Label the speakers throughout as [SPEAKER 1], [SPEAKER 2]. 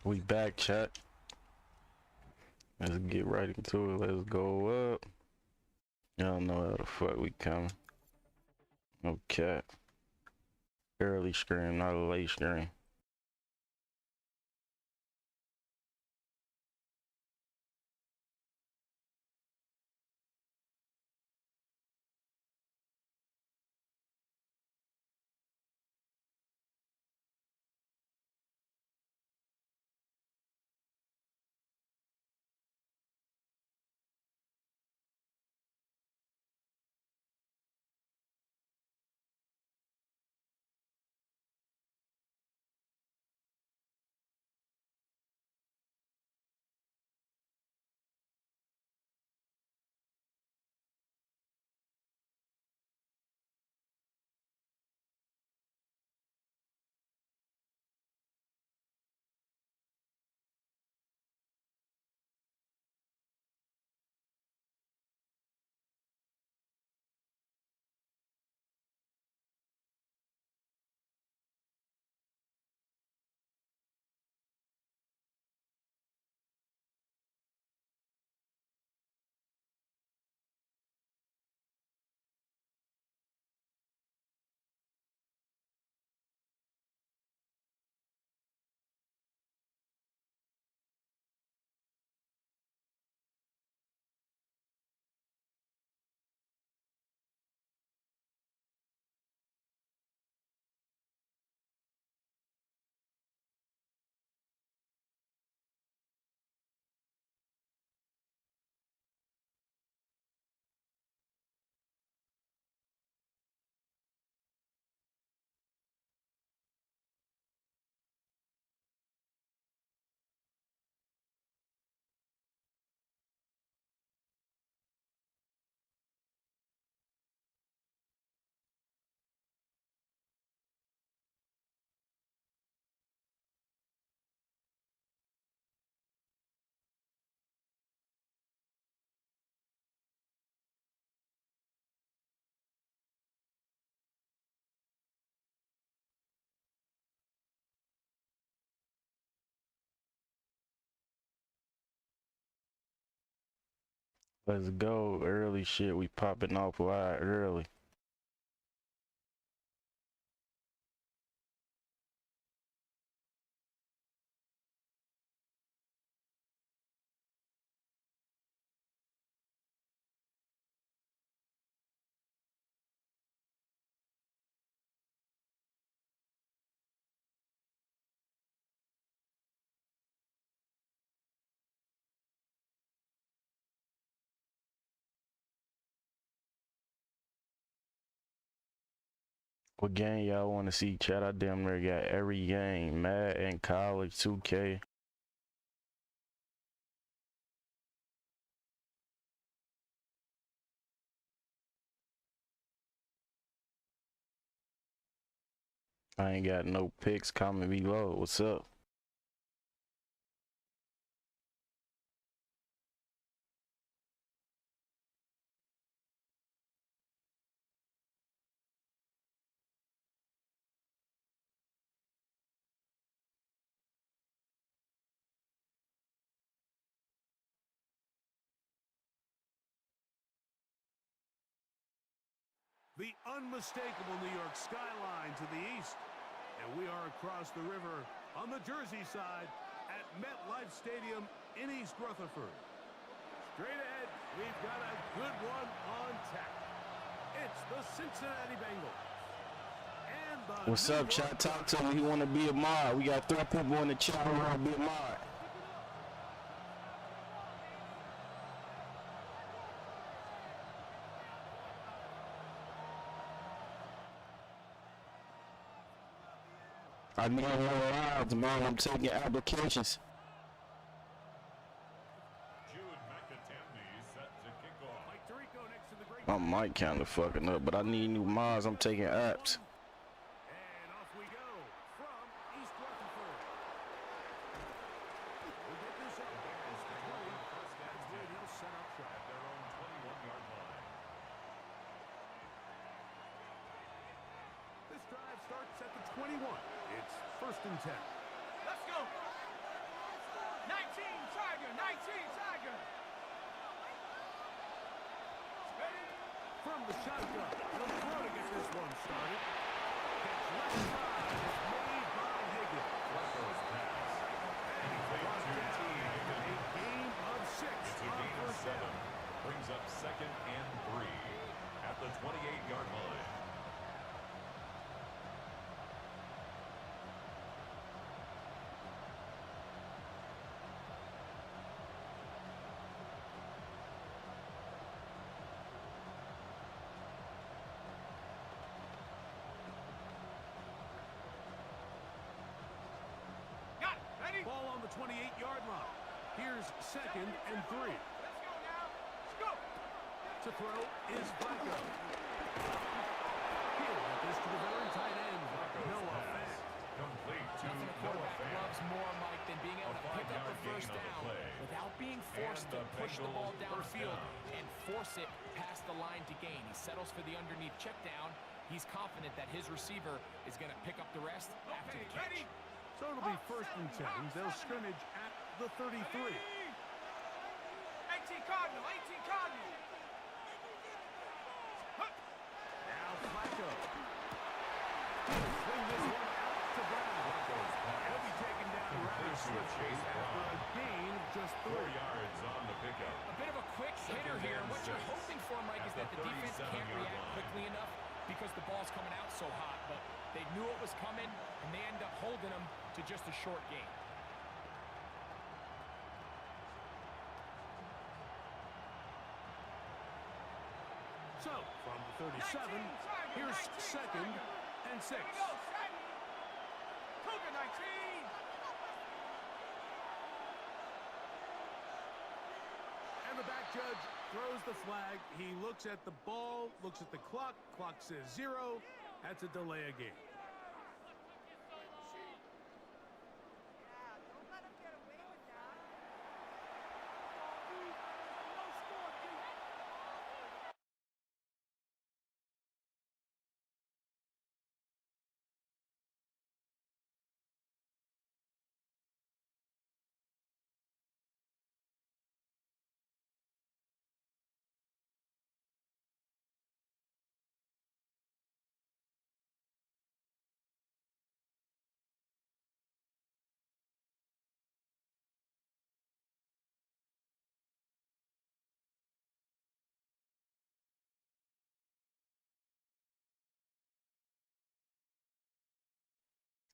[SPEAKER 1] We back, chat. Let's get right into it. Let's go up. Y'all know how the fuck we coming. No cap. Early scream, not a late scream. Let's go. Early shit. We popping off wide early. What game y'all want to see, chat? I damn near got every game. Madden, college, 2K. I ain't got no picks. Comment below. What's up?
[SPEAKER 2] The unmistakable New York skyline to the east. And we are across the river on the Jersey side at MetLife Stadium in East Rutherford. Straight ahead, we've got a good one on tap. It's the Cincinnati Bengals. And the
[SPEAKER 1] What's up, chat? Talk to me. He want to be a mod. We got 3 people in the chat who want to be a mod. I need more lives, man. I'm taking applications. My mic kind of fucking up, but I need new mods. I'm taking apps.
[SPEAKER 2] And off we go from East Rutherford. We'll get this up against the 20. That's where he'll set up shop at their own 21-yard line. This drive starts at the 21. It's 1st and 10. Let's go. From the shotgun, he'll throw to get this one started. Catch left side is made by Higgins.
[SPEAKER 3] Flacco's pass. And he fakes to team.
[SPEAKER 2] A gain of 6
[SPEAKER 3] It's a
[SPEAKER 2] on
[SPEAKER 3] gain of
[SPEAKER 2] first
[SPEAKER 3] 7.
[SPEAKER 2] down.
[SPEAKER 3] Brings up 2nd and 3 at the 28-yard line.
[SPEAKER 2] Ball on the 28-yard line. Here's 2nd and 3. To throw is Flacco. He'll get this to the veteran tight end, Noah Fant.
[SPEAKER 3] Complete to
[SPEAKER 4] Nothing a
[SPEAKER 3] Noah
[SPEAKER 4] quarterback
[SPEAKER 3] Fant.
[SPEAKER 4] loves more, Mike, than being able to pick up the first down without being forced to push the ball downfield and force it past the line to gain. He settles for the underneath check down. He's confident that his receiver is going to pick up the rest after the catch.
[SPEAKER 2] So it'll be 1st and 10. They'll scrimmage at the 33.
[SPEAKER 4] 18 Cardinal, 18 Cardinal.
[SPEAKER 2] Now Flacco. He'll swing this one out to Brown. He'll be taken down rather swiftly after a gain of just
[SPEAKER 3] 4
[SPEAKER 2] 3.
[SPEAKER 3] yards on the pickup.
[SPEAKER 4] A bit of a quick hitter here. And what you're hoping for, Mike, is that the defense can't react quickly enough because the ball's coming out so hot. But they knew it was coming, and they end up holding them to just a short gain.
[SPEAKER 2] So, from the 37, here's 2nd and 6. And the back judge throws the flag. He looks at the ball, looks at the clock. Clock says 0. That's a delay of game.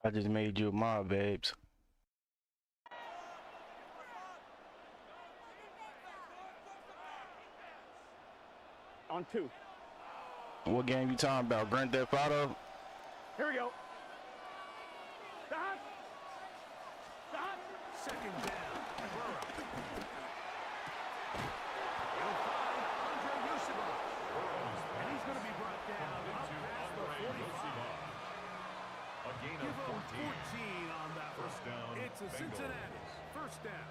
[SPEAKER 1] I just made you a mob, babes.
[SPEAKER 5] On 2.
[SPEAKER 1] What game you talking about? Grand Theft Auto?
[SPEAKER 5] Here we go. Stop.
[SPEAKER 2] 2nd down. Burrow. He'll find Andre Yusibov. And he's going to be brought down up past the 45.
[SPEAKER 3] A gain
[SPEAKER 2] Give
[SPEAKER 3] of
[SPEAKER 2] him
[SPEAKER 3] 14.
[SPEAKER 2] 14 on that one.
[SPEAKER 3] First down,
[SPEAKER 2] It's a
[SPEAKER 3] Bengals.
[SPEAKER 2] Cincinnati 1st down.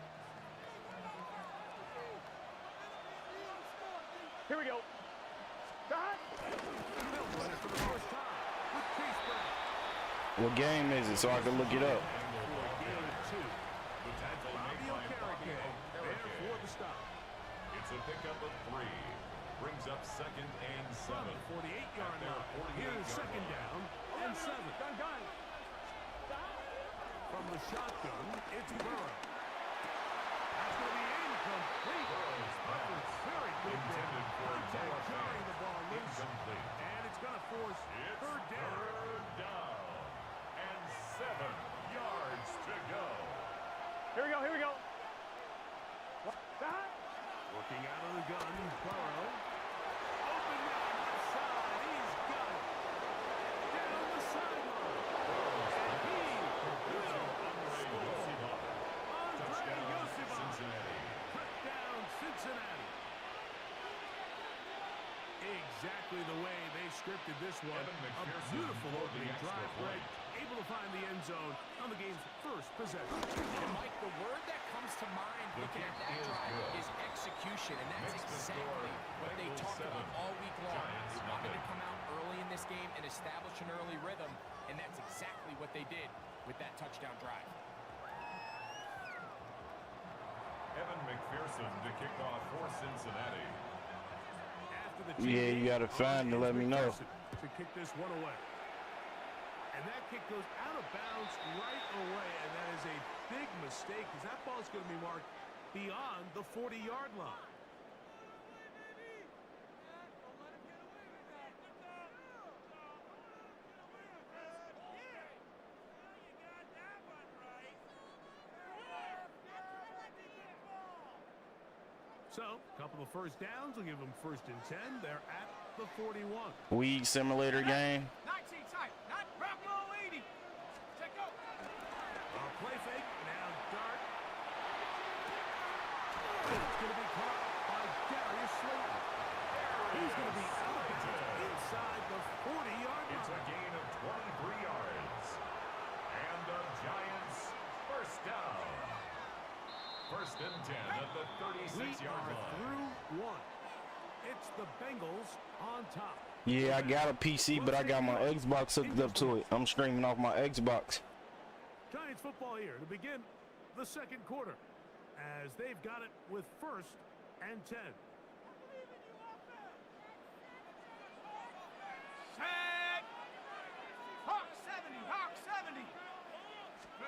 [SPEAKER 5] Here we go. Stop.
[SPEAKER 2] They'll run it for the first time with Chase Brown.
[SPEAKER 1] What game is it so I can look it up?
[SPEAKER 2] For a gain of 2.
[SPEAKER 3] The tackle made
[SPEAKER 2] Fabio
[SPEAKER 3] by Bobby
[SPEAKER 2] Carrique there
[SPEAKER 3] Okereke.
[SPEAKER 2] for the stop.
[SPEAKER 3] It's a pickup of 3. Brings up 2nd and
[SPEAKER 2] From
[SPEAKER 3] 7.
[SPEAKER 2] the 48-yard
[SPEAKER 3] At their
[SPEAKER 2] line.
[SPEAKER 3] 48-yard
[SPEAKER 2] Here's 2nd
[SPEAKER 3] line.
[SPEAKER 2] down and 7.
[SPEAKER 5] Gun.
[SPEAKER 2] From the shotgun, it's Burrow. That's going to be incomplete.
[SPEAKER 3] Burrow's pass.
[SPEAKER 2] Very good
[SPEAKER 3] Intended for
[SPEAKER 2] contact
[SPEAKER 3] Noah
[SPEAKER 2] jarring the ball
[SPEAKER 3] Fant.
[SPEAKER 2] loose.
[SPEAKER 3] Incomplete.
[SPEAKER 2] And it's going to force
[SPEAKER 3] It's
[SPEAKER 2] 3rd down.
[SPEAKER 3] 3rd down. And 7 yards to go.
[SPEAKER 5] Here we go. Stop.
[SPEAKER 2] Working out of the gun, Burrow. Open down left side. He's got it. Down the sideline. And he will score. Andre
[SPEAKER 3] Touchdown,
[SPEAKER 2] Yosibov.
[SPEAKER 3] Cincinnati.
[SPEAKER 2] Touchdown, Cincinnati. Exactly the way they scripted this one.
[SPEAKER 3] Evan
[SPEAKER 2] A
[SPEAKER 3] McPherson
[SPEAKER 2] beautiful
[SPEAKER 3] for the
[SPEAKER 2] opening
[SPEAKER 3] extra
[SPEAKER 2] drive.
[SPEAKER 3] point.
[SPEAKER 2] Greg able to find the end zone on the game's first possession.
[SPEAKER 4] And Mike, the word that comes to mind
[SPEAKER 3] The
[SPEAKER 4] looking at
[SPEAKER 3] kick
[SPEAKER 4] that
[SPEAKER 3] is
[SPEAKER 4] drive
[SPEAKER 3] good.
[SPEAKER 4] is execution, and that's
[SPEAKER 3] Makes the
[SPEAKER 4] exactly
[SPEAKER 3] score
[SPEAKER 4] what they
[SPEAKER 3] Bengals
[SPEAKER 4] talked
[SPEAKER 3] 7,
[SPEAKER 4] about all week long.
[SPEAKER 3] Giants
[SPEAKER 4] They wanted to
[SPEAKER 3] nothing.
[SPEAKER 4] come out early in this game and establish an early rhythm, and that's exactly what they did with that touchdown drive.
[SPEAKER 3] Evan McPherson to kick off for Cincinnati.
[SPEAKER 1] Yeah, you gotta find to let me know.
[SPEAKER 2] To kick this one away. And that kick goes out of bounds right away, and that is a big mistake because that ball's going to be marked beyond the 40-yard line. So, a couple of first downs will give them 1st and 10. They're at the 41.
[SPEAKER 1] Weed simulator game.
[SPEAKER 4] 19 tight, not Bravo 80. Check go.
[SPEAKER 2] Play fake, now dart. It's going to be caught by Darius Slayton. He's going to be out of bounds inside the 40-yard line.
[SPEAKER 3] It's a gain of 23 yards. And the Giants first down. 1st and 10 at the 36-yard line.
[SPEAKER 2] Through one. It's the Bengals on top.
[SPEAKER 1] Yeah, I got a PC, but I got my Xbox hooked up to it. I'm streaming off my Xbox.
[SPEAKER 2] Giants football here to begin the 2nd quarter as they've got it with 1st and 10.
[SPEAKER 4] Set. Hawk 70, Hawk 70.
[SPEAKER 2] The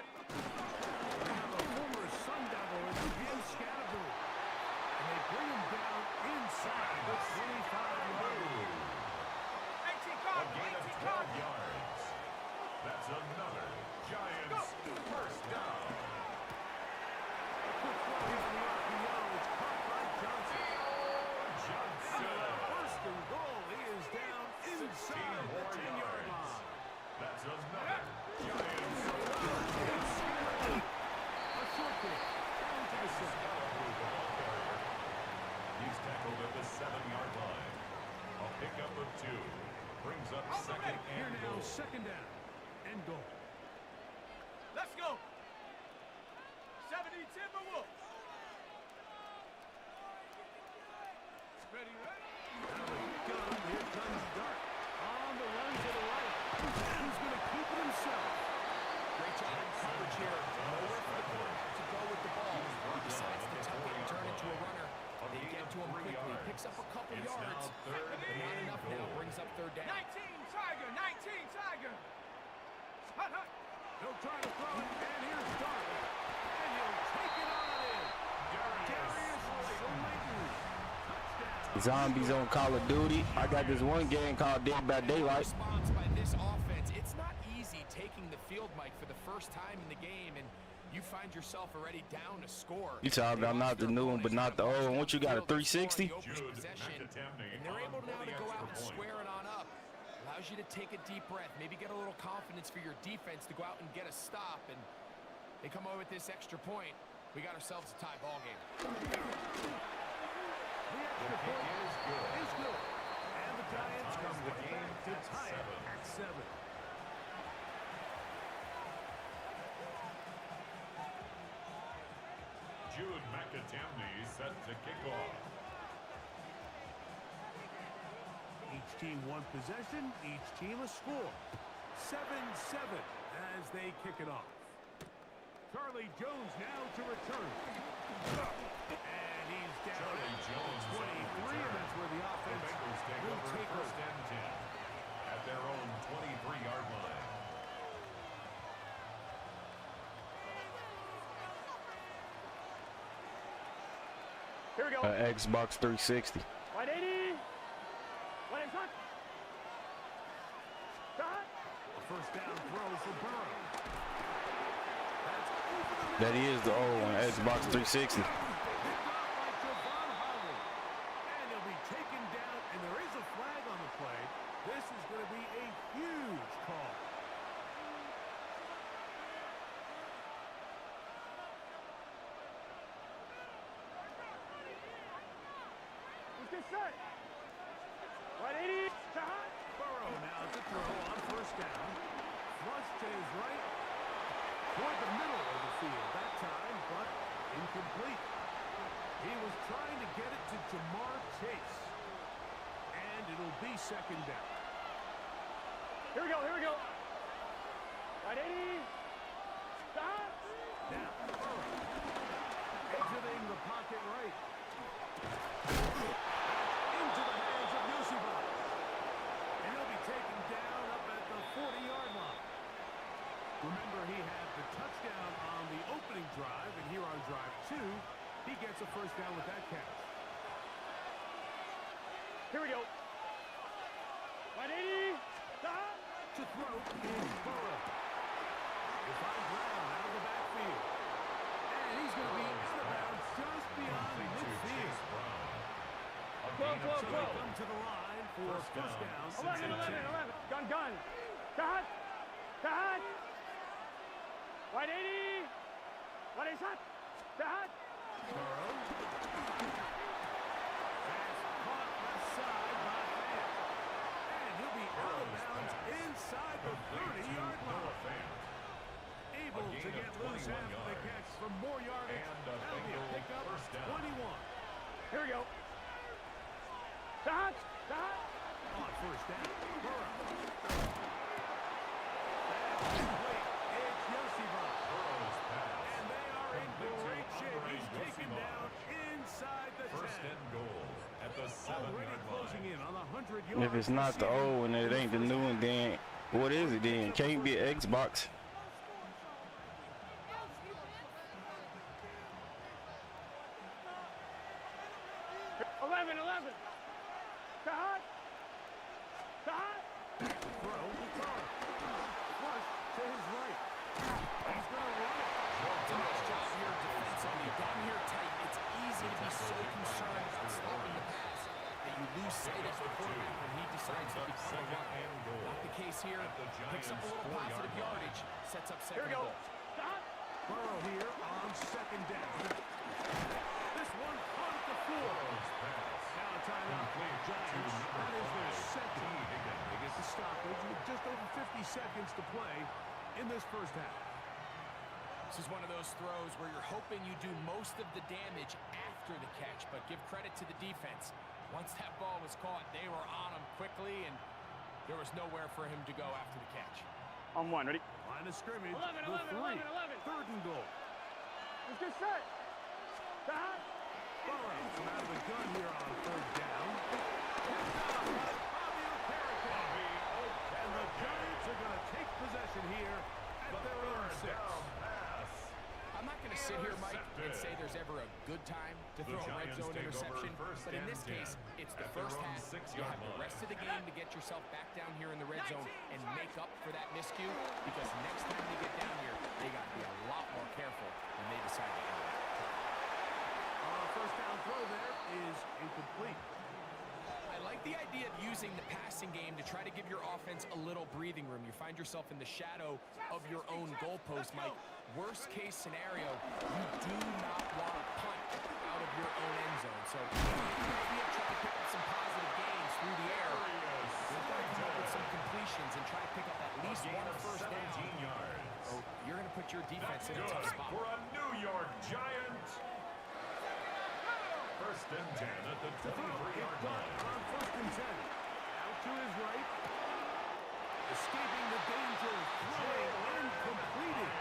[SPEAKER 2] former Sun Devil is Jim Scattergood. And they bring him down inside the 25-yard line.
[SPEAKER 4] 18
[SPEAKER 3] A gain of 12 yards. That's another Giants first down.
[SPEAKER 2] A quick throw here from the RPO. It's caught by Johnson.
[SPEAKER 3] Johnson.
[SPEAKER 2] First and goal. He is down inside the 10-yard line.
[SPEAKER 3] That's another Giants.
[SPEAKER 2] A short kick down to the 6.
[SPEAKER 3] He's tackled at the 7-yard line. A pickup of 2. Brings up 2nd
[SPEAKER 2] Here
[SPEAKER 3] and
[SPEAKER 2] now,
[SPEAKER 3] goal.
[SPEAKER 2] 2nd down and goal.
[SPEAKER 4] Let's go. 70 Timberwolves. Ready, ready.
[SPEAKER 2] Out of the gun, here comes Dart. On the run to the right. He's going to keep it himself.
[SPEAKER 4] Great job in coverage here. Nowhere for the quarterback to go with the ball. He decides to tuck it and turn it to a runner. They get to him quickly. Picks up a couple
[SPEAKER 3] It's
[SPEAKER 4] yards.
[SPEAKER 3] now 3rd
[SPEAKER 4] But not
[SPEAKER 3] and
[SPEAKER 4] enough now.
[SPEAKER 3] goal.
[SPEAKER 4] Brings up 3rd down. 19 Tiger, 19 Tiger. Hut, hut.
[SPEAKER 2] He'll try to throw it, and here's Dart. And he'll take it on in. Darius Slayton. Touchdown.
[SPEAKER 1] Zombies on Call of Duty. I got this one game called Dead by Daylight.
[SPEAKER 4] Response by this offense. It's not easy taking the field, Mike, for the first time in the game, and you find yourself already down to score.
[SPEAKER 1] You talking about not the new one, but not the old one. What you got, a 360?
[SPEAKER 3] Jude
[SPEAKER 4] Possession,
[SPEAKER 3] McAtemney
[SPEAKER 4] and they're able
[SPEAKER 3] on
[SPEAKER 4] now
[SPEAKER 3] for
[SPEAKER 4] to
[SPEAKER 3] the
[SPEAKER 4] go out and
[SPEAKER 3] extra point.
[SPEAKER 4] square it on up. Allows you to take a deep breath, maybe get a little confidence for your defense to go out and get a stop, and they come away with this extra point. We got ourselves a tie ball game.
[SPEAKER 2] The extra point is good. And the Giants come
[SPEAKER 3] the
[SPEAKER 2] right
[SPEAKER 3] game
[SPEAKER 2] back to
[SPEAKER 3] at
[SPEAKER 2] tie it
[SPEAKER 3] 7.
[SPEAKER 2] at 7.
[SPEAKER 3] Jude McAtemney set to kick off.
[SPEAKER 2] Each team one possession, each team a score. 7-7 as they kick it off. Charlie Jones now to return. And he's down
[SPEAKER 3] Charlie
[SPEAKER 2] at
[SPEAKER 3] Jones
[SPEAKER 2] 23, and that's where the
[SPEAKER 3] The
[SPEAKER 2] offense
[SPEAKER 3] Bengals take
[SPEAKER 2] will
[SPEAKER 3] over
[SPEAKER 2] take
[SPEAKER 3] 1st
[SPEAKER 2] over.
[SPEAKER 3] and 10 at their own 23-yard line.
[SPEAKER 5] Here we go.
[SPEAKER 1] Xbox 360.
[SPEAKER 5] 180. 180. Touch. Shot.
[SPEAKER 2] A first down throw for Burrow. That's over the middle.
[SPEAKER 1] That is the old one, Xbox 360.
[SPEAKER 2] Picked off by Javon Holland. And he'll be taken down, and there is a flag on the play. This is going to be a huge call.
[SPEAKER 5] Let's get set. 180. Shot.
[SPEAKER 2] Burrow now to throw on first down. Flush to his right. Toward the middle of the field that time, but incomplete. He was trying to get it to Jamar Chase. And it'll be 2nd down.
[SPEAKER 5] Here we go. Here we go. 180. Shot.
[SPEAKER 2] Now, Burrow. Exiting the He had the touchdown on the opening drive, and here on drive 2, he gets a first down with that catch.
[SPEAKER 5] Here we go. 180.
[SPEAKER 2] To throw is Burrow. They find Brown out of the backfield. And he's going to be out just beyond midfield. So they come to the line for first down.
[SPEAKER 5] 11. Gun. Cut. 180. What is that? Cut.
[SPEAKER 2] Burrow. That's caught left side by Fant. And he'll be out of bounds inside the 30-yard line. Able to get loose after the catch for more yardage. That'll be a pickup, 21.
[SPEAKER 5] Here we go. Cut.
[SPEAKER 2] On first down, Burrow. That's complete. It's Yosibov. And they are in great shape. He's taken down inside the 10.
[SPEAKER 3] First and goal at the 7-yard
[SPEAKER 2] Already
[SPEAKER 3] line.
[SPEAKER 2] closing in on the 100-yard.
[SPEAKER 1] If it's not the old one, it ain't the new one, then what is it then? Can't be an Xbox.
[SPEAKER 2] Throw to Carr. Flush to his right. He's going to run it.
[SPEAKER 4] It's a nice job here defensively. Down here tight, it's easy to be so concerned about stopping the pass that you lose sight of the quarterback when he decides to become a runner. Not the case here. Picks up a little positive yardage. Sets up
[SPEAKER 5] Here
[SPEAKER 4] second
[SPEAKER 5] we go.
[SPEAKER 4] goal.
[SPEAKER 2] Burrow here on second down. This one on the floor. Now a timeout for the Giants. That is their second. They get the stoppage with just over 50 seconds to play in this first half.
[SPEAKER 4] This is one of those throws where you're hoping you do most of the damage after the catch, but give credit to the defense. Once that ball was caught, they were on him quickly, and there was nowhere for him to go after the catch.
[SPEAKER 5] On one. Ready?
[SPEAKER 2] Line of scrimmage.
[SPEAKER 5] 11.
[SPEAKER 2] Third and goal.
[SPEAKER 5] Let's get set. Cut.
[SPEAKER 2] Burrow from out of the gun here on third down. Fabio Carrigan. And the Giants are going to take possession here at their own 6.
[SPEAKER 4] I'm not going to sit here, Mike, and say there's ever a good time to throw a red zone interception, but in this case, it's the first half. You have the rest of the game to get yourself back down here in the red zone and make up for that miscue, because next time they get down here, they got to be a lot more careful when they decide to enter it.
[SPEAKER 2] First down throw there is incomplete.
[SPEAKER 4] I like the idea of using the passing game to try to give your offense a little breathing room. You find yourself in the shadow of your own goalpost, Mike. Worst case scenario, you do not want to punt out of your own end zone. So maybe try to pick up some positive gains through the air. We'll try to come up with some completions and try to pick up at least one first down. Oh, you're going to put your defense in a tough spot.
[SPEAKER 3] For a New York Giant. First and 10 at the 23-yard line.
[SPEAKER 2] On first and 10. Out to his right. Escaping the danger. Throwing and completing.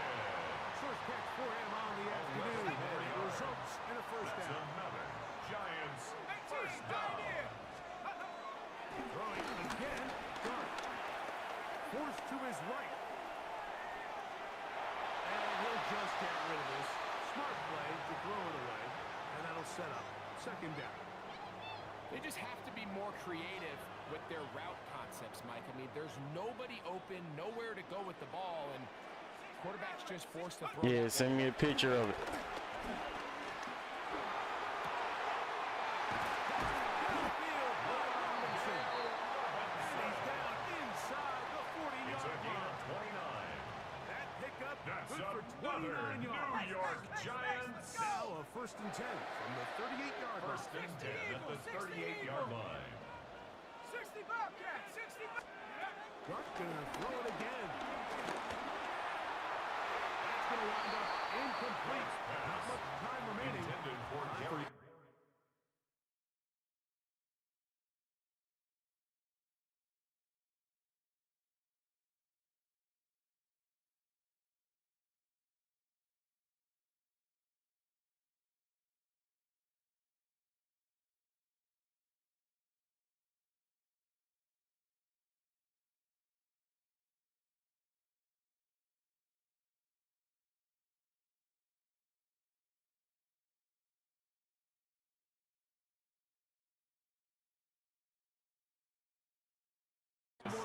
[SPEAKER 2] First catch for him on the afternoon. And it results in a first
[SPEAKER 3] That's
[SPEAKER 2] down.
[SPEAKER 3] another Giants first down.
[SPEAKER 2] Throwing again. Dart. Forced to his right. And he'll just get rid of this. Smart play to throw it away. And that'll set up second down.
[SPEAKER 4] They just have to be more creative with their route concepts, Mike. I mean, there's nobody open, nowhere to go with the ball, and quarterback's just forced to throw.
[SPEAKER 1] Yeah, send me a picture of it.
[SPEAKER 2] Downfield by Robinson. He's down inside the 40-yard
[SPEAKER 3] It's a gain
[SPEAKER 2] line.
[SPEAKER 3] of 29.
[SPEAKER 2] That pickup
[SPEAKER 3] That's
[SPEAKER 2] good for
[SPEAKER 3] another
[SPEAKER 2] 29 yards.
[SPEAKER 3] New York Giants.
[SPEAKER 2] Now a first and 10 from the 38-yard line.
[SPEAKER 3] First and 10 at the 38-yard line.
[SPEAKER 5] 60 Bobcat. 60
[SPEAKER 2] Clark gonna throw it again. That's gonna wind up incomplete. Not much time remaining.
[SPEAKER 3] Intended for Gary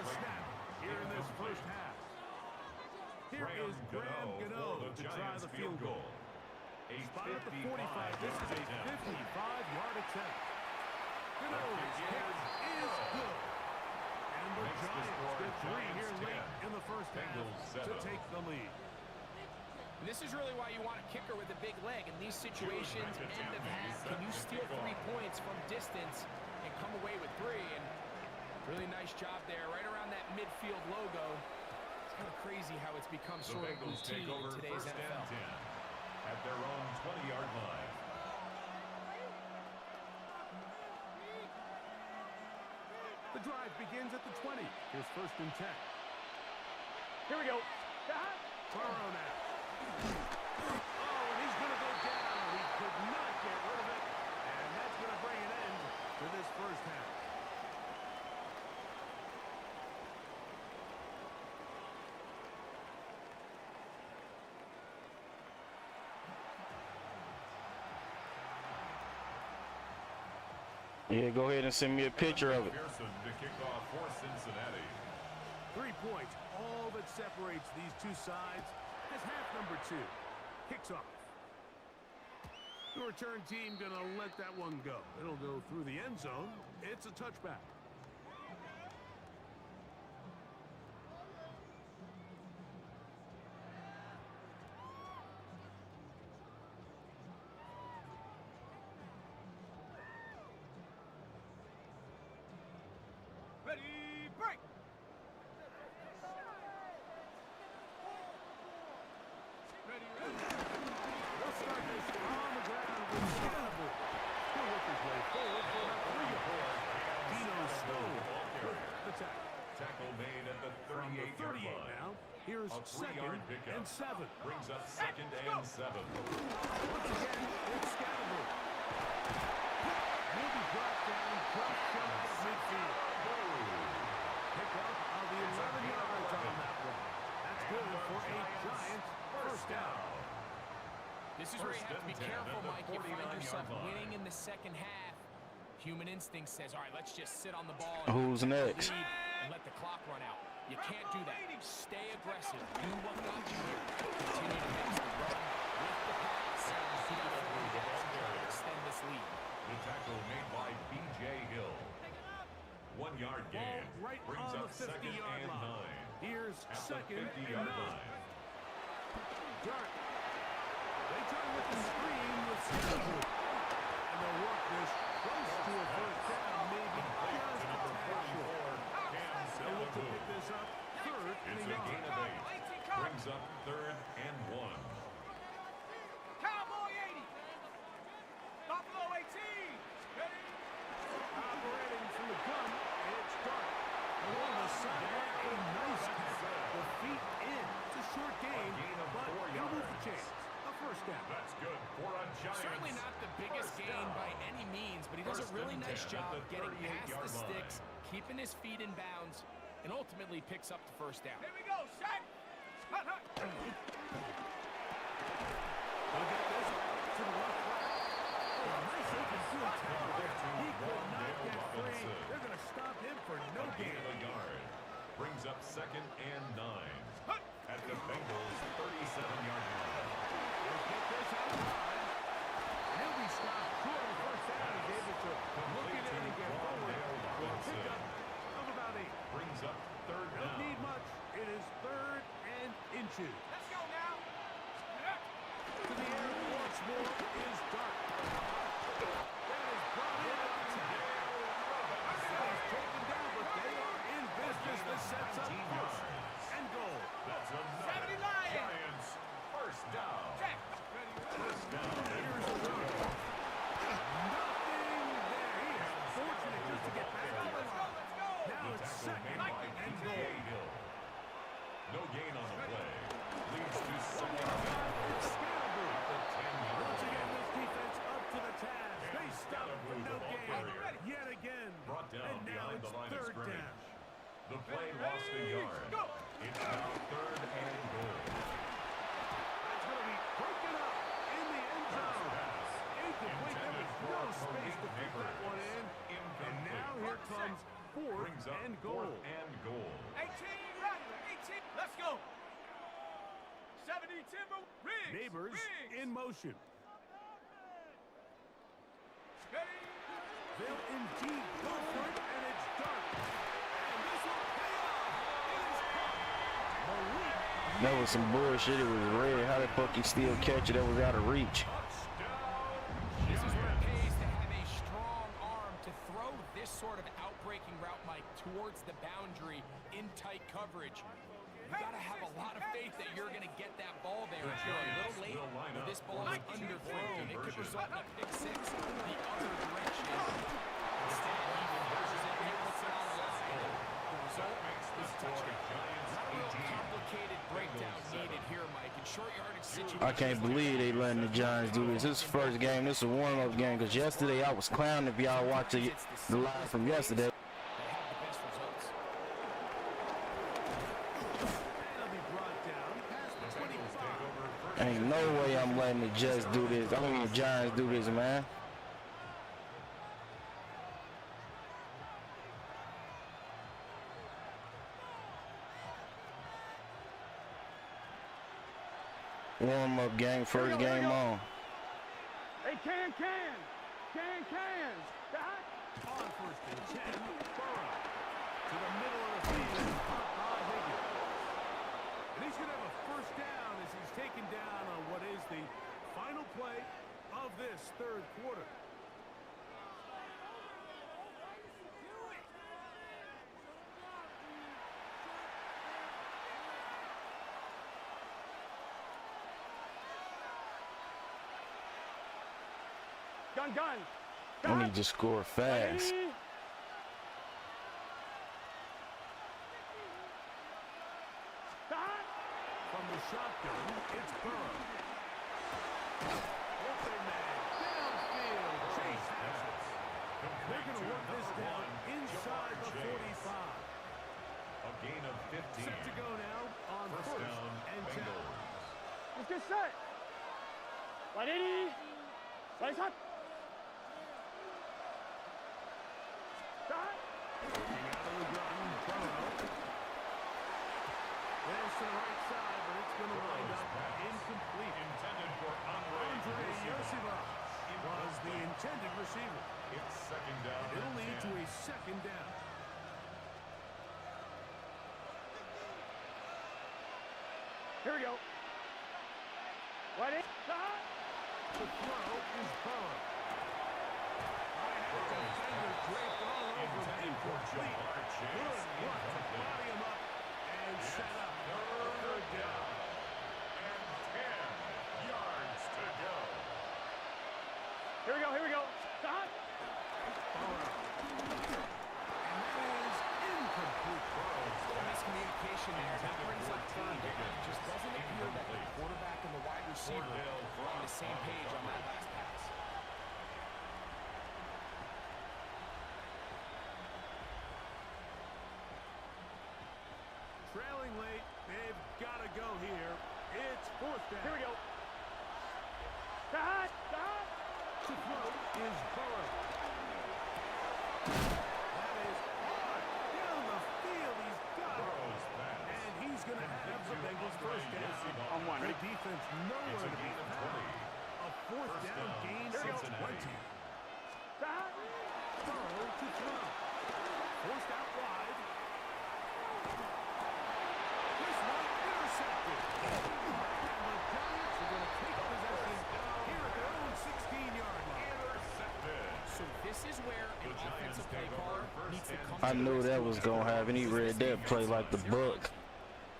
[SPEAKER 2] snap here in this first half. Here is Graham Gano to try the field goal. Spot at the 45. This is a 55-yard attempt. Gano's kick is good. And the Giants get 3 here late in the first half to take the lead.
[SPEAKER 4] And this is really why you want a kicker with a big leg. In these situations, end of half, can you steal 3 points from distance and come away with 3? And really nice job there, right around that midfield logo. It's kind of crazy how it's become sort of routine in today's NFL.
[SPEAKER 3] At their own 20-yard line.
[SPEAKER 2] The drive begins at the 20. Here's 1st and 10.
[SPEAKER 5] Here we go.
[SPEAKER 2] Burrow now. Oh, and he's going to go down. He could not get rid of it. And that's going to bring an end to this first half.
[SPEAKER 1] Yeah, go ahead and send me a picture of it.
[SPEAKER 3] Pearson to kick off for Cincinnati.
[SPEAKER 2] 3 points, all that separates these two sides as half number 2 kicks off. The return team gonna let that one go. It'll go through the end zone. It's a touchback.
[SPEAKER 5] Ready, break. Ready.
[SPEAKER 2] They'll start this on the ground with Scannable. He'll work his way forward for about 3 yards. Dino Stone with the tackle.
[SPEAKER 3] Tackle made at the
[SPEAKER 2] From the
[SPEAKER 3] 38-yard
[SPEAKER 2] 38
[SPEAKER 3] line.
[SPEAKER 2] now, here's
[SPEAKER 3] A 3-yard
[SPEAKER 2] 2nd
[SPEAKER 3] pickup.
[SPEAKER 2] and 7.
[SPEAKER 3] Brings up 2nd and 7.
[SPEAKER 2] Once again, it's Scannable. He'll be brought down just shy of midfield. Pick up of the 11 yards on that one. That's good for a Giants first down.
[SPEAKER 4] This is where you have to be
[SPEAKER 3] First and 10
[SPEAKER 4] careful,
[SPEAKER 3] at the
[SPEAKER 4] Mike. You find
[SPEAKER 3] 49-yard
[SPEAKER 4] yourself
[SPEAKER 3] line.
[SPEAKER 4] winning in the second half. Human instinct says, all right, let's just sit on the ball.
[SPEAKER 1] Who's next?
[SPEAKER 4] And let the clock run out. You can't do that. Stay aggressive. Do what got you here. Continue to mix the run with the pass. Extend this lead.
[SPEAKER 3] The tackle made by B.J. Hill. 1-yard gain.
[SPEAKER 2] Ball right
[SPEAKER 3] Brings
[SPEAKER 2] on
[SPEAKER 3] up
[SPEAKER 2] the
[SPEAKER 3] 2nd
[SPEAKER 2] 50-yard
[SPEAKER 3] and
[SPEAKER 2] line.
[SPEAKER 3] 9.
[SPEAKER 2] Here's
[SPEAKER 3] At the
[SPEAKER 2] 2nd and
[SPEAKER 3] 50-yard
[SPEAKER 2] 9.
[SPEAKER 3] line.
[SPEAKER 2] Dart. They turn with the screen with Scannable. And they'll work this close to a first down, maybe just a tad short. They look to pick this up 3rd and
[SPEAKER 3] It's
[SPEAKER 2] a
[SPEAKER 3] a gain
[SPEAKER 2] yard.
[SPEAKER 3] of 8. Brings up 3rd and 1.
[SPEAKER 5] Cowboy 80. Buffalo 18. Ready.
[SPEAKER 2] Operating from the gun, it's Dart. Along the sideline, a nice catch. The feet in. It's a short gain,
[SPEAKER 3] gain of
[SPEAKER 2] but
[SPEAKER 3] 4
[SPEAKER 2] he'll move the
[SPEAKER 3] yards.
[SPEAKER 2] chance. A first down.
[SPEAKER 3] That's good for a Giants.
[SPEAKER 4] Certainly not the biggest
[SPEAKER 3] first
[SPEAKER 4] gain
[SPEAKER 3] down.
[SPEAKER 4] by any means, but he does a
[SPEAKER 3] First
[SPEAKER 4] really
[SPEAKER 3] and
[SPEAKER 4] nice
[SPEAKER 3] 10 at
[SPEAKER 4] job
[SPEAKER 3] the
[SPEAKER 4] getting past the
[SPEAKER 3] 38-yard line.
[SPEAKER 4] sticks, keeping his feet in bounds, and ultimately picks up the first down.
[SPEAKER 5] Here we go. Set. Hut, hut.
[SPEAKER 2] They'll get this to the left flat. A nice open field tackle there. He could not get free. They're going to stop him for no
[SPEAKER 3] Gain
[SPEAKER 2] gain.
[SPEAKER 3] of a yard. Brings up 2nd and 9. At the Bengals 37-yard line.
[SPEAKER 2] They'll get this outside. He'll be stopped short of the first down. He's able to look it in and get forward with a pickup of about 8.
[SPEAKER 3] Brings up 3rd
[SPEAKER 2] Don't
[SPEAKER 3] down.
[SPEAKER 2] need much. It is 3rd and inches.
[SPEAKER 5] Let's go now.
[SPEAKER 2] To the air once more is Dart. That is brought in at the tackle. He's taken down, but they are in business. This sets up 1st and goal.
[SPEAKER 3] That's another
[SPEAKER 5] 70 Lions.
[SPEAKER 3] Giants first down.
[SPEAKER 5] Check.
[SPEAKER 3] First down.
[SPEAKER 2] Here's the run. Nothing there. He is fortunate just to get back on the line. Now it's
[SPEAKER 3] Tackle
[SPEAKER 2] 2nd
[SPEAKER 3] made by
[SPEAKER 2] and
[SPEAKER 3] B.J.
[SPEAKER 2] goal.
[SPEAKER 3] Hill. No gain on the play. Leads to 2nd
[SPEAKER 2] It's Scannable.
[SPEAKER 3] the 10-yard
[SPEAKER 2] Once
[SPEAKER 3] line.
[SPEAKER 2] again, this defense up to the task. They stop it for no gain. Yet again.
[SPEAKER 3] Brought down
[SPEAKER 2] And now
[SPEAKER 3] behind
[SPEAKER 2] it's
[SPEAKER 3] the line of
[SPEAKER 2] 3rd
[SPEAKER 3] scrimmage.
[SPEAKER 2] down.
[SPEAKER 3] The play lost a yard.
[SPEAKER 5] Go.
[SPEAKER 3] It's now 3rd and goal.
[SPEAKER 2] That's going to be broken up in the end zone. Incomplete. There was no space to put that one in. And now here comes 4th
[SPEAKER 3] Brings up
[SPEAKER 2] and goal.
[SPEAKER 3] 4th and goal.
[SPEAKER 5] 18, run, 18. Let's go. 70 Timber. Riggs.
[SPEAKER 2] Neighbors
[SPEAKER 5] Riggs.
[SPEAKER 2] in motion.
[SPEAKER 5] Ready.
[SPEAKER 2] They'll indeed go for it, and it's done. And this will pay off. It is caught. The lead.
[SPEAKER 1] That was some bullshit. It was red. How the fuck he still catch it? That was out of reach.
[SPEAKER 4] This is where it pays to have a strong arm to throw this sort of outbreaking route, Mike, towards the boundary in tight coverage. You gotta have a lot of faith that you're gonna get that ball there. If you're a little late, or this ball is underthrown, it could result in a pick six the other direction. Instead, he reverses it and he puts it on the line. The result is a touchdown. Not a real complicated breakdown needed here, Mike. In short yardage situations.
[SPEAKER 1] I can't believe they letting the Giants do this. This is the first game. This is a warm-up game because yesterday I was clowning. If y'all watch the live from yesterday.
[SPEAKER 4] They have the best results.
[SPEAKER 2] That'll be brought down past the 25.
[SPEAKER 1] Ain't no way I'm letting the Jets do this. I mean the Giants do this, man. Warm-up game, first game on.
[SPEAKER 5] Hey, can.
[SPEAKER 2] On first and 10, Burrow. To the middle of the field, Bob Higgins. And he's going to have a first down as he's taken down on what is the final play of this third quarter.
[SPEAKER 5] Gun.
[SPEAKER 1] I need to score fast.
[SPEAKER 2] From the shotgun, it's Burrow. Open man, downfield, chase passes. They're going to work this down inside the 45.
[SPEAKER 3] A gain of 15.
[SPEAKER 2] Set to go now on
[SPEAKER 3] First
[SPEAKER 2] first
[SPEAKER 3] down,
[SPEAKER 2] and 10.
[SPEAKER 3] Bengals.
[SPEAKER 5] Let's get set. Ready. Right up.
[SPEAKER 2] Looking out of the gun, Burrow. There's to the right side, but it's going to wind up incomplete.
[SPEAKER 3] Intended for Andre
[SPEAKER 2] Yosifov was the intended receiver.
[SPEAKER 3] It's second down.
[SPEAKER 2] It'll
[SPEAKER 3] and
[SPEAKER 2] lead
[SPEAKER 3] 10.
[SPEAKER 2] to a second down.
[SPEAKER 5] Here we go. Ready.
[SPEAKER 2] The throw is Burrow. Defender draped all over him. Incomplete. Good work to body him up and set up. Third down.
[SPEAKER 3] And 10 yards to go.
[SPEAKER 5] Here we go. Stop.
[SPEAKER 2] And that is incomplete.
[SPEAKER 4] Miscommunication there. That brings up third down. It just doesn't appear that the quarterback and the wide receiver are on the same page on that last pass.
[SPEAKER 2] Trailing late. They've got to go here. It's fourth down.
[SPEAKER 5] Here we go. Stop.
[SPEAKER 2] To throw is Burrow. That is hard. Down the field. He's got it.
[SPEAKER 3] Burrow's pass.
[SPEAKER 2] And he's going to have the Bengals first down.
[SPEAKER 5] On one.
[SPEAKER 2] Great defense nowhere
[SPEAKER 3] It's a
[SPEAKER 2] to be
[SPEAKER 3] gain of
[SPEAKER 2] found.
[SPEAKER 3] 20.
[SPEAKER 2] A fourth
[SPEAKER 3] First
[SPEAKER 2] down
[SPEAKER 3] down,
[SPEAKER 2] gain of
[SPEAKER 3] Cincinnati.
[SPEAKER 2] 20.
[SPEAKER 5] Stop.
[SPEAKER 2] Burrow to throw. Forced out wide. This one intercepted. And the Giants are going to take possession here at their own 16-yard line.
[SPEAKER 3] Intercepted.
[SPEAKER 4] So this is where an offensive play caller needs to come
[SPEAKER 1] I
[SPEAKER 4] to
[SPEAKER 1] knew
[SPEAKER 4] the
[SPEAKER 1] that was gonna happen. He read that play like the book.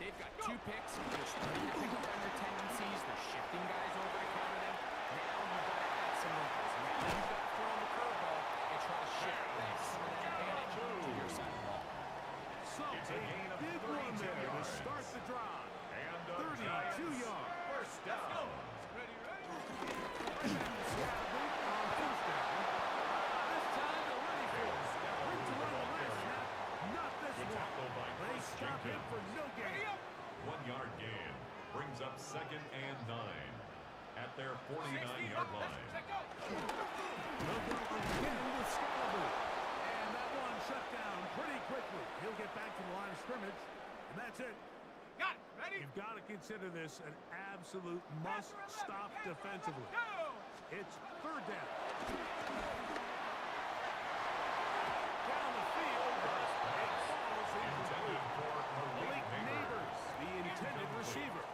[SPEAKER 4] They've got 2 picks. There's 3 different defender tendencies. They're shifting guys over to counter them. Now you've got to add some wrinkles. Now you've got to throw in the curveball and try to shift some of that advantage to your side of the ball.
[SPEAKER 2] So
[SPEAKER 3] It's a gain of
[SPEAKER 2] big run
[SPEAKER 3] 32
[SPEAKER 2] there to
[SPEAKER 3] yards.
[SPEAKER 2] start the drive.
[SPEAKER 3] And the
[SPEAKER 2] 32
[SPEAKER 3] Giants
[SPEAKER 2] yards.
[SPEAKER 3] first down.
[SPEAKER 5] Ready.
[SPEAKER 2] Scalloway on first down. This time they're ready for it. Went to run the last snap. Not this
[SPEAKER 3] Good
[SPEAKER 2] one.
[SPEAKER 3] tackle by
[SPEAKER 2] They
[SPEAKER 3] Chris
[SPEAKER 2] stop him
[SPEAKER 3] Jenkins.
[SPEAKER 2] for no gain.
[SPEAKER 3] 1 yard gain brings up second and 9 at their 49-yard line.
[SPEAKER 2] No problem again with Scalloway. And that one shut down pretty quickly. He'll get back to the line of scrimmage, and that's it.
[SPEAKER 5] Got it. Ready?
[SPEAKER 2] You've got to consider this an absolute must-stop defensively.
[SPEAKER 5] Go.
[SPEAKER 2] It's third down.
[SPEAKER 5] Down the field, but it falls
[SPEAKER 3] Intended for
[SPEAKER 2] Malik
[SPEAKER 3] Malik
[SPEAKER 2] Neighbors,
[SPEAKER 3] Neighbors.
[SPEAKER 2] the intended receiver.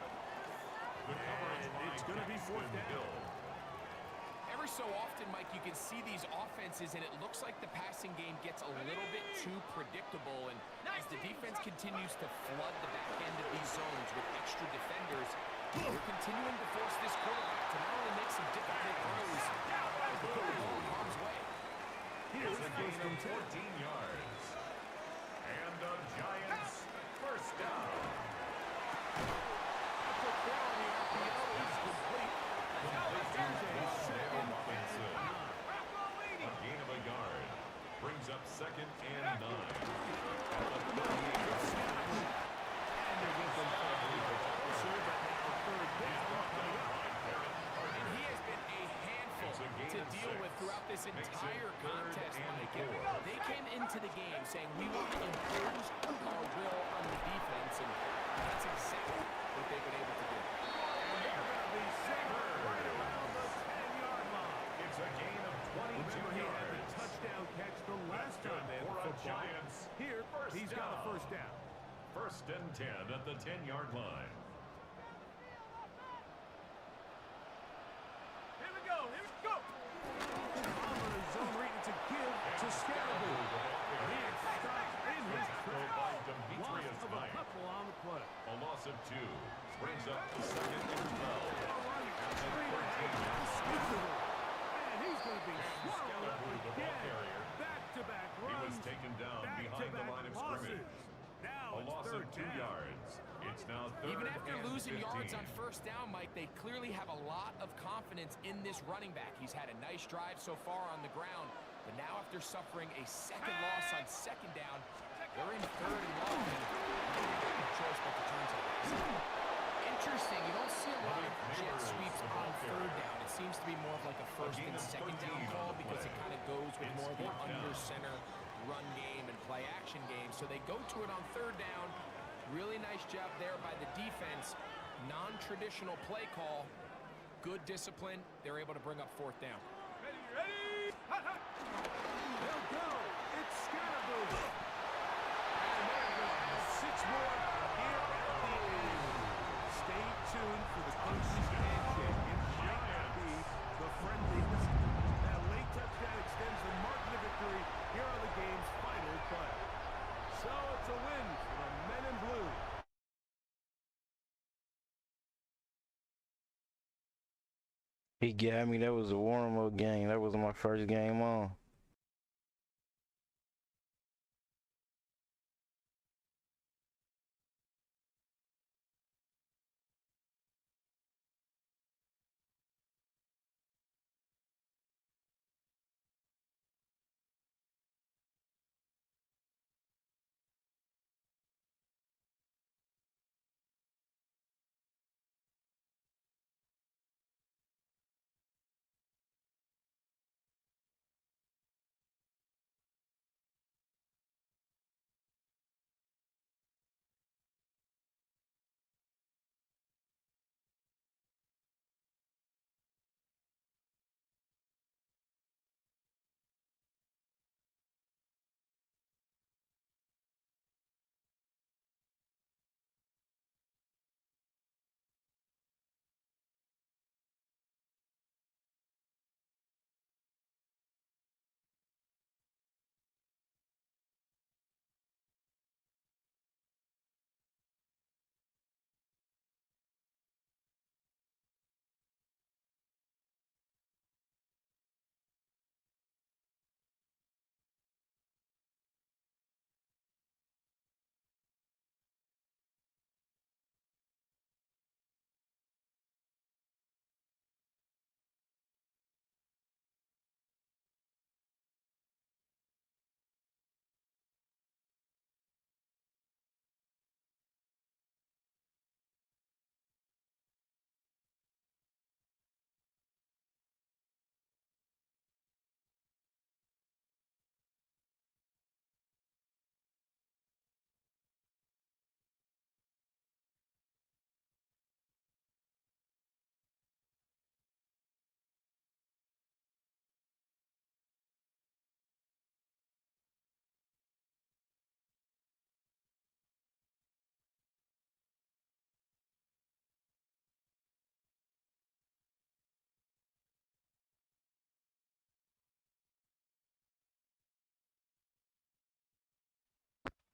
[SPEAKER 3] The coverage
[SPEAKER 2] And it's
[SPEAKER 3] by
[SPEAKER 2] going to be fourth
[SPEAKER 3] Jacksonville.
[SPEAKER 2] down.
[SPEAKER 4] Every so often, Mike, you can see these offenses, and it looks like the passing game gets a little bit too predictable. And as the defense continues to flood the back end of these zones with extra defenders, we're continuing to force this quarterback to not only make some difficult throws, but to put the ball in harm's way.
[SPEAKER 2] Here's
[SPEAKER 3] It's a
[SPEAKER 2] the
[SPEAKER 3] gain
[SPEAKER 2] first and
[SPEAKER 3] of 14
[SPEAKER 2] 10.
[SPEAKER 3] yards. And the Giants first down.
[SPEAKER 2] A quick throw on the RPO is complete.
[SPEAKER 3] A gain of a yard. Brings up second and 9. At the 38.
[SPEAKER 2] And they're with them closer, but now third down coming up.
[SPEAKER 4] And he has been a handful
[SPEAKER 3] It's a gain
[SPEAKER 4] to
[SPEAKER 3] of
[SPEAKER 4] deal
[SPEAKER 3] 6.
[SPEAKER 4] with throughout this
[SPEAKER 3] Makes it
[SPEAKER 4] entire
[SPEAKER 3] third
[SPEAKER 4] contest,
[SPEAKER 3] and
[SPEAKER 4] Mike.
[SPEAKER 3] 4.
[SPEAKER 4] They came into the game saying, we want to impose our will on the defense, and that's exactly what they've been able to do.
[SPEAKER 2] And they're going to be centered right around the 10-yard line.
[SPEAKER 3] It's a gain of 22
[SPEAKER 2] Remember, he had the
[SPEAKER 3] yards.
[SPEAKER 2] touchdown catch the last
[SPEAKER 3] That's
[SPEAKER 2] time they had
[SPEAKER 3] good
[SPEAKER 2] the
[SPEAKER 3] for a
[SPEAKER 2] football.
[SPEAKER 3] Giants
[SPEAKER 2] Here,
[SPEAKER 3] first
[SPEAKER 2] he's got a
[SPEAKER 3] down.
[SPEAKER 2] first down.
[SPEAKER 3] First and 10 at the 10-yard line.
[SPEAKER 5] Here we go. Here we go.
[SPEAKER 2] On the zone reading to give to Scaraboo. He is stopped in his tracks.
[SPEAKER 3] By
[SPEAKER 2] Loss
[SPEAKER 3] Demetrius
[SPEAKER 2] of a
[SPEAKER 3] Knight.
[SPEAKER 2] couple on the play.
[SPEAKER 3] A loss of 2. Brings up the second and 12.
[SPEAKER 2] A run straight ahead. Excusable. And he's going to be swallowed up
[SPEAKER 3] Scaraboo, the ball
[SPEAKER 2] again.
[SPEAKER 3] carrier.
[SPEAKER 2] Back-to-back
[SPEAKER 3] He was
[SPEAKER 2] runs.
[SPEAKER 3] taken down behind the
[SPEAKER 2] Back-to-back
[SPEAKER 3] line of
[SPEAKER 2] losses.
[SPEAKER 3] scrimmage.
[SPEAKER 2] Now
[SPEAKER 3] A
[SPEAKER 2] it's
[SPEAKER 3] loss
[SPEAKER 2] third
[SPEAKER 3] of 2
[SPEAKER 2] down.
[SPEAKER 3] yards. It's now third
[SPEAKER 4] Even after
[SPEAKER 3] and
[SPEAKER 4] losing
[SPEAKER 3] 15.
[SPEAKER 4] yards on first down, Mike, they clearly have a lot of confidence in this running back. He's had a nice drive so far on the ground, but now after suffering a second loss on second down, they're in third and long, and they have no choice but to turn to the pass. Interesting, you don't see a lot of jet sweeps on third down. It seems to be more of like a first and second down call because it kind of goes with more of the under center run game and play action game. So they go to it on third down. Really nice job there by the defense. Non-traditional play call. Good discipline. They're able to bring up fourth down.
[SPEAKER 5] Ready, ready. Hot, hot.
[SPEAKER 2] They'll go. It's Scaraboo. And there goes 6 more here at the end. Stay tuned for the coach's handshake. It might not be the friendliest. That late touchdown extends the margin of victory here on the game's final play. So it's a win for the men in blue.
[SPEAKER 1] He got me. That was a warm-up game. That was my first game on.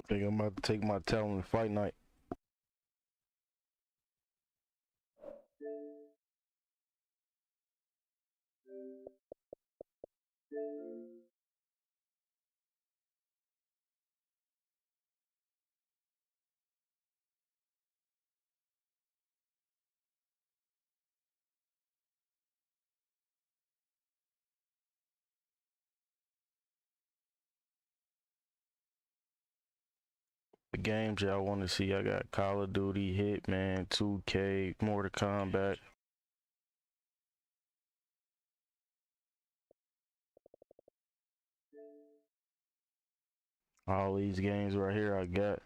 [SPEAKER 1] Think I'm about to take my talent fight night. The games y'all want to see, I got Call of Duty, Hitman, 2K, Mortal Kombat. All these games right here I got.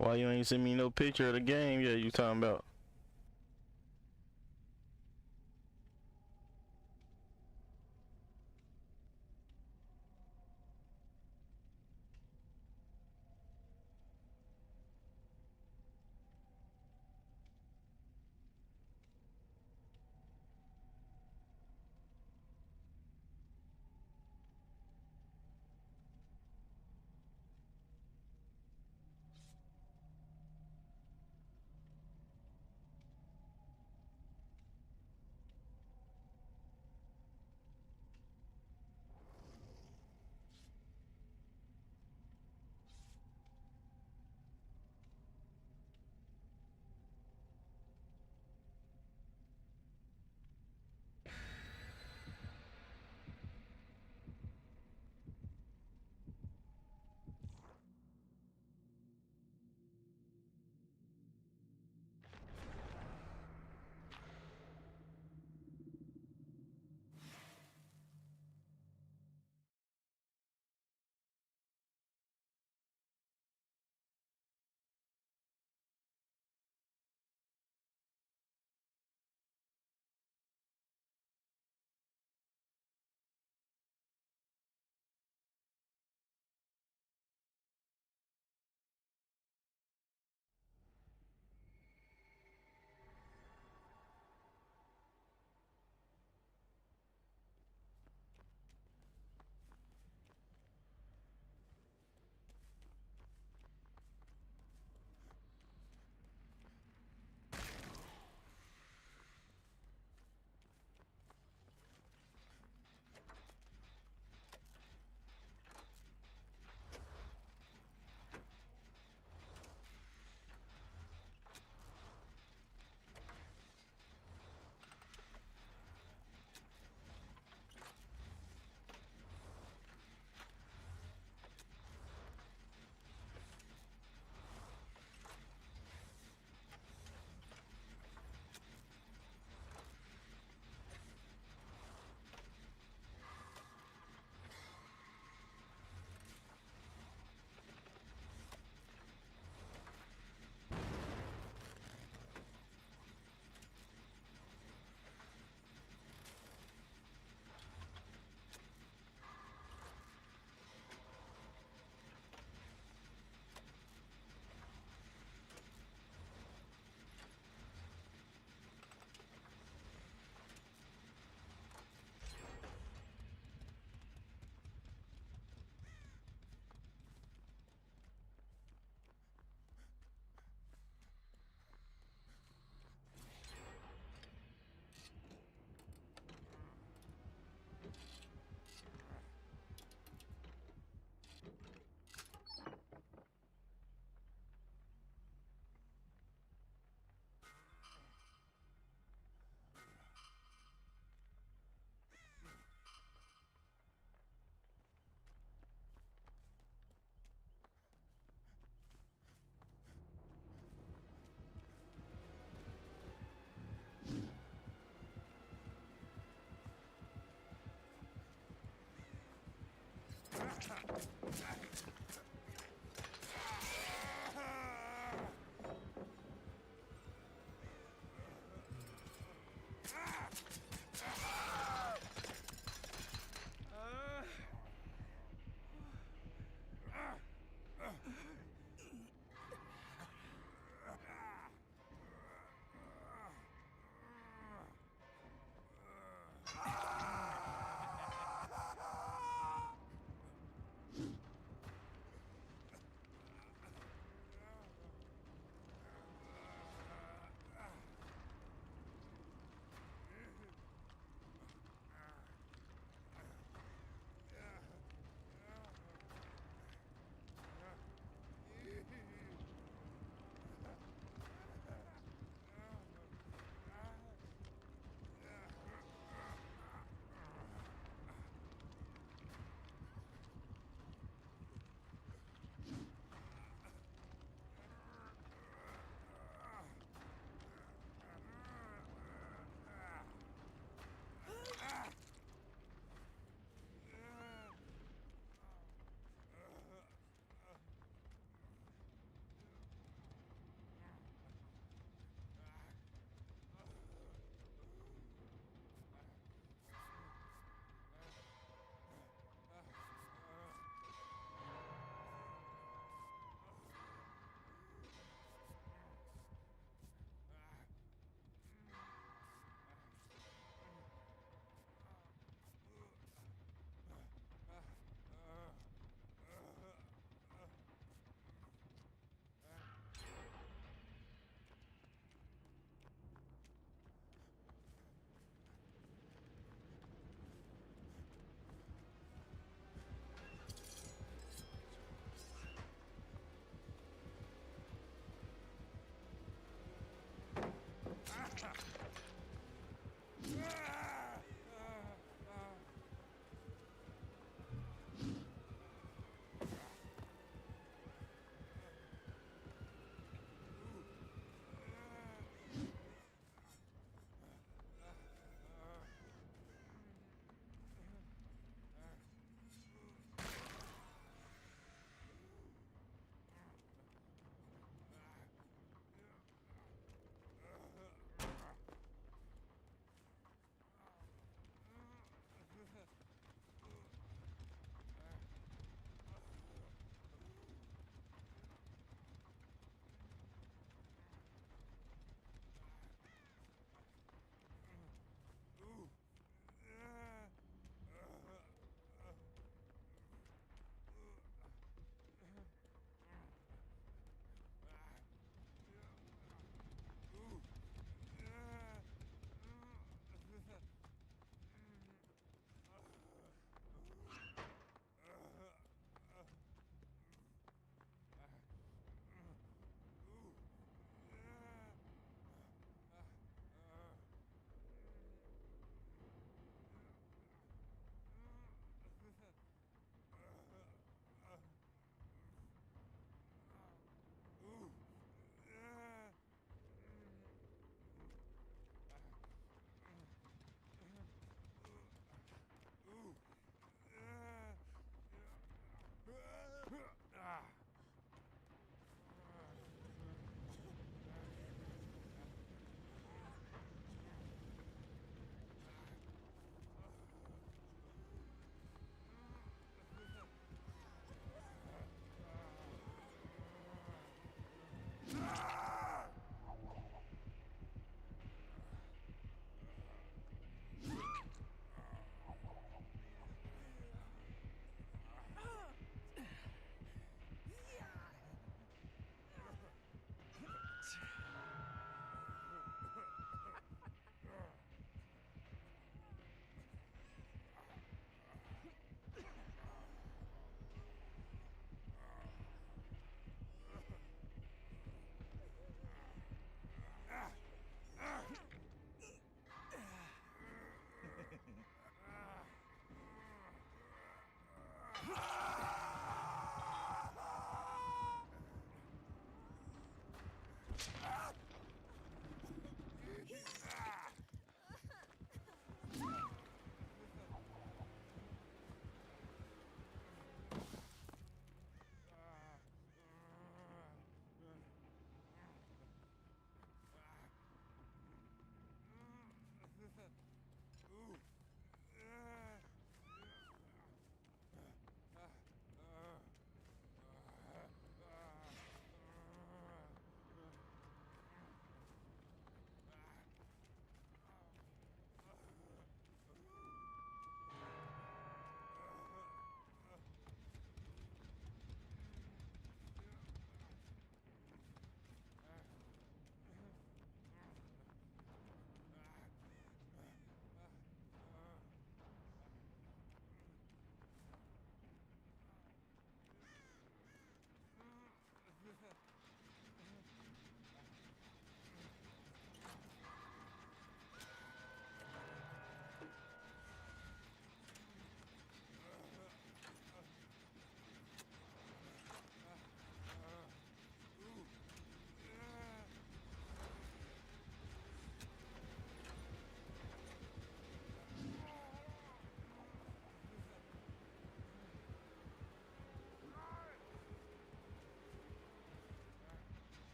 [SPEAKER 1] Why you ain't send me no picture of the game yet you talking about?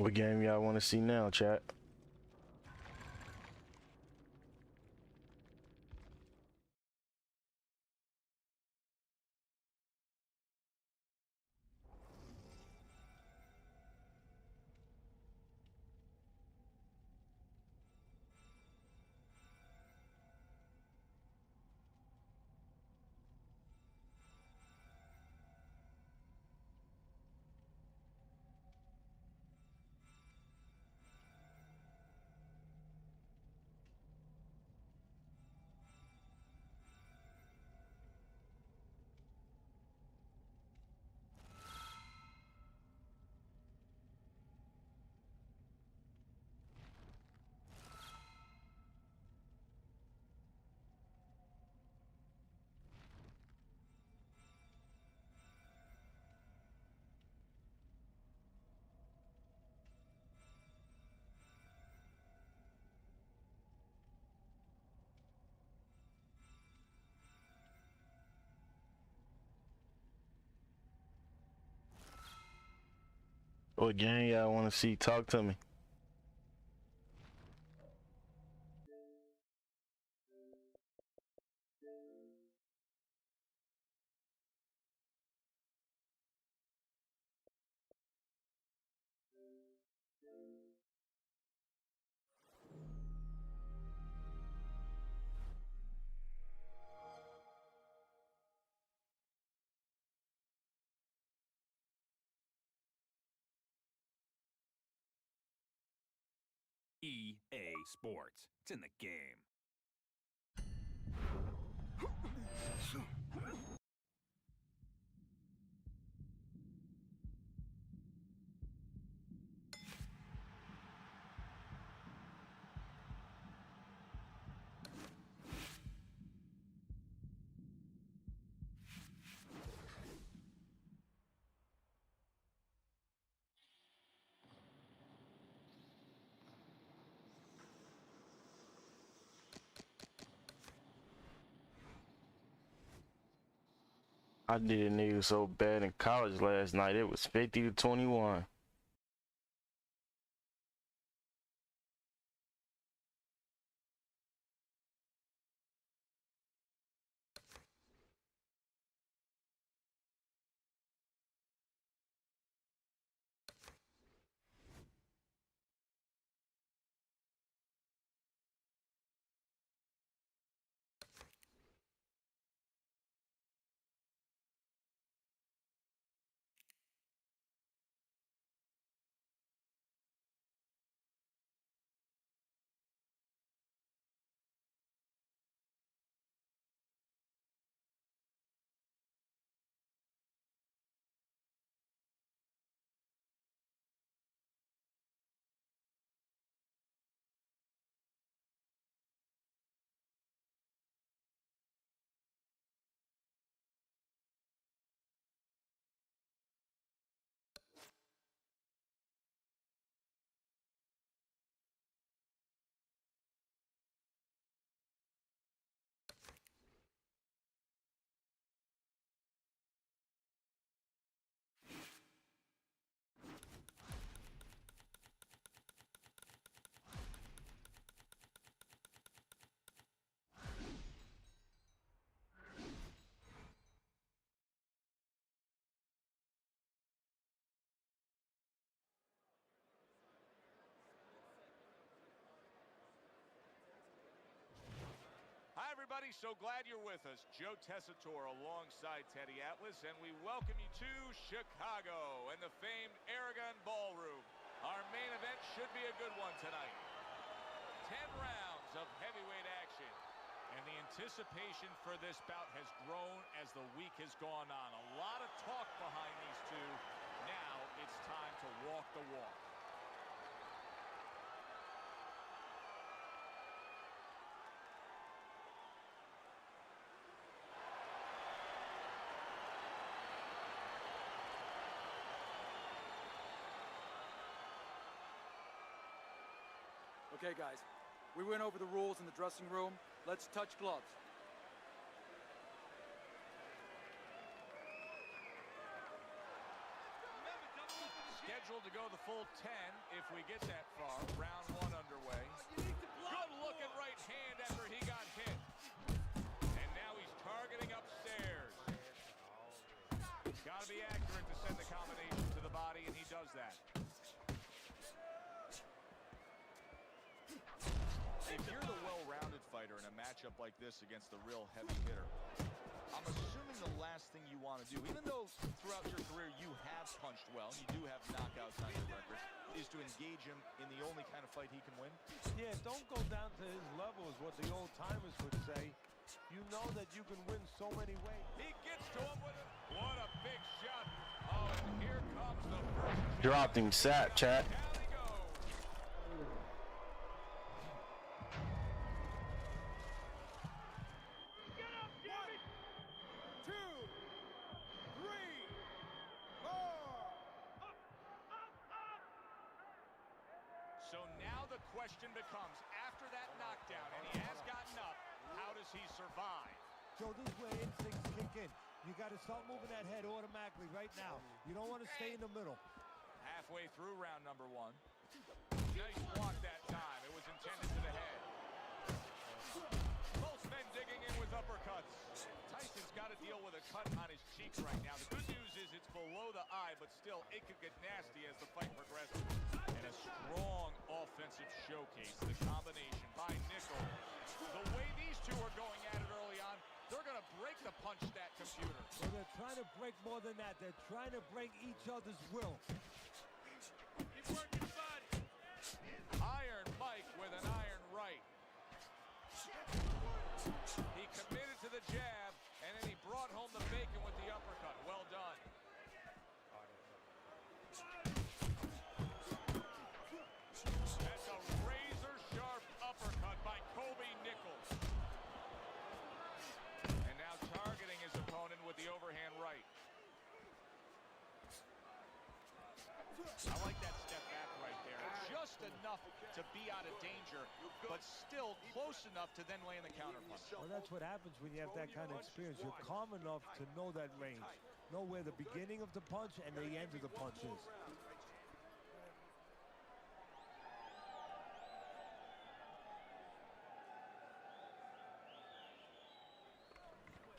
[SPEAKER 1] What game y'all want to see now, chat? What game y'all want to see? Talk to me.
[SPEAKER 6] EA Sports. It's in the game.
[SPEAKER 1] I did niggas so bad in college last night. It was 50-21.
[SPEAKER 7] Hi, everybody. So glad you're with us. Joe Tessitore alongside Teddy Atlas, and we welcome you to Chicago and the famed Aragon Ballroom. Our main event should be a good one tonight. 10 rounds of heavyweight action, and the anticipation for this bout has grown as the week has gone on. A lot of talk behind these two. Now it's time to walk the walk.
[SPEAKER 8] Okay, guys, we went over the rules in the dressing room. Let's touch gloves.
[SPEAKER 7] Scheduled to go the full 10 if we get that far. Round one underway. Good looking right hand after he got hit. And now he's targeting upstairs. Got to be accurate to send the combination to the body, and he does that. If you're the well-rounded fighter in a matchup like this against the real heavy hitter, I'm assuming the last thing you want to do, even though throughout your career you have punched well, you do have knockouts on your record, is to engage him in the only kind of fight he can win?
[SPEAKER 2] Yeah, don't go down to his level is what the old-timers would say. You know that you can win so many ways.
[SPEAKER 7] He gets to him with it. What a big shot. Oh, and here comes the first.
[SPEAKER 1] Dropped him sat, chat.
[SPEAKER 7] Down he goes. So now the question becomes, after that knockdown, and he has gotten up, how does he survive?
[SPEAKER 2] So this is where instincts kick in. You got to start moving that head automatically right now. You don't want to stay in the middle.
[SPEAKER 7] Halfway through round number one. Nice block that time. It was intended to the head. Both men digging in with uppercuts. Tyson's got to deal with a cut on his cheek right now. The good news is it's below the eye, but still it could get nasty as the fight progresses. And a strong offensive showcase. The combination by Nichols. The way these two are going at it early on, they're going to break the punch stat computer.
[SPEAKER 2] So they're trying to break more than that. They're trying to break each other's will.
[SPEAKER 7] Keep working, bud. Iron Mike with an iron right. He committed to the jab, and then he brought home the bacon with the uppercut. Well done. That's a razor-sharp uppercut by Kobe Nichols. And now targeting his opponent with the overhand right. I like that step back right there. Just enough to be out of danger, but still close enough to then land the counterpunch.
[SPEAKER 9] Well, that's what happens when you have that kind of experience. You're calm enough to know that range, know where the beginning of the punch and the end of the punch is.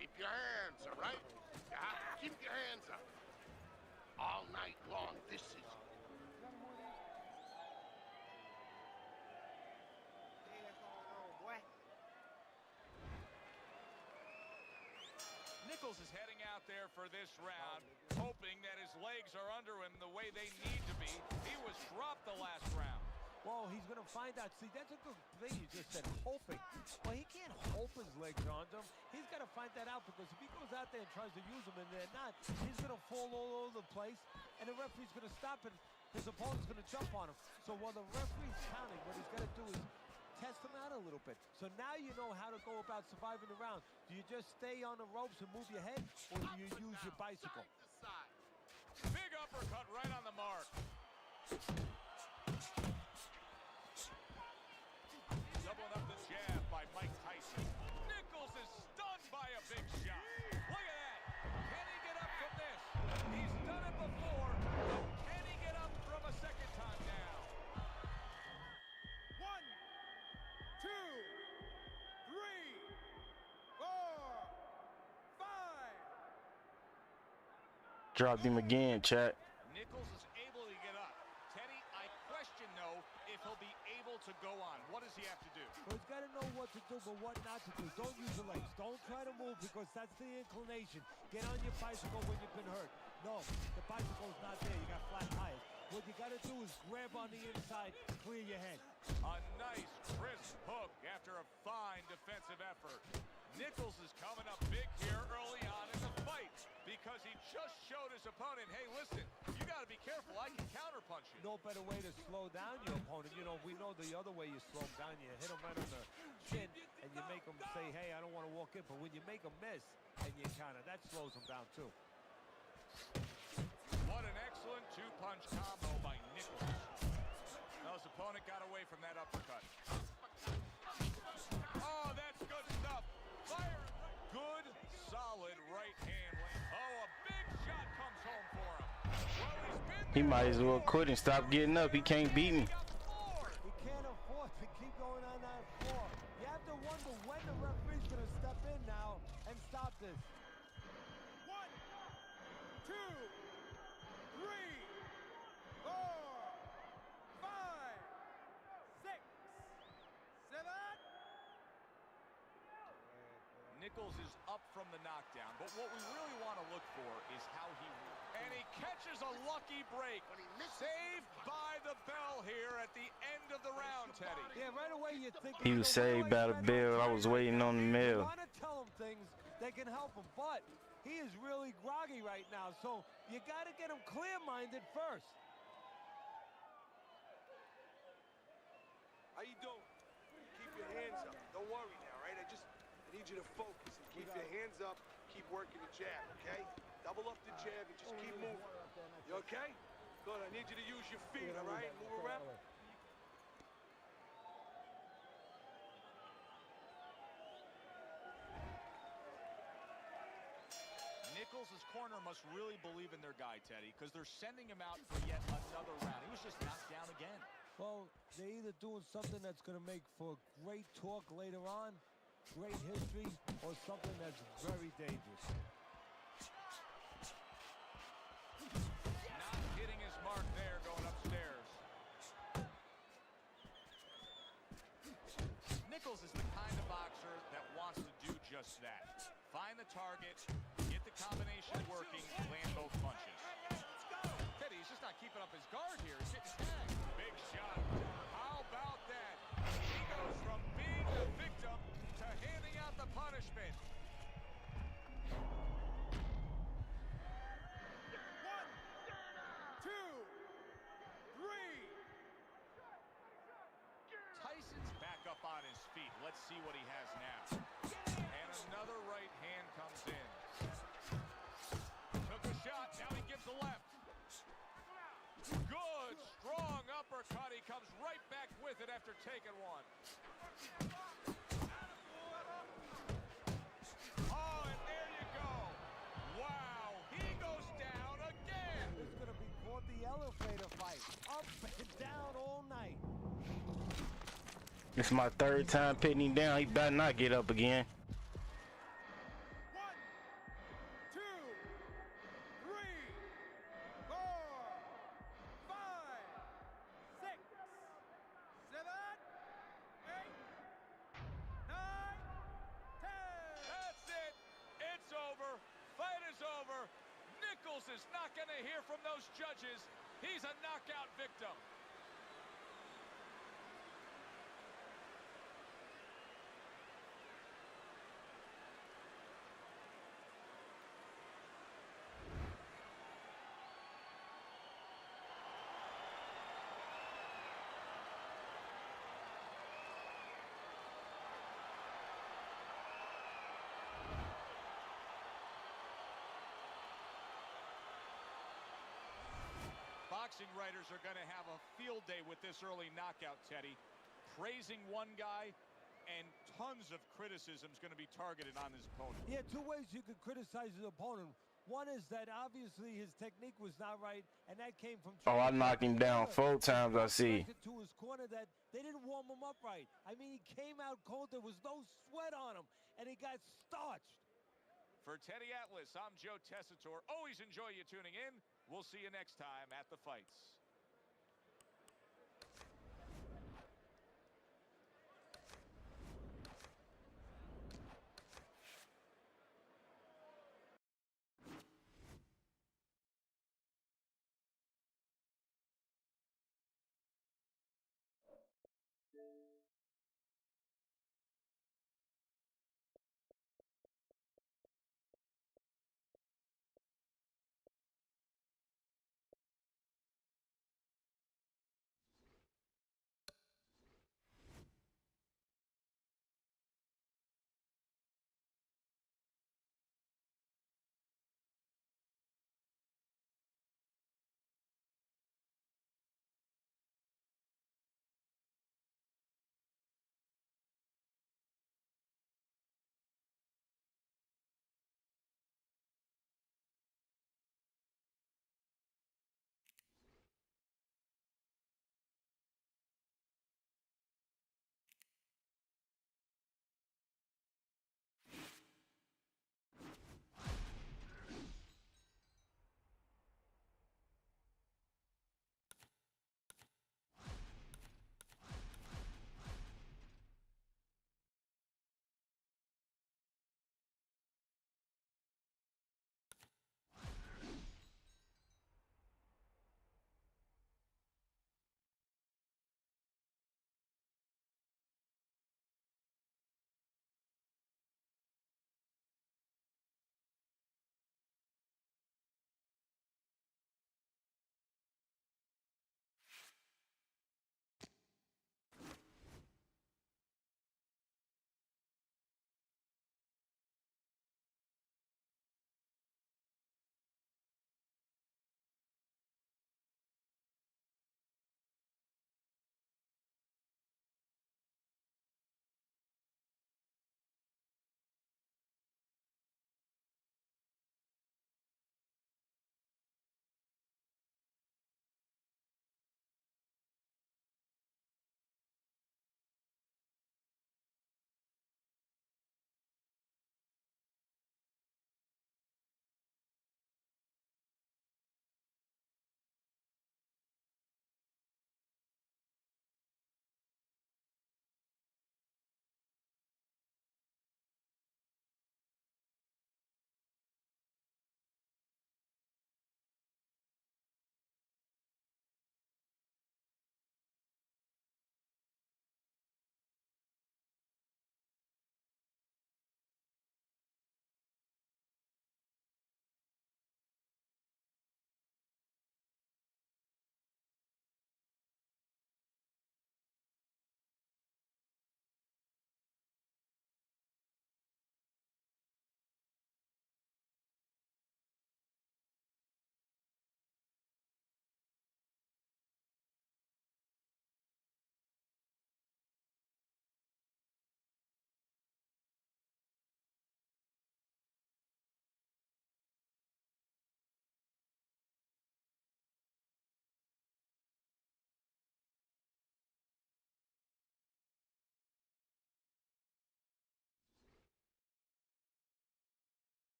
[SPEAKER 10] Keep your hands, all right? You have to keep your hands up. All night long, this is...
[SPEAKER 7] Nichols is heading out there for this round, hoping that his legs are under him the way they need to be. He was dropped the last round.
[SPEAKER 9] Well, he's going to find out. See, that's a good thing you just said, hoping. Well, he can't hope his legs are under him. He's got to find that out, because if he goes out there and tries to use them and they're not, he's going to fall all over the place, and the referee's going to stop it. His opponent's going to jump on him. So while the referee's counting, what he's got to do is test him out a little bit. So now you know how to go about surviving the round. Do you just stay on the ropes and move your head, or do you use your bicycle?
[SPEAKER 7] Big uppercut right on the mark. Doubling up the jab by Mike Tyson. Nichols is stunned by a big shot. Look at that. Can he get up from this? He's done it before. Can he get up from a second time now?
[SPEAKER 5] 1, 2, 3, 4, 5.
[SPEAKER 1] Dropped him again, chat.
[SPEAKER 7] Nichols is able to get up. Teddy, I question, though, if he'll be able to go on. What does he have to do?
[SPEAKER 9] Well, he's got to know what to do, but what not to do. Don't use the legs. Don't try to move, because that's the inclination. Get on your bicycle when you've been hurt. No, the bicycle's not there. You got flat tires. What you got to do is grab on the inside, clear your head.
[SPEAKER 7] A nice, crisp hook after a fine defensive effort. Nichols is coming up big here early on in the fight, because he just showed his opponent, hey, listen, you got to be careful. I can counterpunch you.
[SPEAKER 9] No better way to slow down your opponent. You know, we know the other way you slow him down. You hit him right on the chin, and you make him say, hey, I don't want to walk in. But when you make him miss and you counter, that slows him down, too.
[SPEAKER 7] What an excellent two-punch combo by Nichols. Now his opponent got away from that uppercut. Oh, that's good stuff. Fire. Good, solid right hand. Oh, a big shot comes home for him. Well, he's been
[SPEAKER 1] He might as well quit and stop getting up. He can't beat me.
[SPEAKER 9] He can't afford to keep going on that floor. You have to wonder when the referee's going to step in now and stop this.
[SPEAKER 5] 1, 2, 3, 4, 5, 6, 7.
[SPEAKER 7] Nichols is up from the knockdown, but what we really want to look for is how he... And he catches a lucky break. Saved by the bell here at the end of the round, Teddy.
[SPEAKER 9] Yeah, right away you think...
[SPEAKER 1] He was saved by the bell. I was waiting on the
[SPEAKER 9] You
[SPEAKER 1] mail.
[SPEAKER 9] want to tell him things that can help him, but he is really groggy right now, so you got to get him clear-minded first.
[SPEAKER 11] How you doing? Keep your hands up. Don't worry now, right? I need you to focus and keep your hands up. Keep working the jab, okay? Double up the jab and just keep moving. You okay? Good. I need you to use your feet, all right? Move around.
[SPEAKER 7] Nichols' corner must really believe in their guy, Teddy, because they're sending him out for yet another round. He was just knocked down again.
[SPEAKER 9] Well, they're either doing something that's going to make for great talk later on, great history, or something that's very dangerous.
[SPEAKER 7] Not hitting his mark there, going upstairs. Nichols is the kind of boxer that wants to do just that. Find the target, get the combination working, land both punches. Teddy, he's just not keeping up his guard here. He's getting tagged. Big shot. How about that? He goes from being the victim to handing out the punishment.
[SPEAKER 5] 1, 2, 3.
[SPEAKER 7] Tyson's back up on his feet. Let's see what he has now. And another right hand comes in. Took a shot. Now he gives the left. Good, strong uppercut. He comes right back with it after taking one. Oh, and there you go. Wow, he goes down again.
[SPEAKER 9] It's going to be called the elevator fight. Up and down all night.
[SPEAKER 1] It's my third time pitting him down. He better not get up again.
[SPEAKER 5] 1, 2, 3, 4, 5, 6, 7, 8, 9, 10.
[SPEAKER 7] That's it. It's over. Fight is over. Nichols is not going to hear from those judges. He's a knockout victim. Boxing writers are going to have a field day with this early knockout, Teddy. Praising one guy and tons of criticism is going to be targeted on his opponent.
[SPEAKER 9] Yeah, two ways you could criticize his opponent. One is that obviously his technique was not right, and that came from...
[SPEAKER 1] Oh, I knocked him down 4 times, I see.
[SPEAKER 9] ...to his corner that they didn't warm him up right. I mean, he came out cold. There was no sweat on him, and he got starched.
[SPEAKER 7] For Teddy Atlas, I'm Joe Tessitore. Always enjoy you tuning in. We'll see you next time at the fights.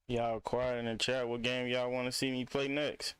[SPEAKER 1] Y'all quiet in the chat. What game y'all want to see me play next?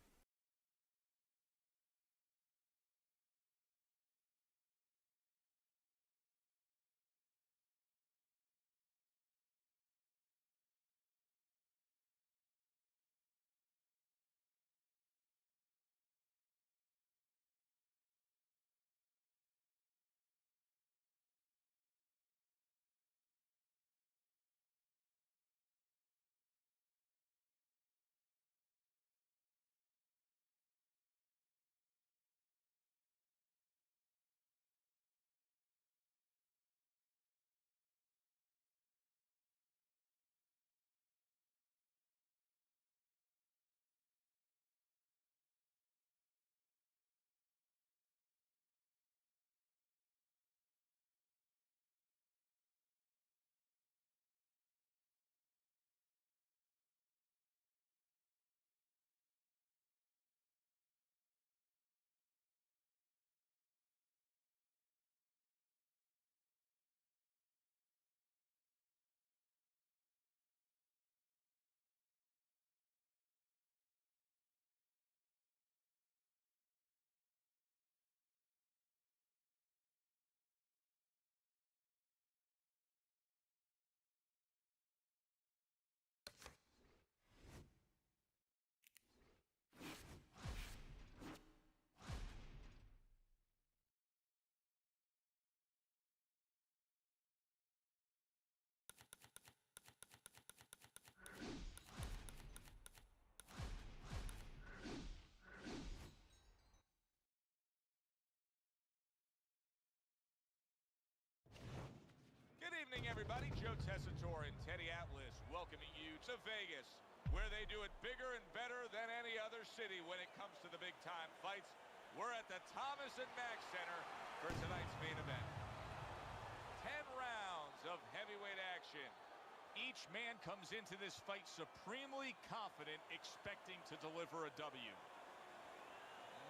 [SPEAKER 7] Good evening, everybody. Joe Tessitore and Teddy Atlas welcoming you to Vegas, where they do it bigger and better than any other city when it comes to the big-time fights. We're at the Thomas & Mack Center for tonight's main event. 10 rounds of heavyweight action. Each man comes into this fight supremely confident, expecting to deliver a W.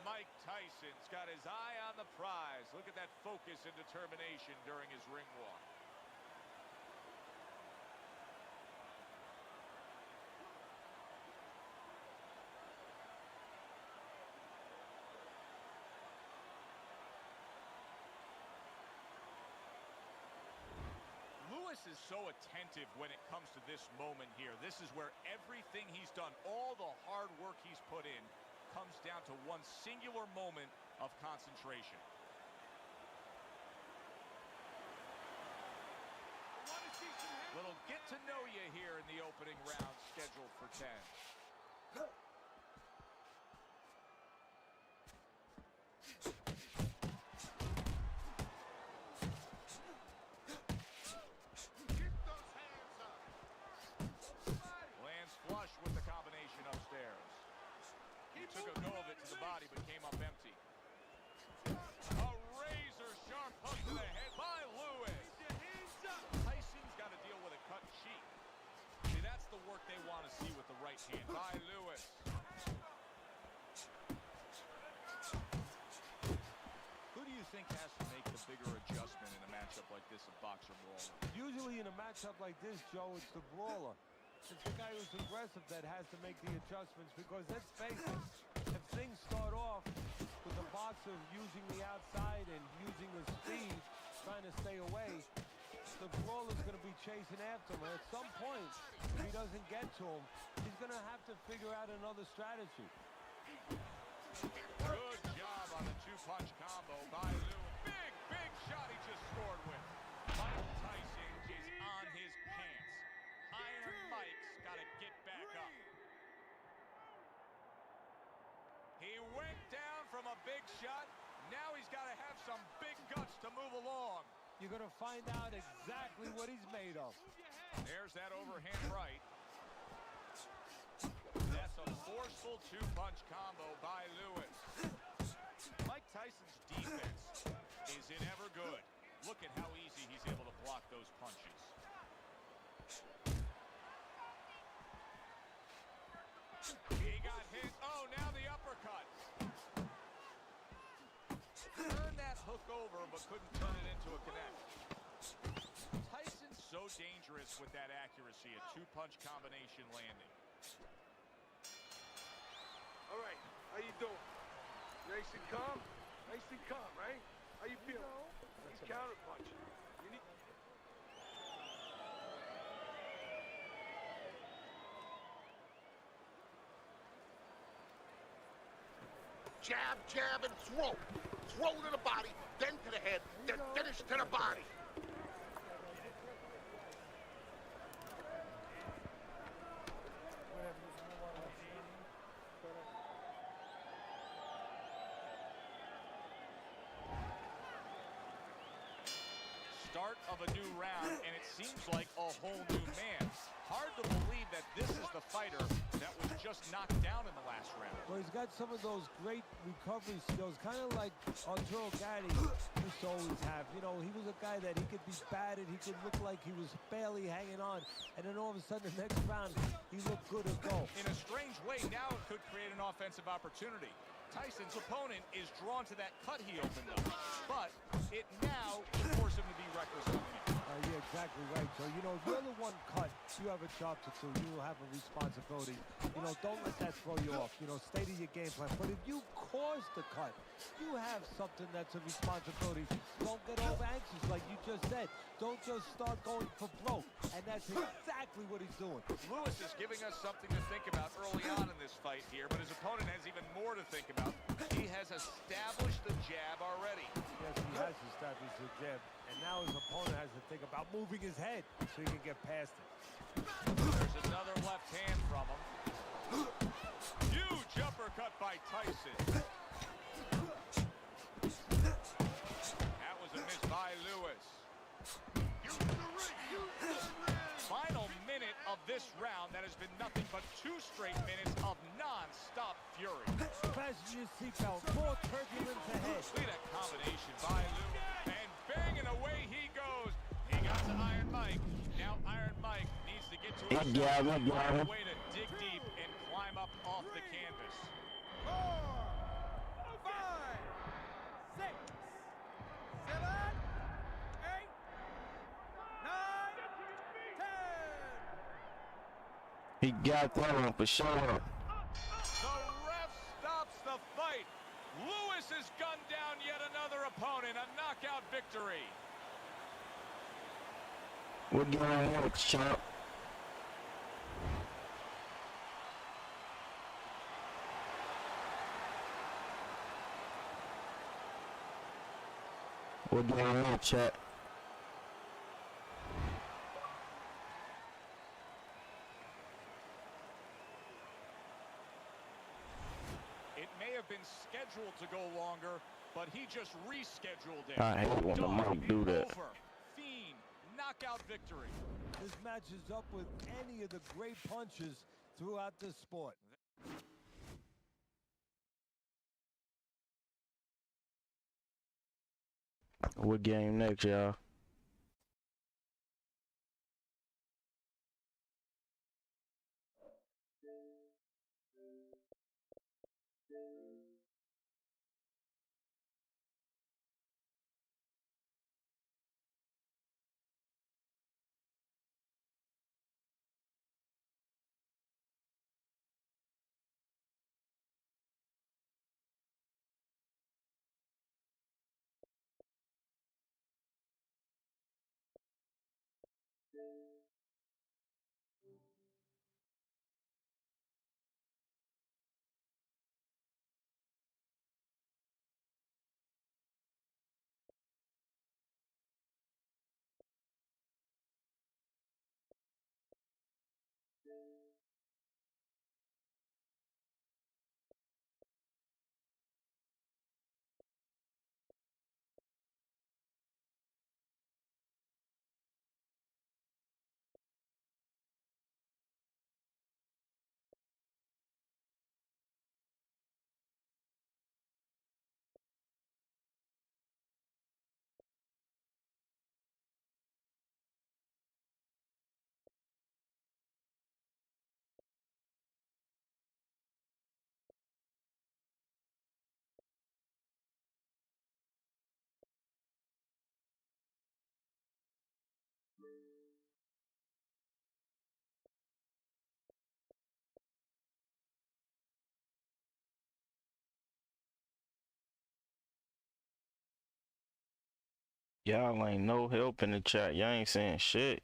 [SPEAKER 7] Mike Tyson's got his eye on the prize. Look at that focus and determination during his ring walk. Lewis is so attentive when it comes to this moment here. This is where everything he's done, all the hard work he's put in, comes down to one singular moment of concentration. Little get to know you here in the opening round scheduled for 10. Took a go of it to the body, but came up empty. A razor-sharp hook to the head by Lewis. Tyson's got to deal with a cut cheek. See, that's the work they want to see with the right hand by Lewis. Who do you think has to make the bigger adjustment in a matchup like this of boxer brawler?
[SPEAKER 9] Usually in a matchup like this, Joe, it's the brawler. It's the guy who's aggressive that has to make the adjustments, because let's face it, if things start off with the boxer using the outside and using his speed, trying to stay away, the brawler's going to be chasing after him. And at some point, if he doesn't get to him, he's going to have to figure out another strategy.
[SPEAKER 7] Good job on the two-punch combo by Lewis. Big shot he just scored with. Mike Tyson is on his pants. Iron Mike's got to get back up. He went down from a big shot. Now he's got to have some big guts to move along.
[SPEAKER 9] You're going to find out exactly what he's made of.
[SPEAKER 7] There's that overhand right. That's a forceful two-punch combo by Lewis. Mike Tyson's defense, is it ever good? Look at how easy he's able to block those punches. He got hit. Oh, now the uppercut. Turned that hook over, but couldn't turn it into a connect. Tyson's so so dangerous with that accuracy, a two-punch combination landing.
[SPEAKER 11] All right, how you doing? Nice and calm? Nice and calm, right? How you feeling? He's counterpunching. You need...
[SPEAKER 10] Jab, jab, and throw. Throw to the body, then to the head, then finish to the body.
[SPEAKER 7] Start of a new round, and it seems like a whole new man. Hard to believe that this is the fighter that was just knocked down in the last round.
[SPEAKER 9] Well, he's got some of those great recovery skills, kind of like Arturo Gatti used to always have. You know, he was a guy that he could be battered, he could look like he was barely hanging on, and then all of a sudden the next round, he looked good to go.
[SPEAKER 7] In a strange way, now it could create an offensive opportunity. Tyson's opponent is drawn to that cut he opened up, but it now will force him to be reckless coming in.
[SPEAKER 9] Yeah, exactly right. So, you know, if you're the one cut, you have a job to do. You have a responsibility. You know, don't let that throw you off. You know, stay to your game plan. But if you cause the cut, you have something that's a responsibility. Don't get over anxious like you just said. Don't just start going for broke. And that's exactly what he's doing.
[SPEAKER 7] Lewis is giving us something to think about early on in this fight here, but his opponent has even more to think about. He has established the jab already.
[SPEAKER 9] Yes, he has established the jab. And now his opponent has to think about moving his head so he can get past it.
[SPEAKER 7] There's another left hand from him. Huge uppercut by Tyson. That was a miss by Lewis. Final minute of this round that has been nothing but 2 straight minutes of non-stop fury.
[SPEAKER 9] Fasten your seatbelt. More turbulence ahead.
[SPEAKER 7] Look at that combination by Lewis. And banging away he goes. He got to Iron Mike. Now Iron Mike needs to get to a way to dig deep and climb up off the canvas.
[SPEAKER 5] 4, 5, 6, 7, 8, 9, 10.
[SPEAKER 1] He got that one for sure.
[SPEAKER 7] The ref stops the fight. Lewis has gunned down yet another opponent. A knockout victory.
[SPEAKER 1] We're getting next, champ. We're getting next, chat.
[SPEAKER 7] It may have been scheduled to go longer, but he just rescheduled it.
[SPEAKER 1] I hate when the mic do that.
[SPEAKER 7] Over. Fiend, knockout victory.
[SPEAKER 9] This matches up with any of the great punches throughout this sport.
[SPEAKER 1] We're getting next, y'all. Y'all ain't no help in the chat. Y'all ain't saying shit.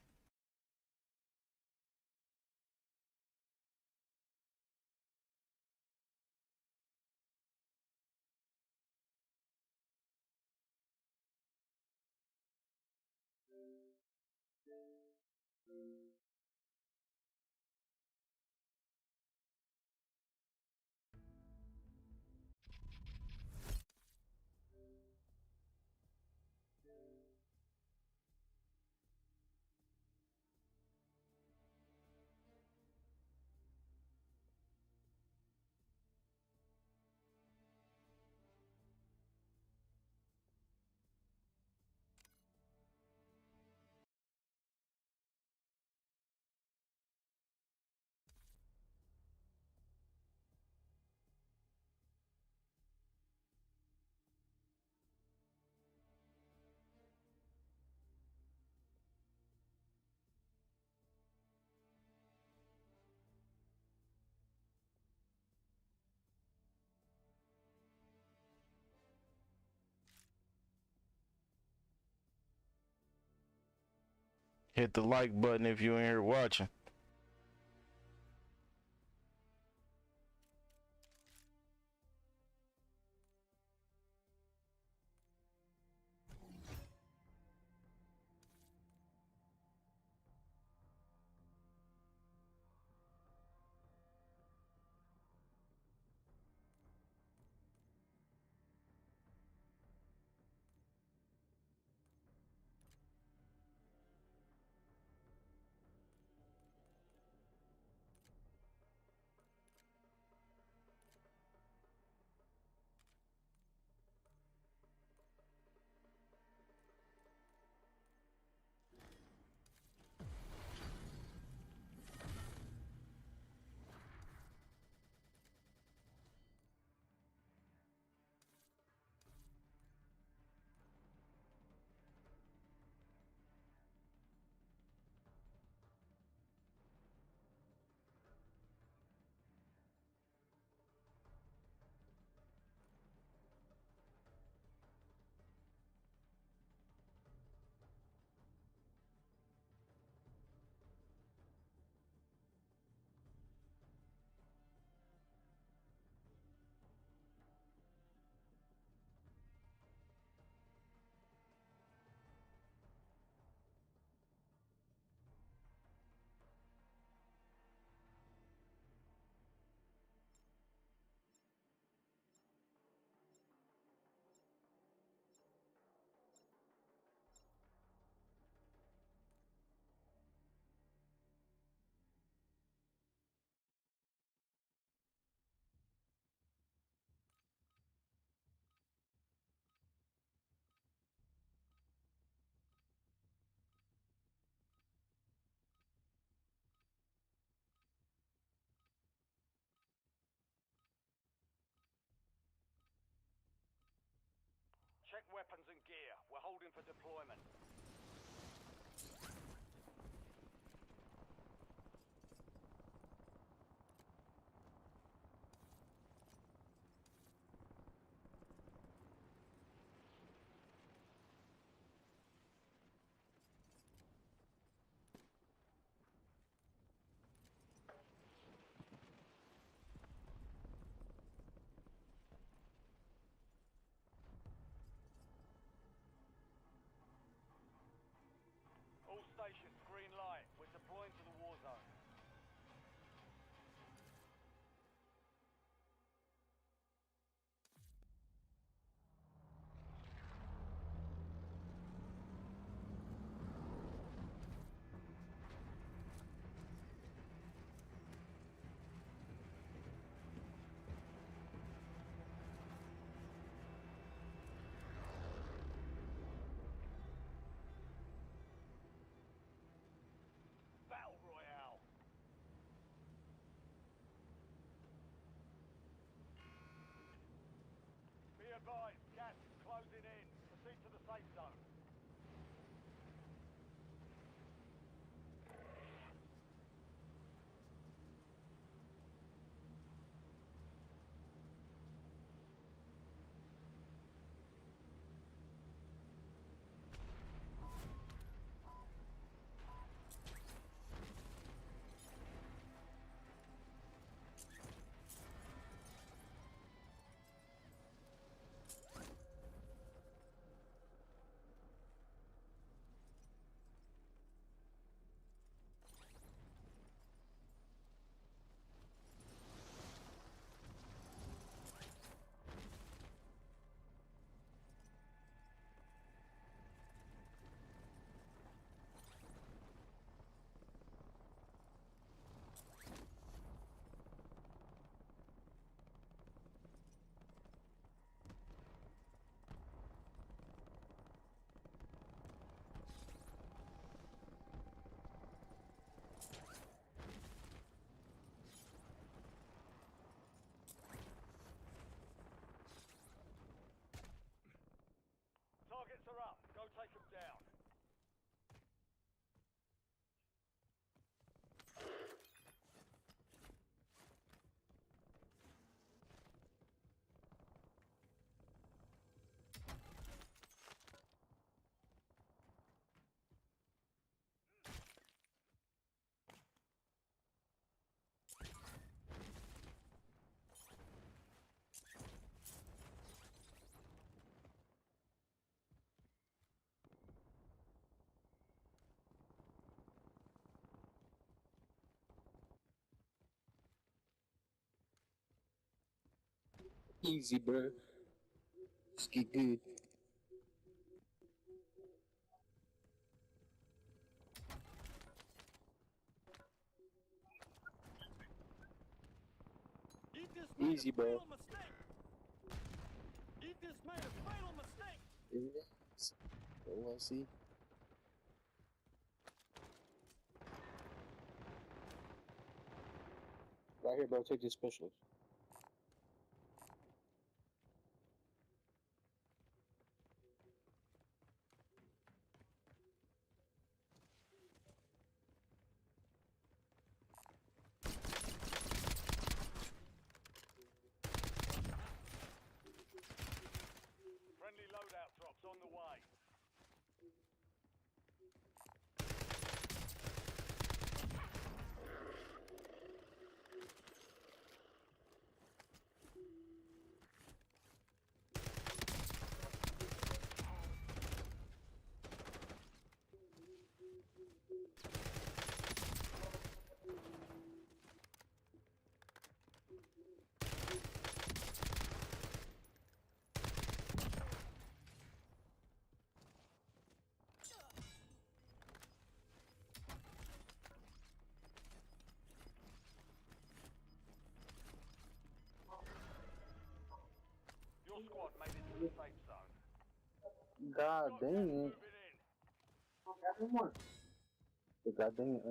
[SPEAKER 1] Hit the like button if you in here watching.
[SPEAKER 5] Check weapons and gear. We're holding for deployment. All stations, green light. We're deploying to the war zone. Battle Royale. Be advised, gas is closing in. Proceed to the safe zone.
[SPEAKER 12] Easy, bro. Just get good. Easy, bro.
[SPEAKER 5] He just made a fatal mistake.
[SPEAKER 12] Yes. Oh, I see. Right here, bro. Take this specialist.
[SPEAKER 5] Friendly loadout drops on the way. Your squad made it to the safe zone.
[SPEAKER 12] God dang it.
[SPEAKER 5] Moving in.
[SPEAKER 12] God dang it,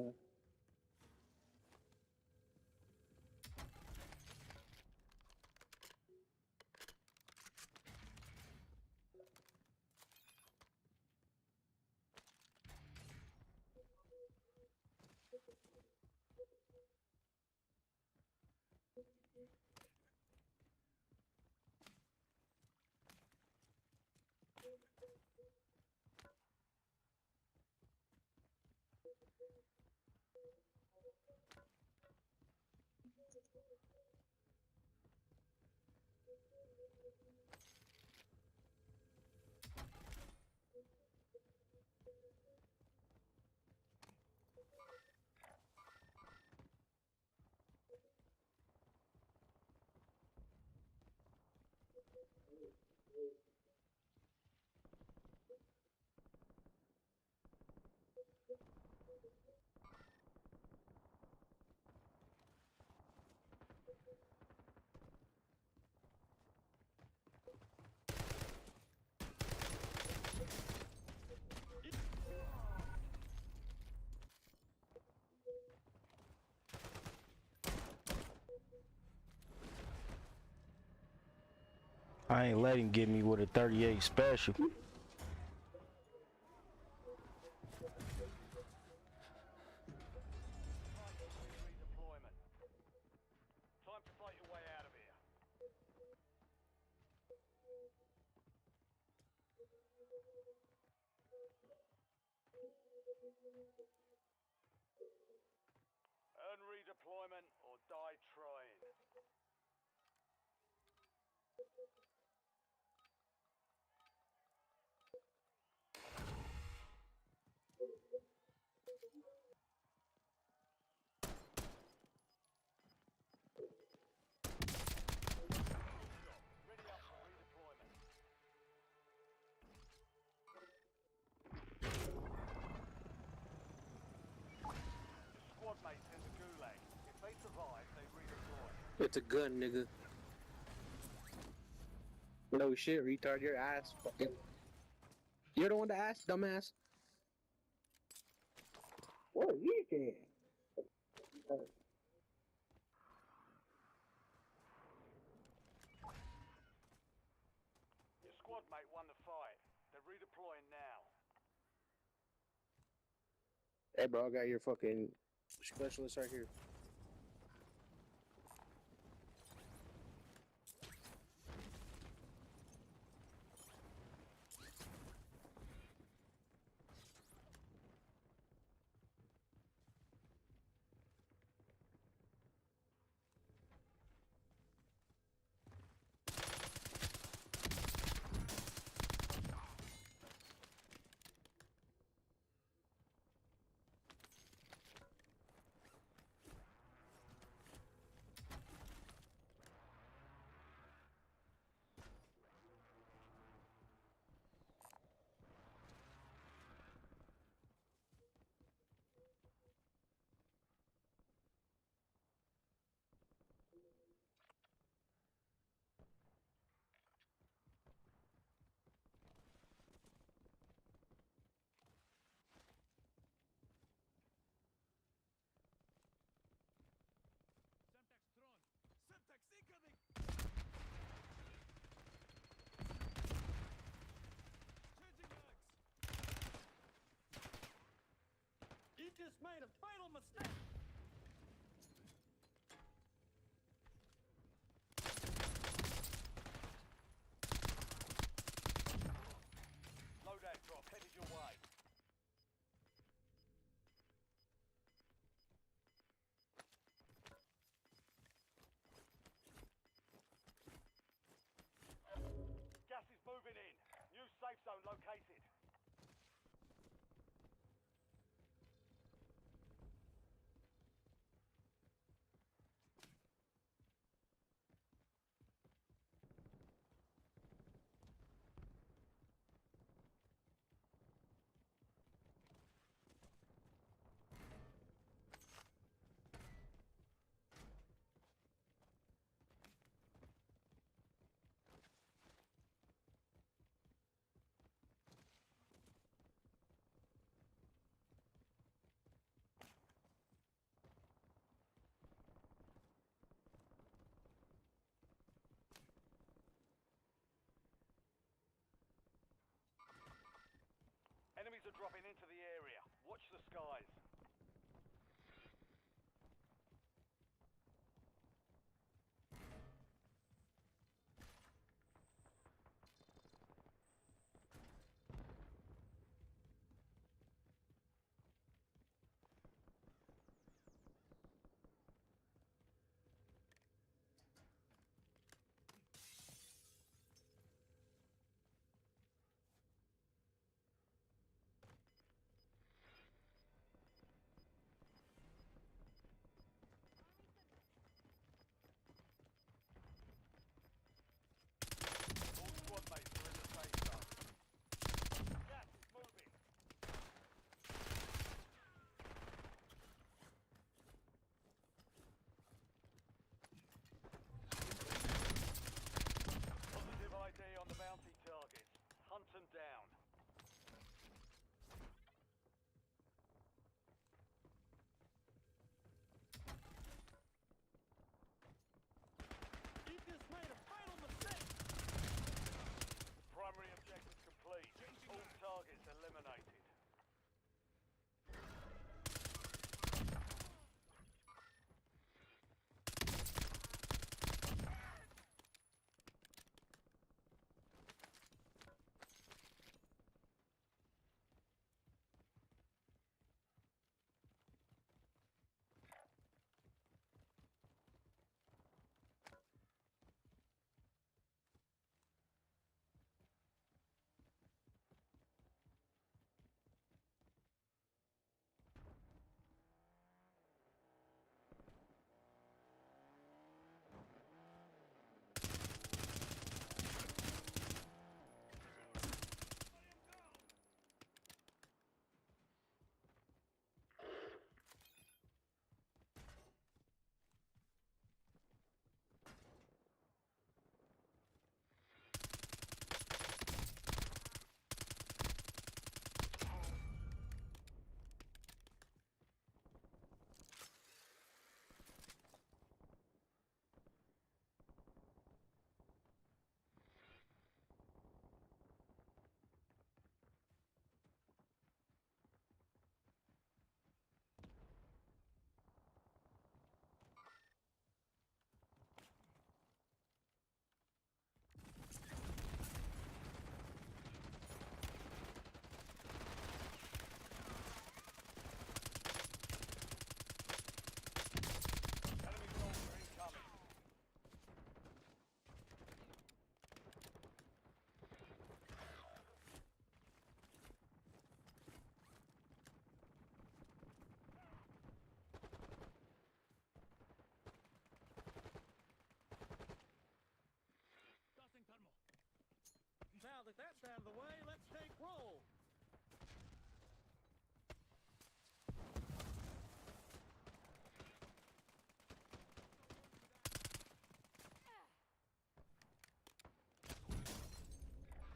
[SPEAKER 1] I ain't let him get me with a 38 special.
[SPEAKER 5] Redeployment. Time to fight your way out of here. Earn redeployment or die trying. Ready up for redeployment. Your squad mates in the gulag. If they survive, they redeploy.
[SPEAKER 12] It's a gun, nigga. No shit, retard. Your ass fucking. You're the one to ask, dumbass. What you can?
[SPEAKER 5] Your squad mate won the fight. They're redeploying now.
[SPEAKER 12] Hey, bro, I got your fucking specialist right here.
[SPEAKER 5] made a fatal mistake! Loadout drop headed your way. Gas is moving in. New safe zone located. Enemies are dropping into the area. Watch the skies. On the bounty targets. Hunt them down. You just made a fatal mistake! Primary objective complete. All targets eliminated. Now that that's out of the way, let's take roll.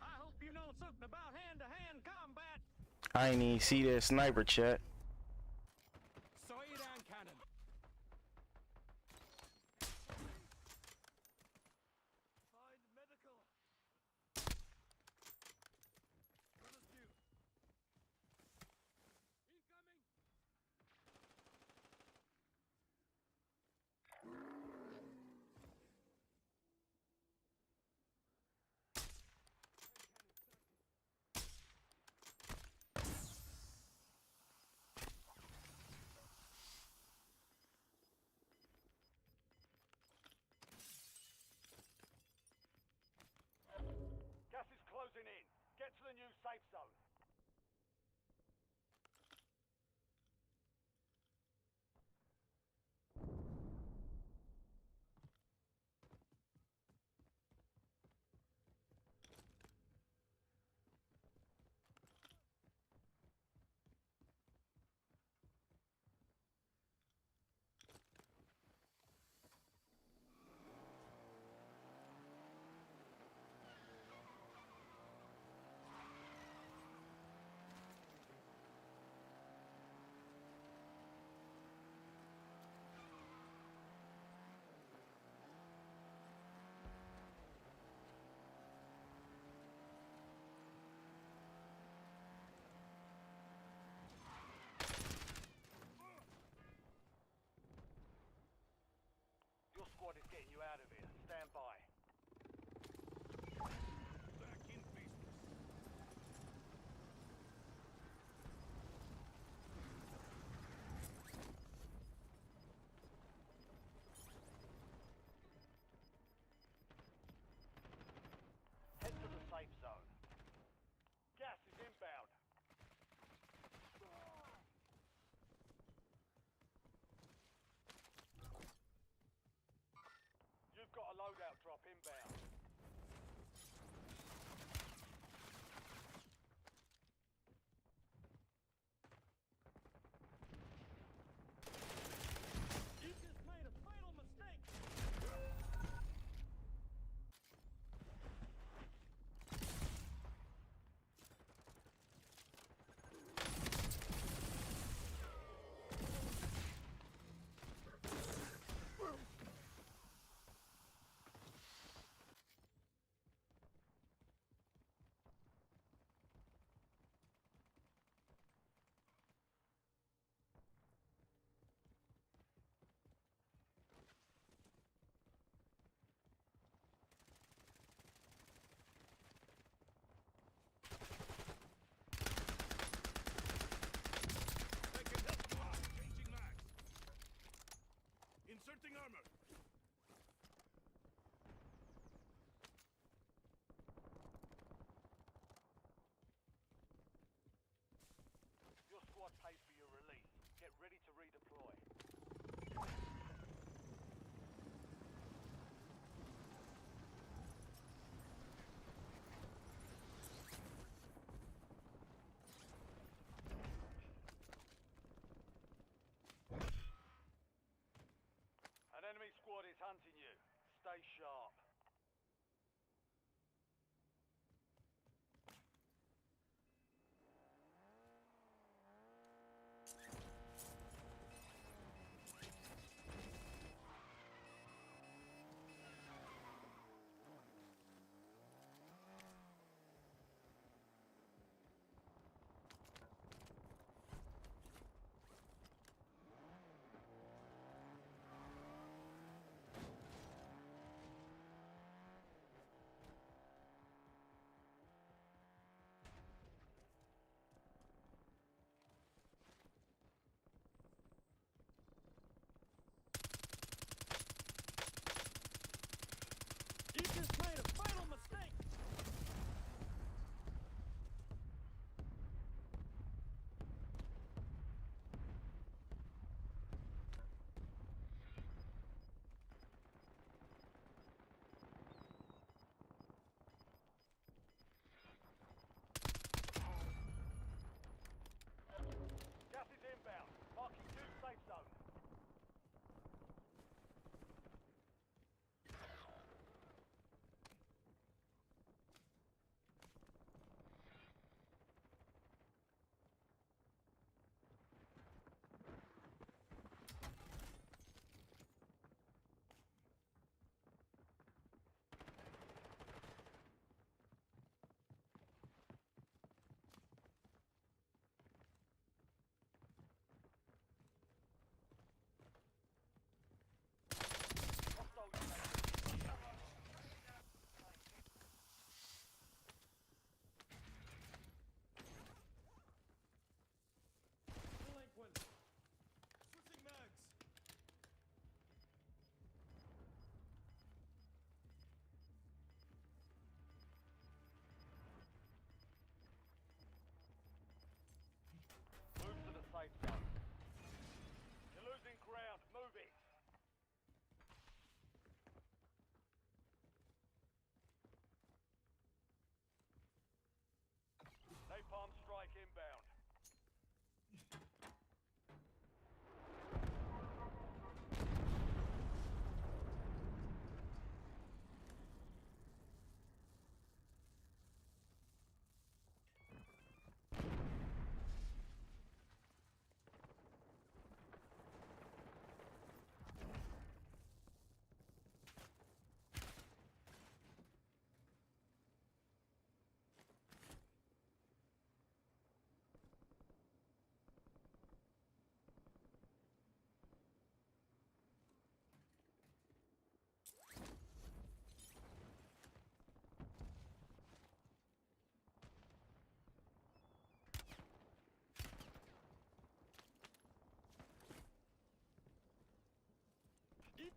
[SPEAKER 5] I hope you know something about hand-to-hand combat.
[SPEAKER 1] I ain't even see that sniper, chat.
[SPEAKER 5] Sight on cannon. Find medical. Incoming. Get to the new safe zone. Your squad is getting you out of here. Stand by.
[SPEAKER 2] Back in business.
[SPEAKER 5] Head to the safe zone. Gas is inbound.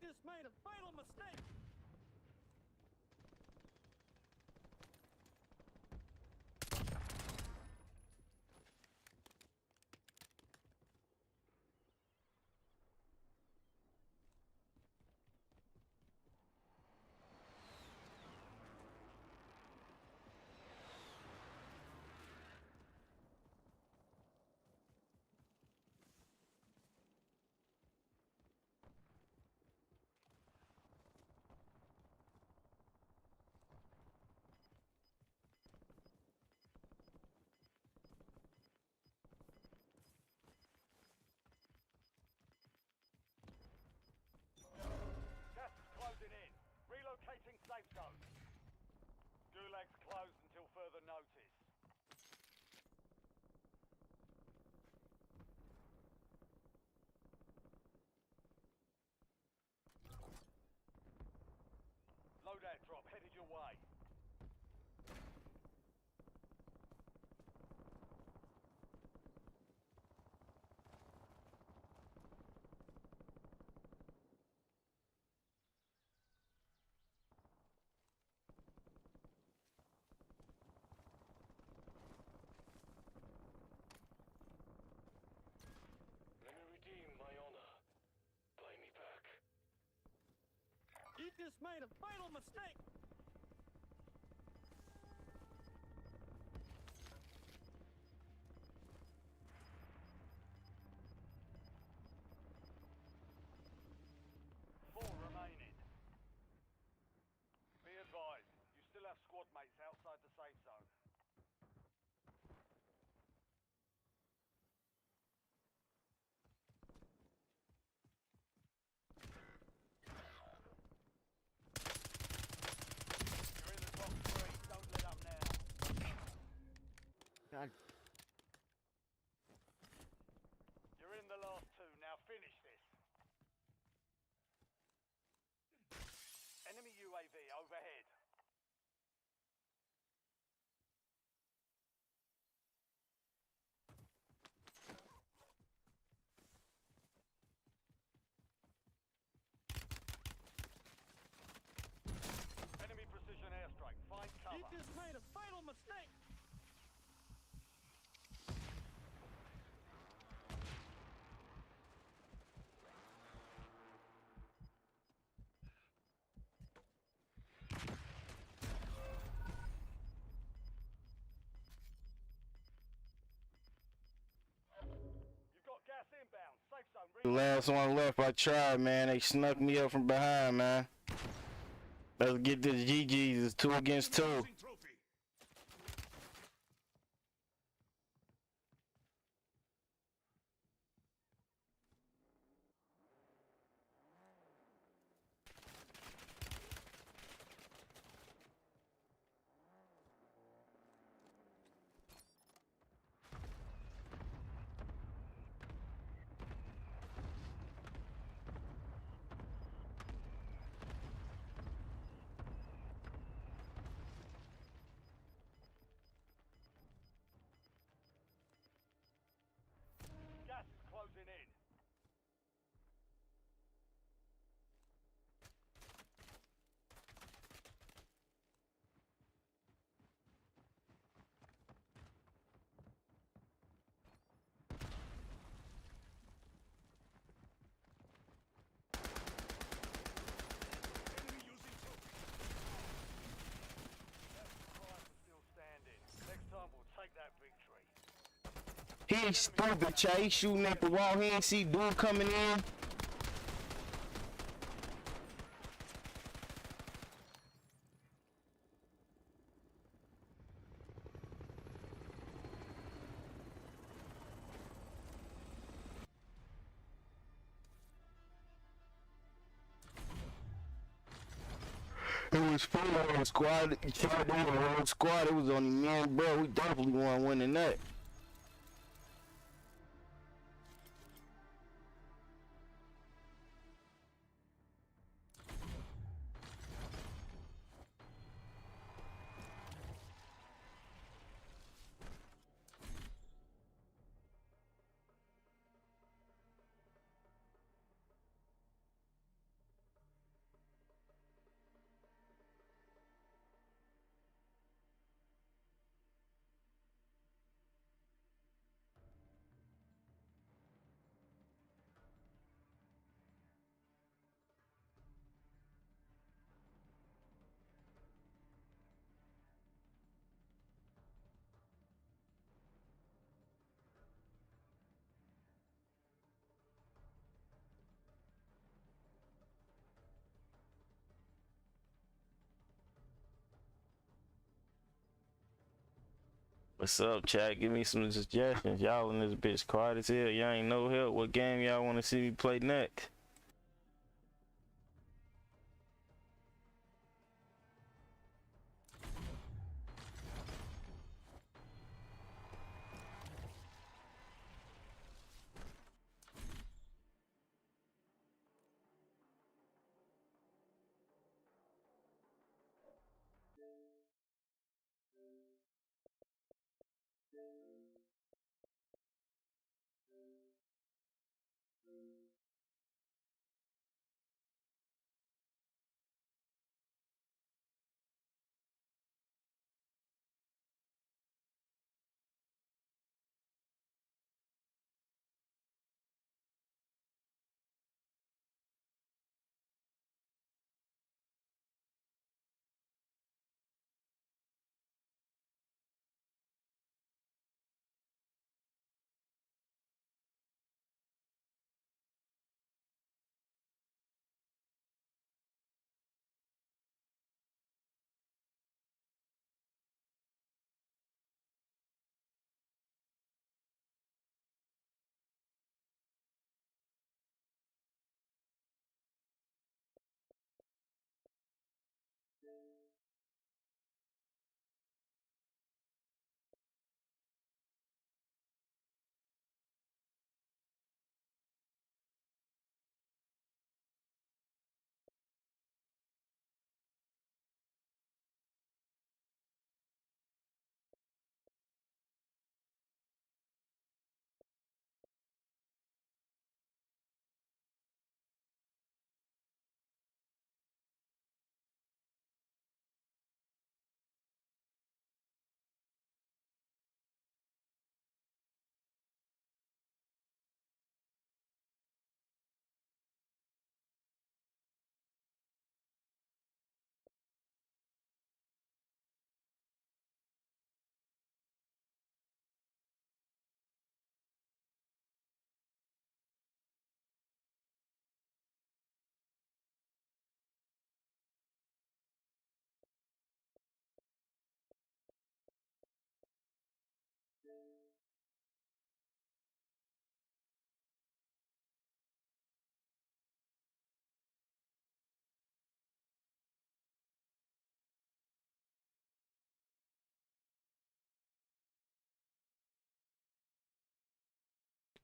[SPEAKER 5] just made a fatal mistake.
[SPEAKER 13] Gas is closing in. Relocating safe zone. Gulag's closed until further notice. Loadout drop headed your way.
[SPEAKER 14] Let me redeem my honor. Buy me back.
[SPEAKER 5] You just made a fatal mistake.
[SPEAKER 13] Four remaining. Be advised, you still have squad mates outside the safe zone. You're in the top three, don't let up now.
[SPEAKER 12] God.
[SPEAKER 13] You're in the last two, now finish this. Enemy UAV overhead. Enemy precision airstrike. Find cover.
[SPEAKER 5] You just made a fatal mistake.
[SPEAKER 13] You've got gas inbound. Safe zone.
[SPEAKER 1] The last one left, I tried, man. They snuck me up from behind, man. Let's get this GG's. It's 2 against 2.
[SPEAKER 2] Trophy.
[SPEAKER 13] Gas is closing in.
[SPEAKER 2] Enemy using trophy.
[SPEAKER 13] Still standing. Next time we'll take that victory.
[SPEAKER 1] He ain't stupid, Chase. Shooting at the wall. He ain't see dude coming in. It was full on squad. You tried to win the whole squad. It was only me and bro. We definitely won winning that. What's up, chat? Give me some suggestions. Y'all in this bitch quiet as hell. Y'all ain't no help. What game y'all want to see me play next?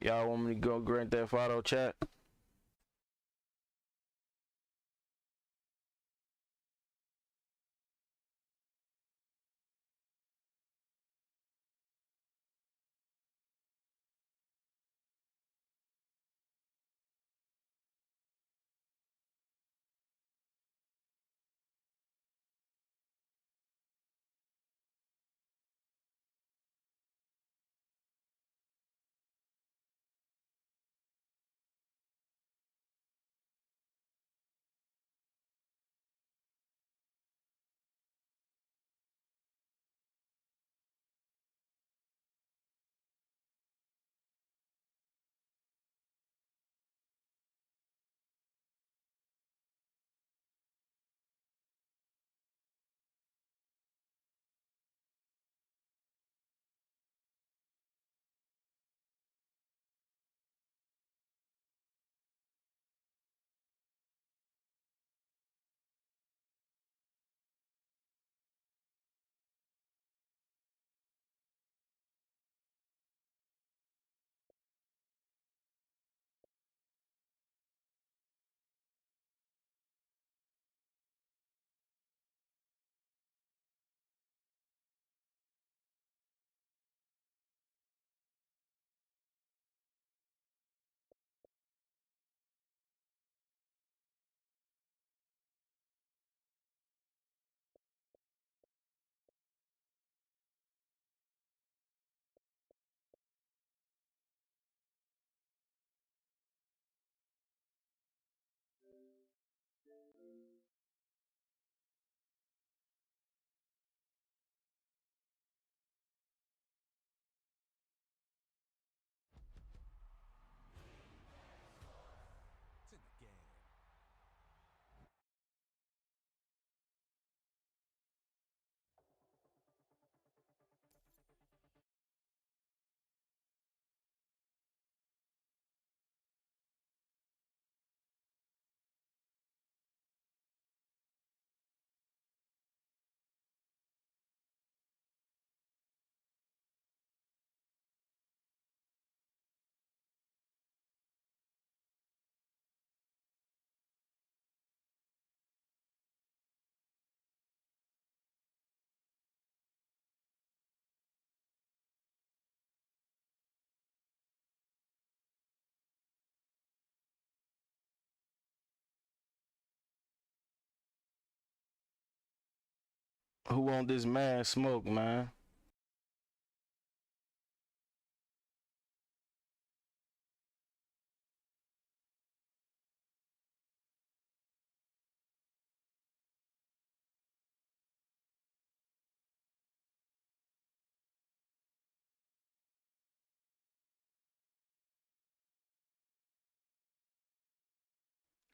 [SPEAKER 1] Y'all want me to go Grand Theft Auto, chat? Who want this mad smoke, man?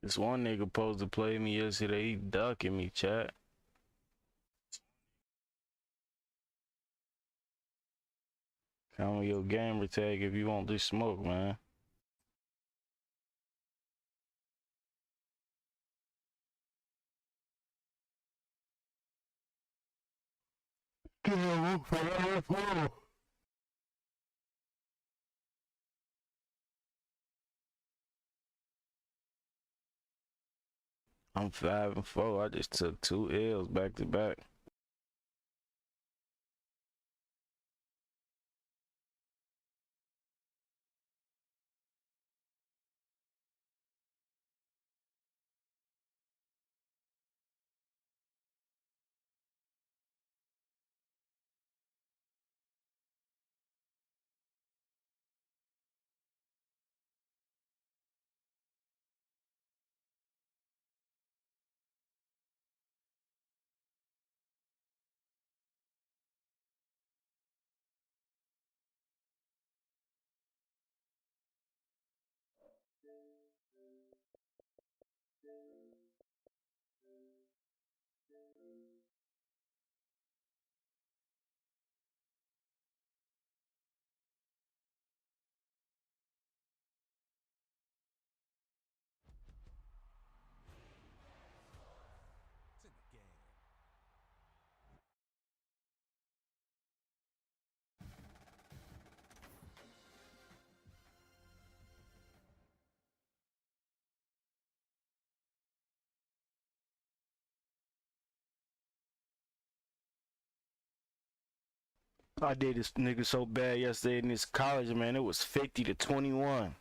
[SPEAKER 1] This one nigga supposed to play me yesterday. He ducking me, chat. Come with your gamer tag if you want this smoke, man. I'm 5-4. I just took 2 L's back to back. I did this nigga so bad yesterday in this college, man. It was 50-21.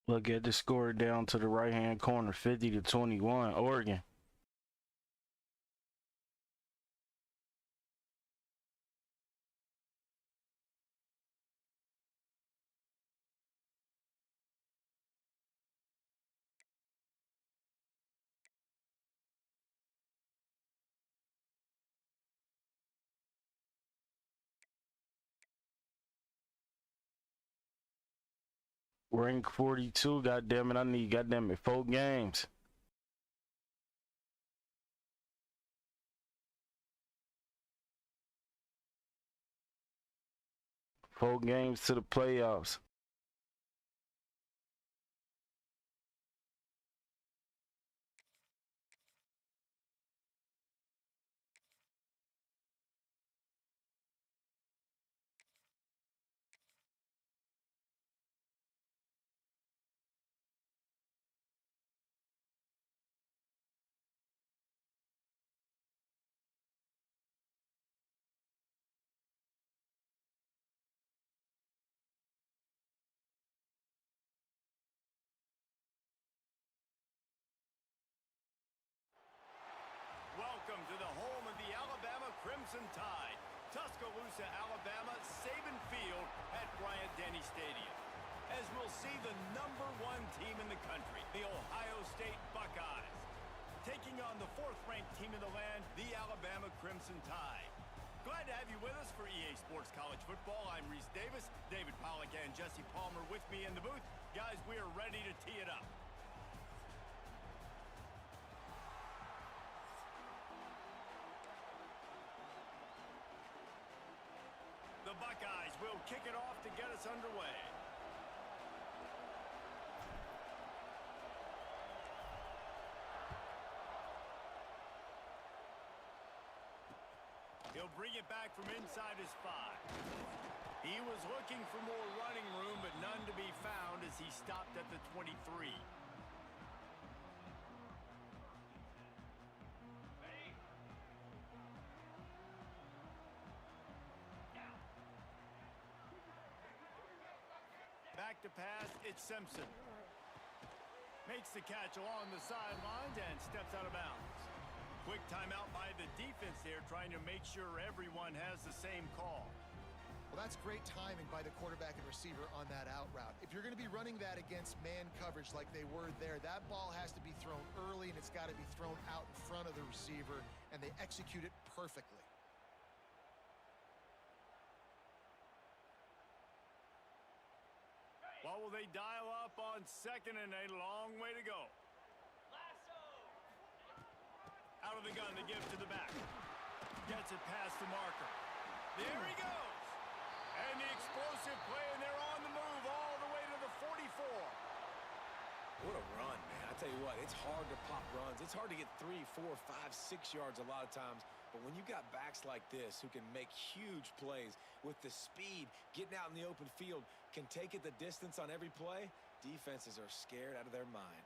[SPEAKER 1] Look at the score down to the right-hand corner, 50-21, Oregon. Rank 42, goddammit. I need, goddammit, 4 games. Four games to the playoffs.
[SPEAKER 5] Welcome to the home of the Alabama Crimson Tide. Tuscaloosa, Alabama, Saban Field at Bryant-Denny Stadium. As we'll see the #1 team in the country, the Ohio State Buckeyes, taking on the 4th-ranked team in the land, the Alabama Crimson Tide. Glad to have you with us for EA Sports College Football. I'm Reese Davis, David Pollack and Jesse Palmer with me in the booth. Guys, we are ready to tee it up. The Buckeyes will kick it off to get us underway. He'll bring it back from inside his 5. He was looking for more running room, but none to be found as he stopped at the 23. Back to pass, it's Simpson. Makes the catch along the sidelines and steps out of bounds. Quick timeout by the defense there, trying to make sure everyone has the same call.
[SPEAKER 15] Well, that's great timing by the quarterback and receiver on that out route. If you're going to be running that against man coverage like they were there, that ball has to be thrown early and it's got to be thrown out in front of the receiver, and they execute it perfectly.
[SPEAKER 5] What will they dial up on 2nd and a long way to go? Out of the gun to give to the back. Gets it past the marker. There he goes. And the explosive play, and they're on the move all the way to the 44.
[SPEAKER 16] What a run, man. I tell you what, it's hard to pop runs. It's hard to get 3, 4, 5, 6 yards a lot of times. But when you got backs like this who can make huge plays with the speed, getting out in the open field, can take it the distance on every play, defenses are scared out of their mind.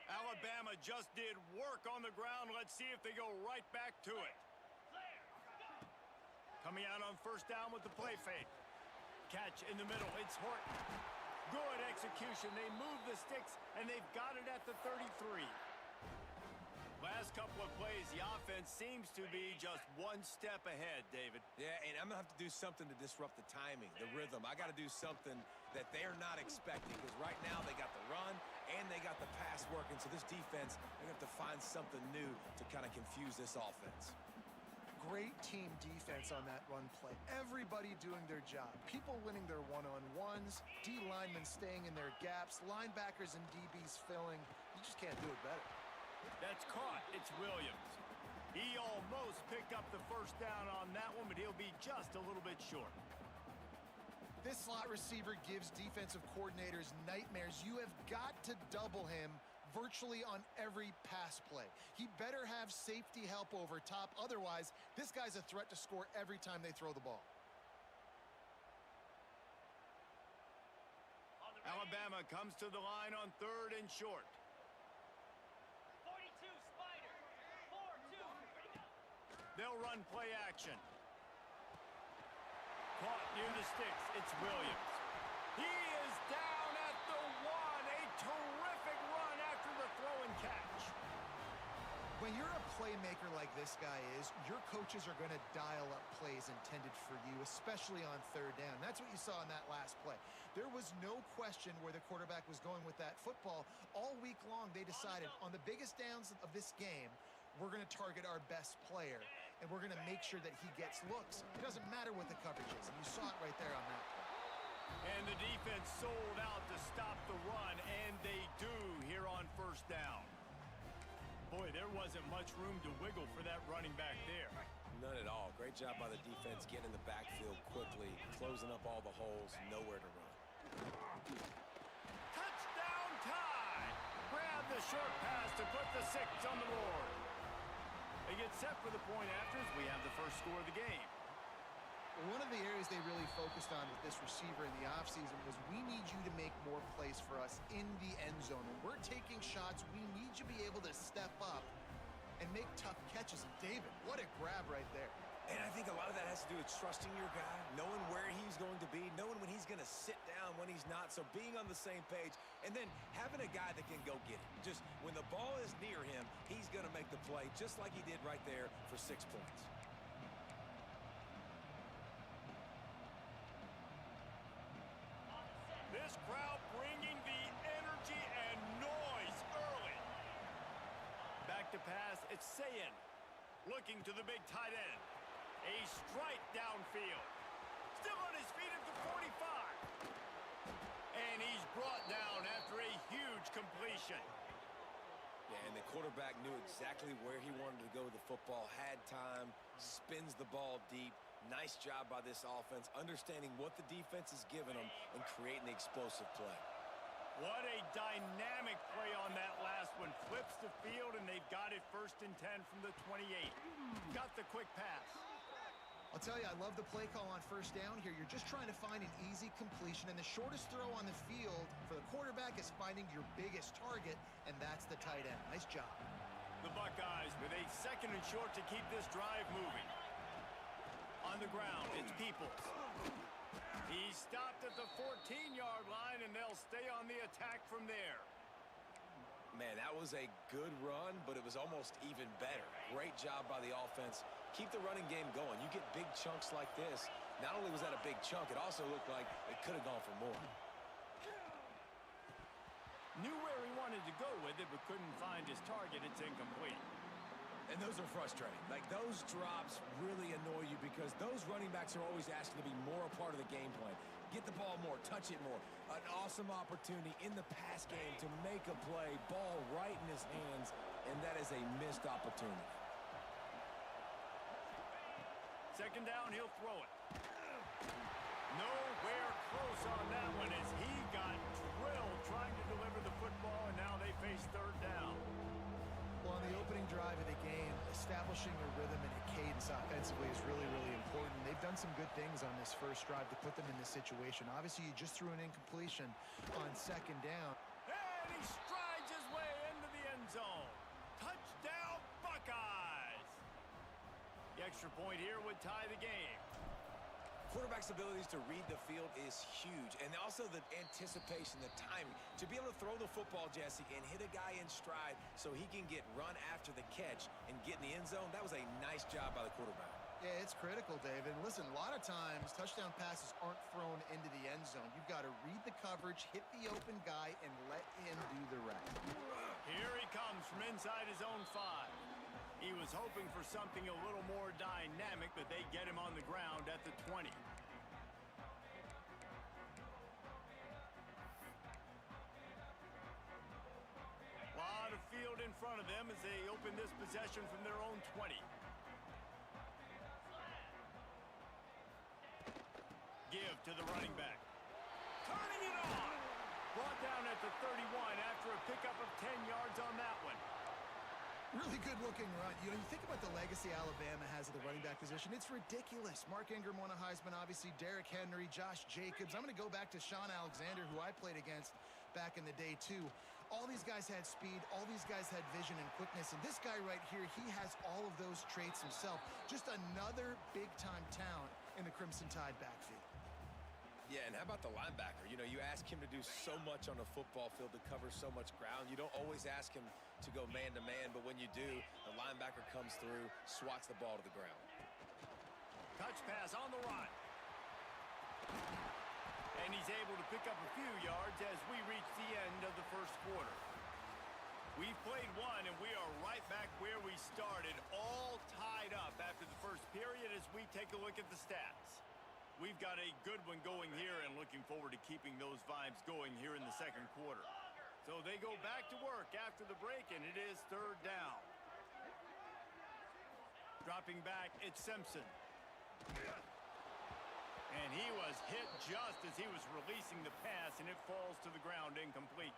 [SPEAKER 5] Alabama just did work on the ground. Let's see if they go right back to it. Coming out on 1st down with the play fake. Catch in the middle. It's Horton. Good execution. They move the sticks, and they've got it at the 33. Last couple of plays, the offense seems to be just one step ahead, David.
[SPEAKER 16] Yeah, and I'm going to have to do something to disrupt the timing, the rhythm. I got to do something that they're not expecting, because right now they got the run and they got the pass working. So this defense, they're going to have to find something new to kind of confuse this offense.
[SPEAKER 15] Great team defense on that run play. Everybody doing their job. People winning their one-on-ones, D linemen staying in their gaps, linebackers and DBs filling. You just can't do it better.
[SPEAKER 5] That's caught. It's Williams. He almost picked up the 1st down on that one, but he'll be just a little bit short.
[SPEAKER 15] This slot receiver gives defensive coordinators nightmares. You have got to double him virtually on every pass play. He better have safety help over top. Otherwise, this guy's a threat to score every time they throw the ball.
[SPEAKER 5] Alabama comes to the line on 3rd and short.
[SPEAKER 13] 42 Spider. 4-2.
[SPEAKER 5] They'll run play action. Caught near the sticks. It's Williams. He is down at the 1. A terrific run after the throw and catch.
[SPEAKER 15] When you're a playmaker like this guy is, your coaches are going to dial up plays intended for you, especially on third down. That's what you saw in that last play. There was no question where the quarterback was going with that football. All week long, they decided on the biggest downs of this game, we're going to target our best player, and we're going to make sure that he gets looks. It doesn't matter what the coverage is, and you saw it right there on that play.
[SPEAKER 5] And the defense sold out to stop the run, and they do here on first down. Boy, there wasn't much room to wiggle for that running back there.
[SPEAKER 16] None at all. Great job by the defense getting in the backfield quickly, closing up all the holes, nowhere to run.
[SPEAKER 5] Touchdown Tide! Grab the short pass to put the 6 on the board. They get set for the point after as we have the first score of the game.
[SPEAKER 15] One of the areas they really focused on with this receiver in the offseason was we need you to make more plays for us in the end zone. When we're taking shots, we need you to be able to step up and make tough catches. And David, what a grab right there.
[SPEAKER 16] And I think a lot of that has to do with trusting your guy, knowing where he's going to be, knowing when he's going to sit down, when he's not. So being on the same page, and then having a guy that can go get it. Just when the ball is near him, he's going to make the play, just like he did right there for 6 points.
[SPEAKER 5] This crowd bringing the energy and noise early. Back to pass, it's Sayin. Looking to the big tight end. A strike downfield. Still on his feet at the 45. And he's brought down after a huge completion.
[SPEAKER 16] Yeah, and the quarterback knew exactly where he wanted to go with the football, had time, spins the ball deep. Nice job by this offense, understanding what the defense is giving them and creating the explosive play.
[SPEAKER 5] What a dynamic play on that last one. Flips the field, and they've got it 1st and 10 from the 28. Got the quick pass.
[SPEAKER 15] I'll tell you, I love the play call on first down here. You're just trying to find an easy completion, and the shortest throw on the field for the quarterback is finding your biggest target, and that's the tight end. Nice job.
[SPEAKER 5] The Buckeyes with a 2nd and short to keep this drive moving. On the ground, it's Peoples. He stopped at the 14-yard line, and they'll stay on the attack from there.
[SPEAKER 16] Man, that was a good run, but it was almost even better. Great job by the offense. Keep the running game going. You get big chunks like this. Not only was that a big chunk, it also looked like it could have gone for more.
[SPEAKER 5] Knew where he wanted to go with it, but couldn't find his target. It's incomplete.
[SPEAKER 16] And those are frustrating. Like, those drops really annoy you because those running backs are always asking to be more a part of the game plan. Get the ball more, touch it more. An awesome opportunity in the pass game to make a play, ball right in his hands, and that is a missed opportunity.
[SPEAKER 5] 2nd down, he'll throw it. Nowhere close on that one as he got drilled trying to deliver the football, and now they face 3rd down.
[SPEAKER 15] Well, on the opening drive of the game, establishing a rhythm and a cadence offensively is really, really important. They've done some good things on this first drive to put them in this situation. Obviously, you just threw an incompletion on 2nd down.
[SPEAKER 5] And he strides his way into the end zone. Touchdown, Buckeyes! The extra point here would tie the game.
[SPEAKER 16] Quarterback's abilities to read the field is huge, and also the anticipation, the timing. To be able to throw the football, Jesse, and hit a guy in stride so he can get run after the catch and get in the end zone, that was a nice job by the quarterback.
[SPEAKER 15] Yeah, it's critical, David. Listen, a lot of times, touchdown passes aren't thrown into the end zone. You've got to read the coverage, hit the open guy, and let him do the rest.
[SPEAKER 5] Here he comes from inside his own 5. He was hoping for something a little more dynamic, but they get him on the ground at the 20. Lot of field in front of them as they open this possession from their own 20. Give to the running back. Turning it on! Brought down at the 31 after a pickup of 10 yards on that one.
[SPEAKER 15] Really good-looking run. You know, you think about the legacy Alabama has at the running back position. It's ridiculous. Mark Ingram won a Heisman, obviously. Derrick Henry, Josh Jacobs. I'm going to go back to Sean Alexander, who I played against back in the day, too. All these guys had speed. All these guys had vision and quickness. And this guy right here, he has all of those traits himself. Just another big-time talent in the Crimson Tide backfield.
[SPEAKER 16] Yeah, and how about the linebacker? You know, you ask him to do so much on a football field to cover so much ground. You don't always ask him to go man-to-man, but when you do, the linebacker comes through, swats the ball to the ground.
[SPEAKER 5] Touch pass on the run. And he's able to pick up a few yards as we reach the end of the first quarter. We've played one, and we are right back where we started, all tied up after the first period as we take a look at the stats. We've got a good one going here and looking forward to keeping those vibes going here in the second quarter. So they go back to work after the break, and it is third down. Dropping back, it's Simpson. And he was hit just as he was releasing the pass, and it falls to the ground incomplete.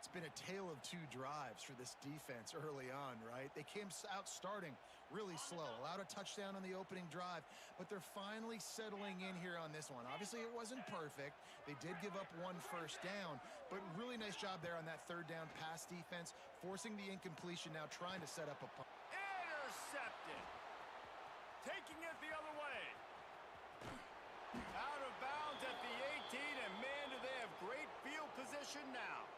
[SPEAKER 15] It's been a tale of two drives for this defense early on, right? They came out starting really slow, allowed a touchdown on the opening drive, but they're finally settling in here on this one. Obviously, it wasn't perfect. They did give up one first down, but really nice job there on that third down pass defense, forcing the incompletion, now trying to set up a punt.
[SPEAKER 5] Intercepted. Taking it the other way. Out of bounds at the 18, and man, do they have great field position now.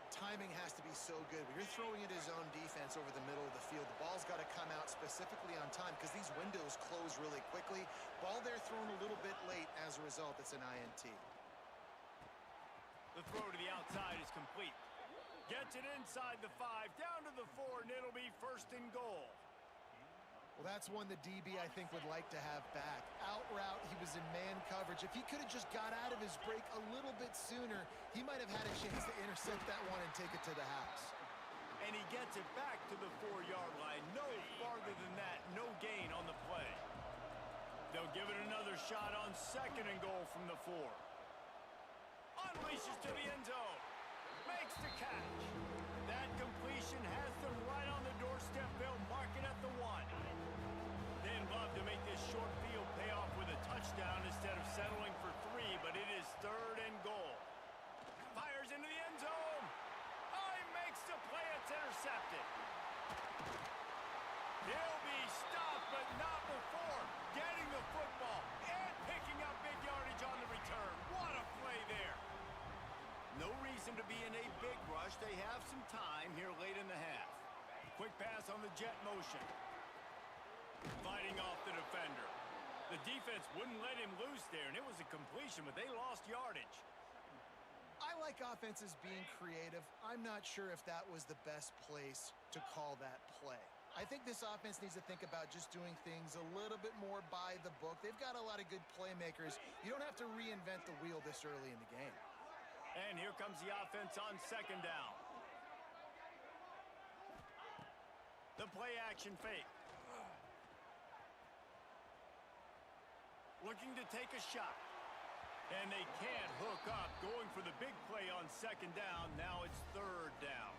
[SPEAKER 15] Timing has to be so good. When you're throwing at his own defense over the middle of the field, the ball's got to come out specifically on time because these windows close really quickly. Ball there thrown a little bit late. As a result, it's an INT.
[SPEAKER 5] The throw to the outside is complete. Gets it inside the 5, down to the 4, and it'll be first and goal.
[SPEAKER 15] Well, that's one the DB, I think, would like to have back. Out route, he was in man coverage. If he could have just got out of his break a little bit sooner, he might have had a chance to intercept that one and take it to the house.
[SPEAKER 5] And he gets it back to the 4-yard line. No farther than that, no gain on the play. They'll give it another shot on second and goal from the 4. Unleashes to the end zone. Makes the catch. That completion has them right on the doorstep. They'll mark it at the 1. They'd love to make this short field pay off with a touchdown instead of settling for 3, but it is third and goal. Fires into the end zone. Oh, he makes the play. It's intercepted. He'll be stopped, but not before getting the football and picking up big yardage on the return. What a play there. No reason to be in a big rush. They have some time here late in the half. Quick pass on the jet motion. Fighting off the defender. The defense wouldn't let him loose there, and it was a completion, but they lost yardage.
[SPEAKER 15] I like offenses being creative. I'm not sure if that was the best place to call that play. I think this offense needs to think about just doing things a little bit more by the book. They've got a lot of good playmakers. You don't have to reinvent the wheel this early in the game.
[SPEAKER 5] And here comes the offense on second down. The play action fake. Looking to take a shot. And they can't hook up. Going for the big play on second down. Now it's third down.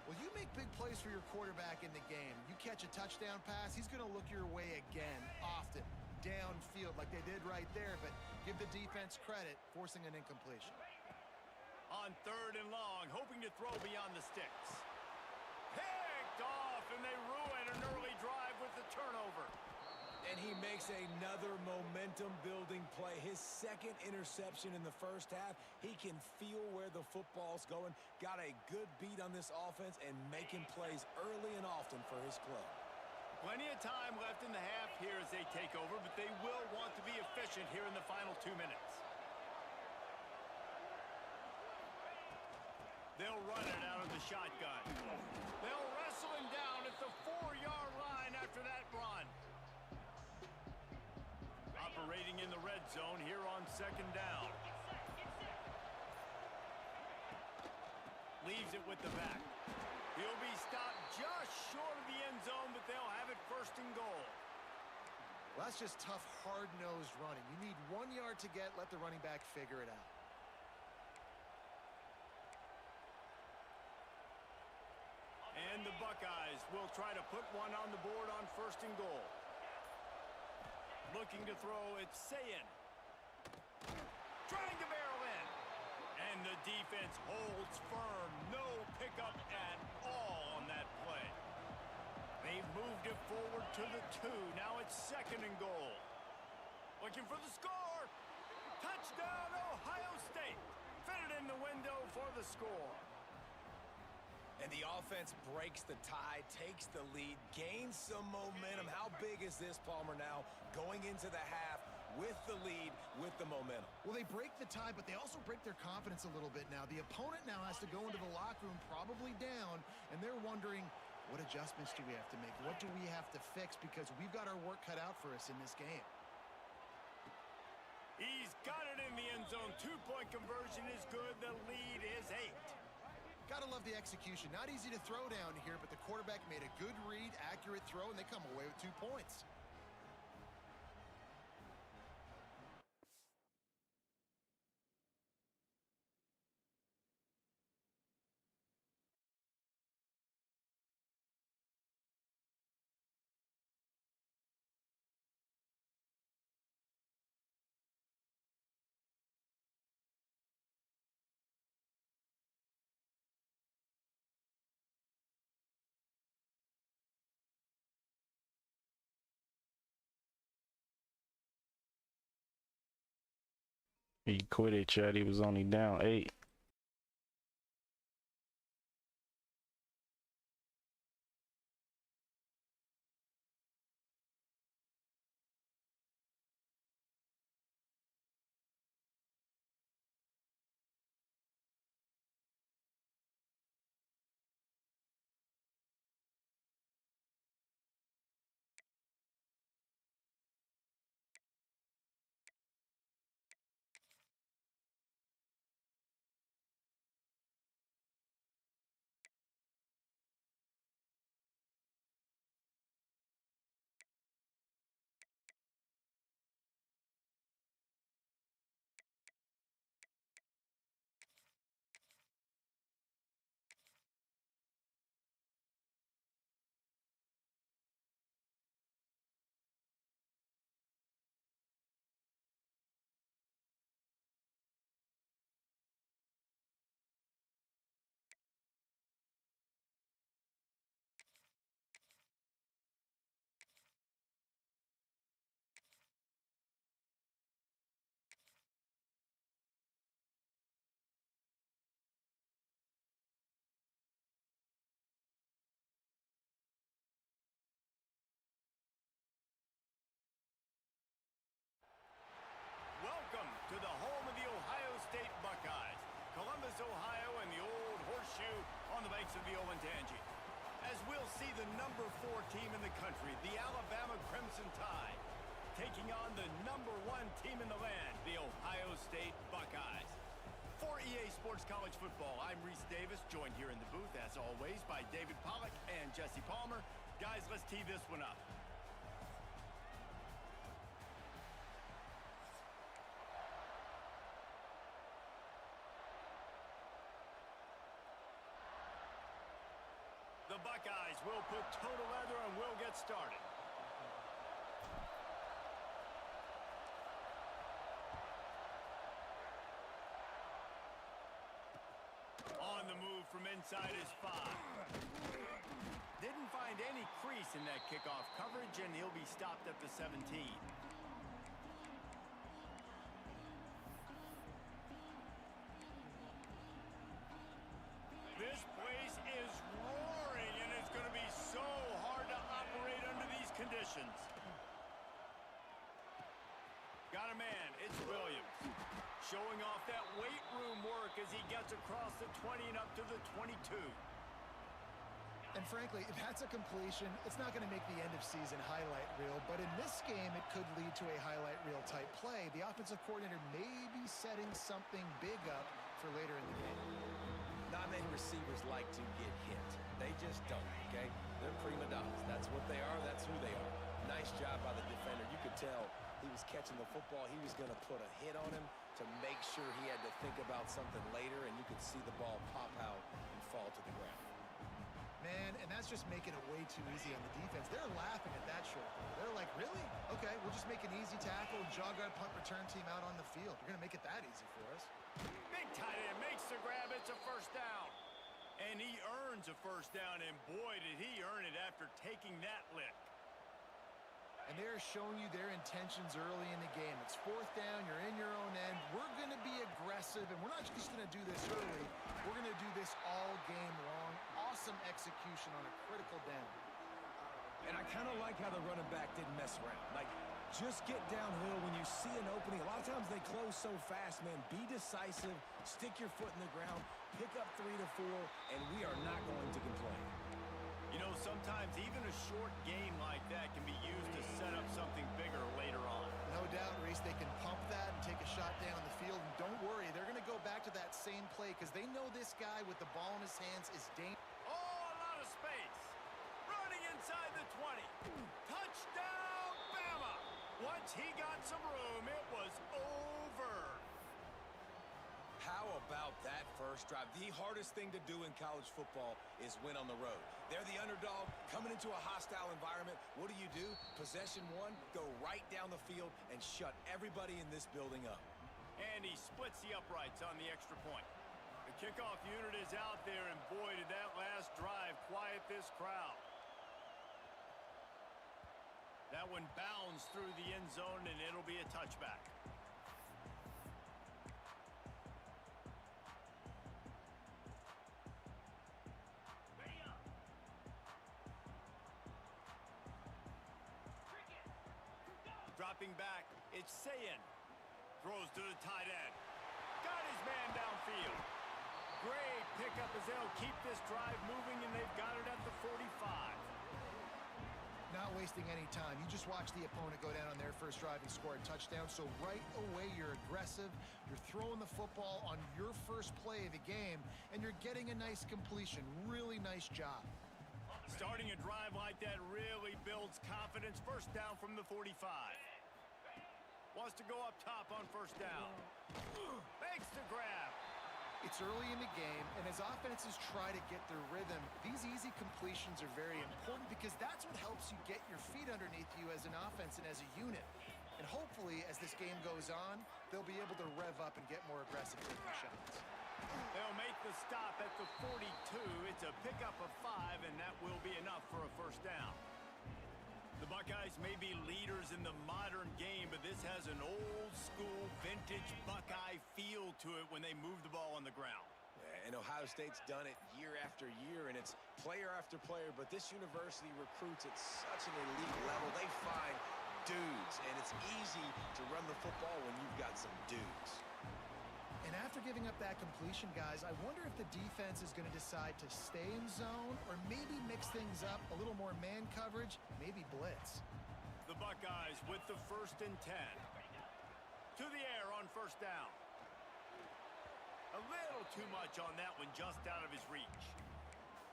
[SPEAKER 15] Well, you make big plays for your quarterback in the game. You catch a touchdown pass, he's going to look your way again, often, downfield like they did right there. But give the defense credit, forcing an incompletion.
[SPEAKER 5] On third and long, hoping to throw beyond the sticks. Picked off, and they ruin an early drive with the turnover.
[SPEAKER 16] And he makes another momentum-building play. His second interception in the first half. He can feel where the football's going. Got a good beat on this offense and making plays early and often for his club.
[SPEAKER 5] Plenty of time left in the half here as they take over, but they will want to be efficient here in the final 2 minutes. They'll run it out of the shotgun. They'll wrestle him down at the 4-yard line after that run. Operating in the red zone here on second down. Leaves it with the back. He'll be stopped just short of the end zone, but they'll have it first and goal.
[SPEAKER 15] Well, that's just tough, hard-nosed running. You need 1 yard to get, let the running back figure it out.
[SPEAKER 5] And the Buckeyes will try to put one on the board on first and goal. Looking to throw, it's Sayin. Trying to barrel in. And the defense holds firm. No pickup at all on that play. They've moved it forward to the 2. Now it's second and goal. Looking for the score. Touchdown, Ohio State. Fitted in the window for the score.
[SPEAKER 16] And the offense breaks the tie, takes the lead, gains some momentum. How big is this, Palmer, now going into the half with the lead, with the momentum?
[SPEAKER 15] Well, they break the tie, but they also break their confidence a little bit now. The opponent now has to go into the locker room probably down, and they're wondering, what adjustments do we have to make? What do we have to fix? Because we've got our work cut out for us in this game.
[SPEAKER 5] He's got it in the end zone. Two-point conversion is good. The lead is 8.
[SPEAKER 15] Gotta love the execution. Not easy to throw down here, but the quarterback made a good read, accurate throw, and they come away with 2 points.
[SPEAKER 1] He quit it, Chad. He was only down 8.
[SPEAKER 5] Welcome to the home of the Ohio State Buckeyes. Columbus, Ohio, and the old horseshoe on the banks of the Olentangy. As we'll see the number 4 team in the country, the Alabama Crimson Tide, taking on the number 1 team in the land, the Ohio State Buckeyes. For EA Sports College Football, I'm Reese Davis, joined here in the booth, as always, by David Pollack and Jesse Palmer. Guys, let's tee this one up. The Buckeyes will put total leather and we'll get started. On the move from inside is 5. Didn't find any crease in that kickoff coverage, and he'll be stopped at the 17. This place is roaring, and it's going to be so hard to operate under these conditions. Got a man, it's Williams. Showing off that weight room work as he gets across the 20 and up to the 22.
[SPEAKER 15] And frankly, if that's a completion, it's not going to make the end-of-season highlight reel, but in this game, it could lead to a highlight reel type play. The offensive coordinator may be setting something big up for later in the game.
[SPEAKER 16] Not many receivers like to get hit. They just don't, okay? They're prima donnas. That's what they are. That's who they are. Nice job by the defender. You could tell he was catching the football. He was going to put a hit on him to make sure he had to think about something later, and you could see the ball pop out and fall to the ground.
[SPEAKER 15] Man, and that's just making it way too easy on the defense. They're laughing at that short throw. They're like, really? Okay, we'll just make an easy tackle and jog our punt return team out on the field. You're going to make it that easy for us.
[SPEAKER 5] Big tight end makes the grab. It's a first down. And he earns a first down, and boy, did he earn it after taking that lick.
[SPEAKER 15] and they're showing you their intentions early in the game. It's 4th down, you're in your own end. We're going to be aggressive, and we're not just going to do this early. We're going to do this all game long. Awesome execution on a critical down.
[SPEAKER 16] And I kind of like how the running back didn't mess around. Like, just get downhill when you see an opening. A lot of times they close so fast, man. Be decisive, stick your foot in the ground, pick up 3 to 4, and we are not going to complain.
[SPEAKER 5] You know, sometimes even a short game like that can be used to set up something bigger later on.
[SPEAKER 15] No doubt, Reese, they can pump that and take a shot down the field. And don't worry, they're going to go back to that same play because they know this guy with the ball in his hands is dangerous.
[SPEAKER 5] Oh, a lot of space. Running inside the 20. Touchdown, Bama. Once he got some room, it was over.
[SPEAKER 16] How about that first drive? The hardest thing to do in college football is win on the road. They're the underdog coming into a hostile environment. What do? Possession 1, go right down the field and shut everybody in this building up.
[SPEAKER 5] And he splits the uprights on the extra point. The kickoff unit is out there, and boy, did that last drive quiet this crowd. That one bounds through the end zone, and it'll be a touchback. Dropping back, it's Sayin. Throws to the tight end. Got his man downfield. Great pickup as they'll keep this drive moving, and they've got it at the 45.
[SPEAKER 15] Not wasting any time. You just watch the opponent go down on their first drive and score a touchdown. So right away, you're aggressive. You're throwing the football on your first play of the game, and you're getting a nice completion. Really nice job.
[SPEAKER 5] Starting a drive like that really builds confidence. First down from the 45. Wants to go up top on first down. Makes the grab.
[SPEAKER 15] It's early in the game, and as offenses try to get their rhythm, these easy completions are very important because that's what helps you get your feet underneath you as an offense and as a unit. And hopefully, as this game goes on, they'll be able to rev up and get more aggressive taking shots.
[SPEAKER 5] They'll make the stop at the 42. It's a pickup of 5, and that will be enough for a first down. The Buckeyes may be leaders in the modern game, but this has an old-school, vintage Buckeye feel to it when they move the ball on the ground.
[SPEAKER 16] And Ohio State's done it year after year, and it's player after player, but this university recruits at such an elite level. They find dudes, and it's easy to run the football when you've got some dudes.
[SPEAKER 15] And after giving up that completion, guys, I wonder if the defense is going to decide to stay in zone or maybe mix things up, a little more man coverage, maybe blitz.
[SPEAKER 5] The Buckeyes with the 1st and 10. To the air on first down. A little too much on that one, just out of his reach.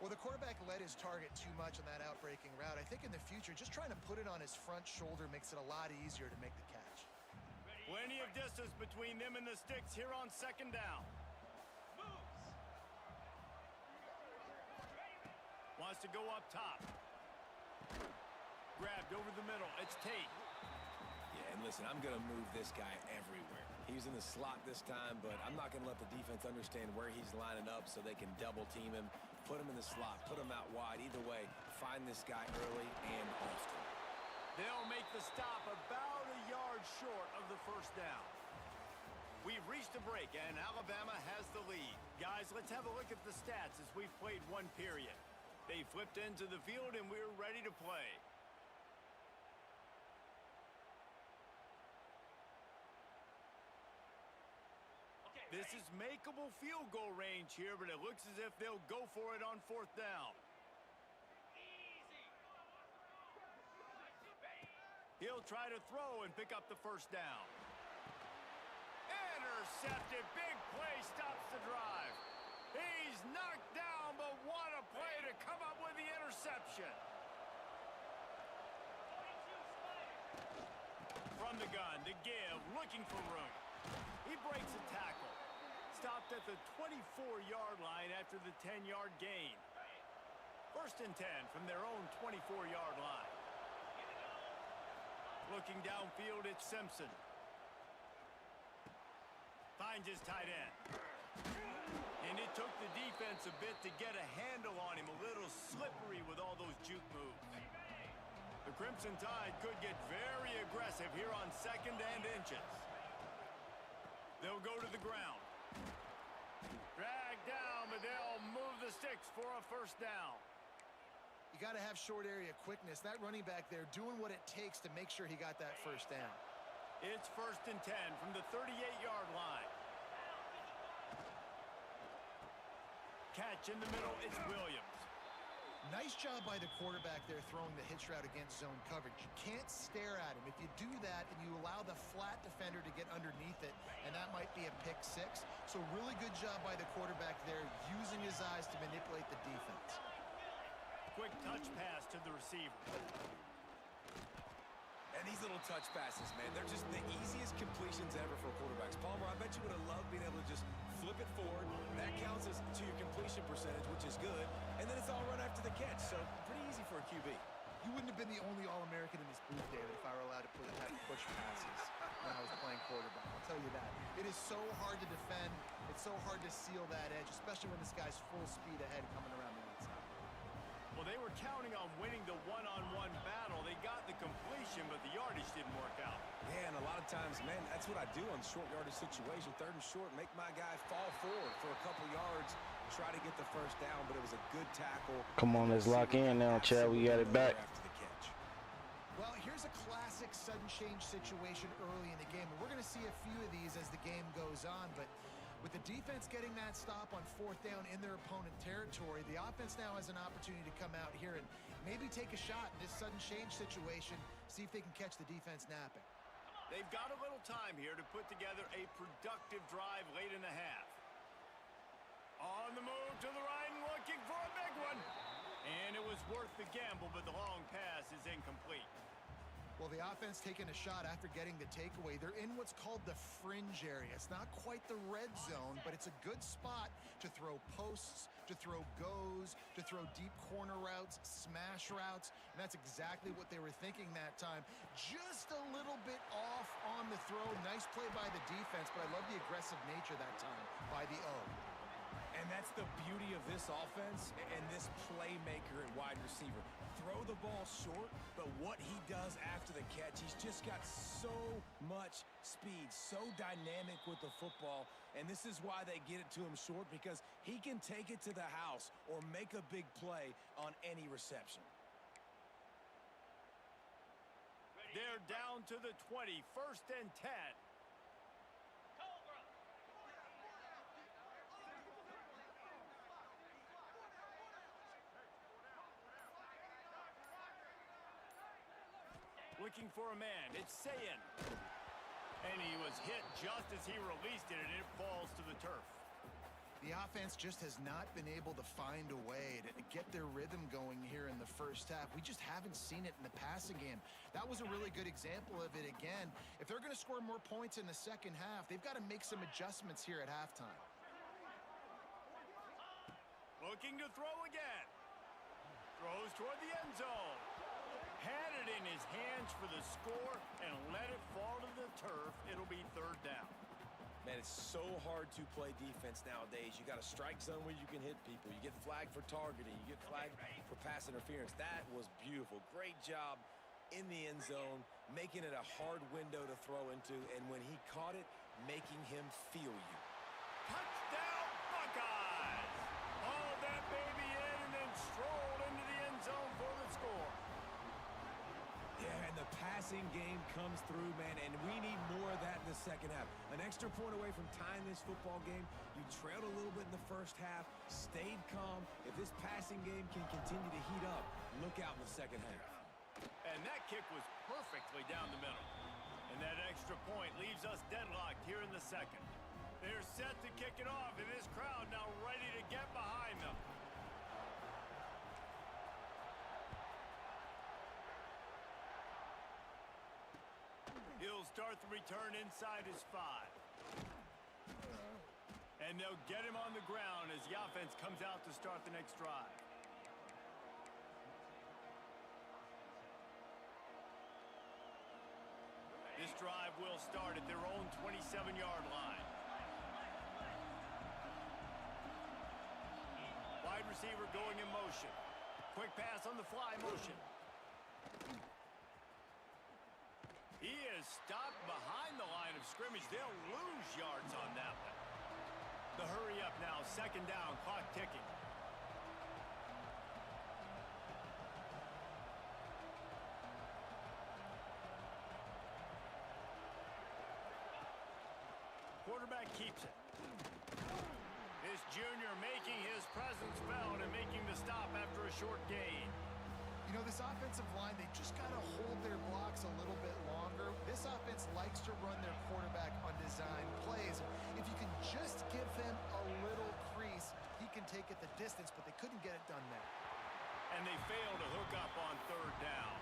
[SPEAKER 15] Well, the quarterback led his target too much on that outbreaking route. I think in the future, just trying to put it on his front shoulder makes it a lot easier to make the catch.
[SPEAKER 5] Plenty of distance between them and the sticks here on second down. Wants to go up top. Grabbed over the middle. It's Tate.
[SPEAKER 16] Yeah, and listen, I'm going to move this guy everywhere. He's in the slot this time, but I'm not going to let the defense understand where he's lining up so they can double team him, put him in the slot, put him out wide. Either way, find this guy early and often.
[SPEAKER 5] They'll make the stop about a yard short of the first down. We've reached a break, and Alabama has the lead. Guys, let's have a look at the stats as we've played one period. They flipped into the field, and we're ready to play. This is makeable field goal range here, but it looks as if they'll go for it on fourth down. He'll try to throw and pick up the first down. Intercepted. Big play stops the drive. He's knocked down, but what a play to come up with the interception. From the gun to give, looking for room. He breaks a tackle. Stopped at the 24-yard line after the 10-yard gain. 1st and 10 from their own 24-yard line. Looking downfield, it's Simpson. Finds his tight end. And it took the defense a bit to get a handle on him. A little slippery with all those juke moves. The Crimson Tide could get very aggressive here on 2nd and inches. They'll go to the ground. Drag down, but they'll move the sticks for a first down.
[SPEAKER 15] You got to have short area quickness. That running back there doing what it takes to make sure he got that first down.
[SPEAKER 5] It's 1st and 10 from the 38-yard line. Catch in the middle, it's Williams.
[SPEAKER 15] Nice job by the quarterback there throwing the hitch route against zone coverage. You can't stare at him. If you do that and you allow the flat defender to get underneath it, and that might be a pick 6. So really good job by the quarterback there using his eyes to manipulate the defense.
[SPEAKER 5] Quick touch pass to the receiver.
[SPEAKER 16] And these little touch passes, man, they're just the easiest completions ever for quarterbacks. Palmer, I bet you would have loved being able to just flip it forward. That counts as to your completion percentage, which is good. And then it's all run after the catch, so pretty easy for a QB.
[SPEAKER 15] You wouldn't have been the only All-American in this booth, David, if I were allowed to have push passes when I was playing quarterback. I'll tell you that. It is so hard to defend. It's so hard to seal that edge, especially when this guy's full speed ahead coming around the outside.
[SPEAKER 5] Well, they were counting on winning the one-on-one battle. They got the completion, but the yardage didn't work out.
[SPEAKER 16] Yeah, and a lot of times, man, that's what I do on short yardage situation. 3rd and short, make my guy fall forward for a couple yards, try to get the first down, but it was a good tackle.
[SPEAKER 1] Come on, let's lock in now, Chad. We got it back.
[SPEAKER 16] After the catch.
[SPEAKER 15] Well, here's a classic sudden change situation early in the game. And we're going to see a few of these as the game goes on, but with the defense getting that stop on 4th down in their opponent territory, the offense now has an opportunity to come out here and maybe take a shot in this sudden change situation, see if they can catch the defense napping.
[SPEAKER 5] They've got a little time here to put together a productive drive late in the half. On the move to the right and looking for a big one. And it was worth the gamble, but the long pass is incomplete.
[SPEAKER 15] Well, the offense taking a shot after getting the takeaway. They're in what's called the fringe area. It's not quite the red zone, but it's a good spot to throw posts, to throw goes, to throw deep corner routes, smash routes, and that's exactly what they were thinking that time. Just a little bit off on the throw. Nice play by the defense, but I love the aggressive nature that time by the O.
[SPEAKER 16] And that's the beauty of this offense and this playmaker at wide receiver. Throw the ball short, but what he does after the catch, he's just got so much speed, so dynamic with the football, and this is why they get it to him short, because he can take it to the house or make a big play on any reception.
[SPEAKER 5] They're down to the 20, 1st and 10. Looking for a man, it's Sayin. And he was hit just as he released it, and it falls to the turf.
[SPEAKER 15] The offense just has not been able to find a way to get their rhythm going here in the first half. We just haven't seen it in the passing game. That was a really good example of it again. If they're going to score more points in the second half, they've got to make some adjustments here at halftime.
[SPEAKER 5] Looking to throw again. Throws toward the end zone. Had it in his hands for the score and let it fall to the turf. It'll be 3rd down.
[SPEAKER 16] Man, it's so hard to play defense nowadays. You got a strike zone where you can hit people. You get flagged for targeting. You get flagged for pass interference. That was beautiful. Great job in the end zone, making it a hard window to throw into, and when he caught it, making him feel you.
[SPEAKER 5] Touchdown, Buckeyes! Hauled that baby in and then strolled into the end zone for the score.
[SPEAKER 16] Yeah, and the passing game comes through, man, and we need more of that in the second half. An extra point away from tying this football game. You trailed a little bit in the first half, stayed calm. If this passing game can continue to heat up, look out in the second half.
[SPEAKER 5] And that kick was perfectly down the middle. And that extra point leaves us deadlocked here in the second. They're set to kick it off, and this crowd now ready to get behind them. He'll start the return inside his 5. And they'll get him on the ground as the offense comes out to start the next drive. This drive will start at their own 27-yard line. Wide receiver going in motion. Quick pass on the fly motion. He is stopped behind the line of scrimmage. They'll lose yards on that one. The hurry up now, second down, clock ticking. Quarterback keeps it. This junior making his presence felt and making the stop after a short gain.
[SPEAKER 15] You know, this offensive line, they just got to hold their blocks a little bit longer. This offense likes to run their quarterback on design plays. If you can just give him a little crease, he can take it the distance, but they couldn't get it done there.
[SPEAKER 5] And they fail to hook up on third down.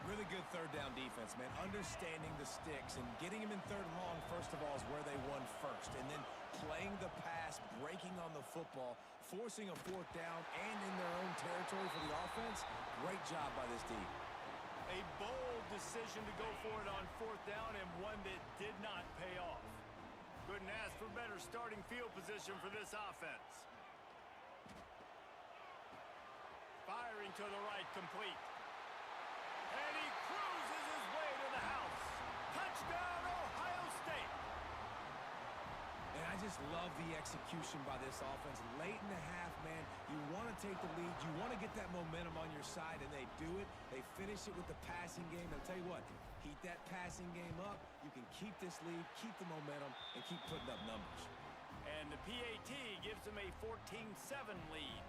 [SPEAKER 16] Really good third down defense, man. Understanding the sticks and getting him in third and long, first of all, is where they won first. And then playing the pass, breaking on the football, forcing a fourth down and in their own territory for the offense. Great job by this team.
[SPEAKER 5] A bold decision to go for it on fourth down and one that did not pay off. Couldn't ask for better starting field position for this offense. Firing to the right, complete. And he cruises his way to the house. Touchdown, Ohio State.
[SPEAKER 16] And I just love the execution by this offense. Late in the half, man, you want to take the lead. You want to get that momentum on your side, and they do it. They finish it with the passing game. I'll tell you what, heat that passing game up. You can keep this lead, keep the momentum, and keep putting up numbers.
[SPEAKER 5] And the PAT gives them a 14-7 lead.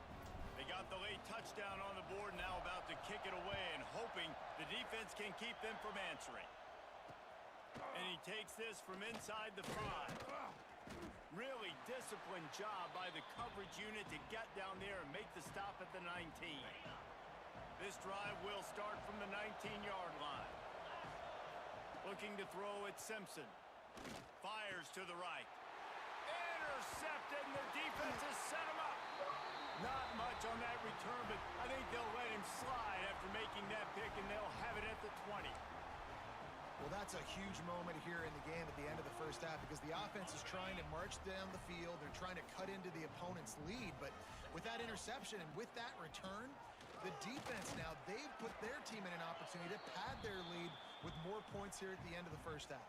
[SPEAKER 5] They got the late touchdown on the board, now about to kick it away and hoping the defense can keep them from answering. And he takes this from inside the 5. Really disciplined job by the coverage unit to get down there and make the stop at the 19. This drive will start from the 19-yard line. Looking to throw at Simpson. Fires to the right. Intercepted, and the defense has set him up. Not much on that return, but I think they'll let him slide after making that pick, and they'll have it at the 20.
[SPEAKER 15] Well, that's a huge moment here in the game at the end of the first half because the offense is trying to march down the field. They're trying to cut into the opponent's lead, but with that interception and with that return, the defense now, they've put their team in an opportunity to pad their lead with more points here at the end of the first half.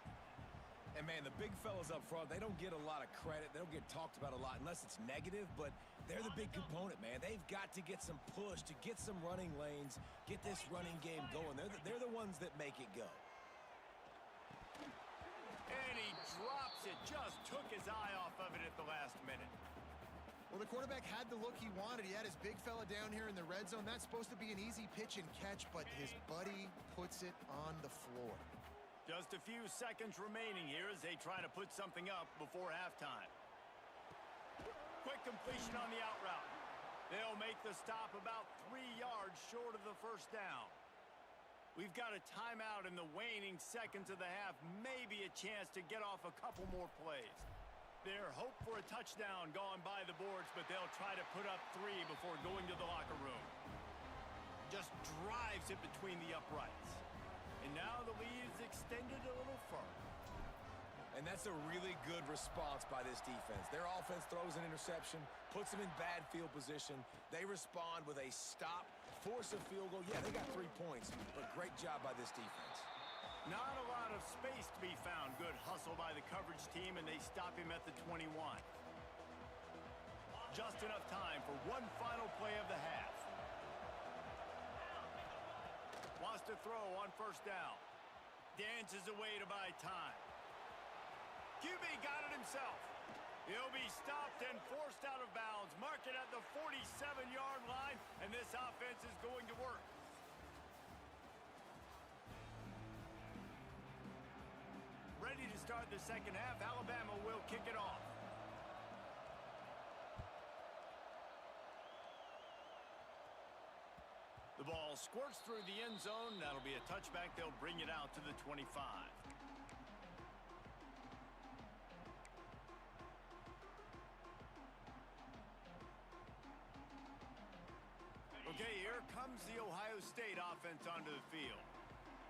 [SPEAKER 16] And, man, the big fellas up front, they don't get a lot of credit. They don't get talked about a lot unless it's negative, but they're the big component, man. They've got to get some push, to get some running lanes, get this running game going. They're the ones that make it go.
[SPEAKER 5] And he drops it, just took his eye off of it at the last minute.
[SPEAKER 15] Well, the quarterback had the look he wanted. He had his big fella down here in the red zone. That's supposed to be an easy pitch and catch, but his buddy puts it on the floor.
[SPEAKER 5] Just a few seconds remaining here as they try to put something up before halftime. Quick completion on the out route. They'll make the stop about 3 yards short of the first down. We've got a timeout in the waning seconds of the half. Maybe a chance to get off a couple more plays. Their hope for a touchdown gone by the boards, but they'll try to put up 3 before going to the locker room. Just drives it between the uprights. And now the lead is extended a little further.
[SPEAKER 16] And that's a really good response by this defense. Their offense throws an interception, puts them in bad field position. They respond with a stop, force a field goal. Yeah, they got 3 points, but great job by this defense.
[SPEAKER 5] Not a lot of space to be found. Good hustle by the coverage team, and they stop him at the 21. Just enough time for one final play of the half. Wants to throw on first down. Dances away to buy time. QB got it himself. He'll be stopped and forced out of bounds. Mark it at the 47-yard line, and this offense is going to work. Ready to start the second half. Alabama will kick it off. The ball squirts through the end zone. That'll be a touchback. They'll bring it out to the 25. Okay, here comes the Ohio State offense onto the field.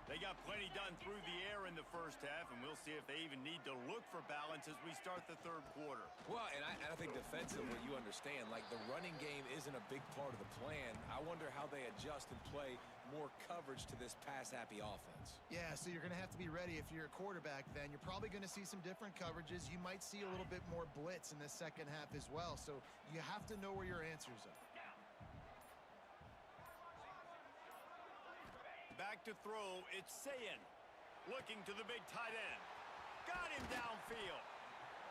[SPEAKER 5] They got plenty done through the air in the first half, and we'll see if they even need to look for balance as we start the third quarter.
[SPEAKER 16] Well, and I think defensively, you understand, like the running game isn't a big part of the plan. I wonder how they adjust and play more coverage to this pass-happy offense.
[SPEAKER 15] Yeah, so you're going to have to be ready if you're a quarterback then. You're probably going to see some different coverages. You might see a little bit more blitz in the second half as well, so you have to know where your answers are.
[SPEAKER 5] Back to throw, it's Sayin. Looking to the big tight end. Got him downfield.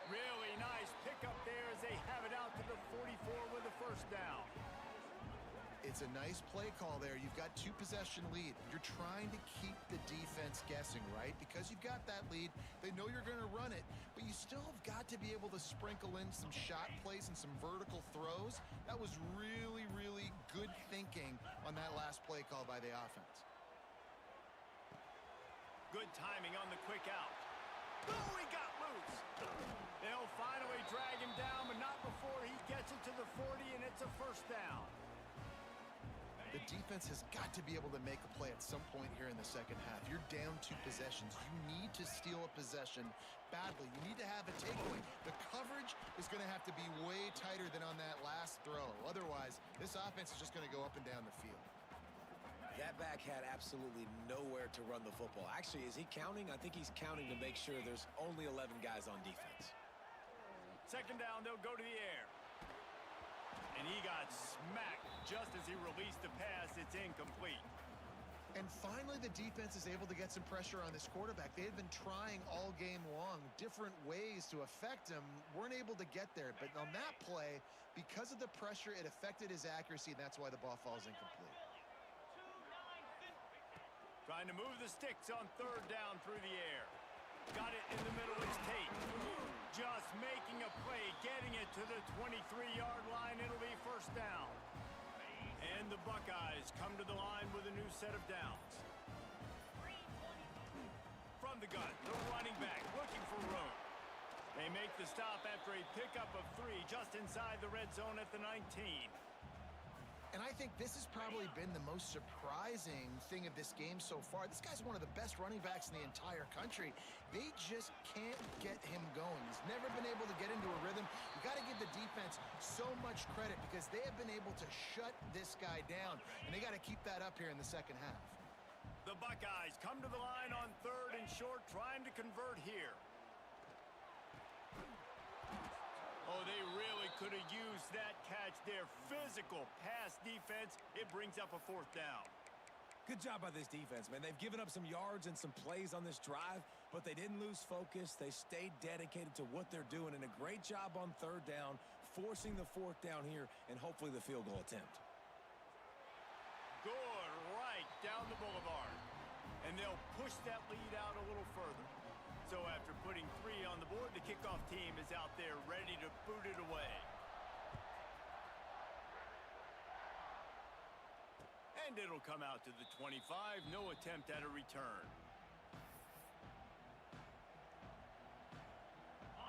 [SPEAKER 5] Really nice pickup there as they have it out to the 44 with a first down.
[SPEAKER 15] It's a nice play call there. You've got 2-possession lead. You're trying to keep the defense guessing, right? Because you've got that lead, they know you're going to run it, but you still have got to be able to sprinkle in some shot plays and some vertical throws. That was really, really good thinking on that last play call by the offense.
[SPEAKER 5] Good timing on the quick out. Oh, he got loose. They'll finally drag him down, but not before he gets it to the 40, and it's a first down.
[SPEAKER 15] The defense has got to be able to make a play at some point here in the second half. You're down 2 possessions. You need to steal a possession badly. You need to have a takeaway. The coverage is going to have to be way tighter than on that last throw. Otherwise, this offense is just going to go up and down the field.
[SPEAKER 16] That back had absolutely nowhere to run the football. Actually, is he counting? I think he's counting to make sure there's only 11 guys on defense.
[SPEAKER 5] Second down, they'll go to the air. And he got smacked just as he released the pass. It's incomplete.
[SPEAKER 15] And finally, the defense is able to get some pressure on this quarterback. They had been trying all game long different ways to affect him. Weren't able to get there. But on that play, because of the pressure, it affected his accuracy, and that's why the ball falls incomplete.
[SPEAKER 5] Trying to move the sticks on third down through the air. Got it in the middle. It's Tate. Just making a play, getting it to the 23-yard line. It'll be first down. And the Buckeyes come to the line with a new set of downs. From the gun, the running back looking for room. They make the stop after a pickup of 3 just inside the red zone at the 19.
[SPEAKER 15] And I think this has probably been the most surprising thing of this game so far. This guy's one of the best running backs in the entire country. They just can't get him going. He's never been able to get into a rhythm. You got to give the defense so much credit because they have been able to shut this guy down, and they got to keep that up here in the second half.
[SPEAKER 5] The Buckeyes come to the line on third and short, trying to convert here. Oh, they really could have used that catch there. Physical pass defense. It brings up a fourth down.
[SPEAKER 16] Good job by this defense, man. They've given up some yards and some plays on this drive, but they didn't lose focus. They stayed dedicated to what they're doing, and a great job on third down, forcing the fourth down here, and hopefully the field goal attempt.
[SPEAKER 5] Good right down the boulevard. And they'll push that lead out a little further. So after putting 3 on the board, the kickoff team is out there ready to boot it away. And it'll come out to the 25. No attempt at a return.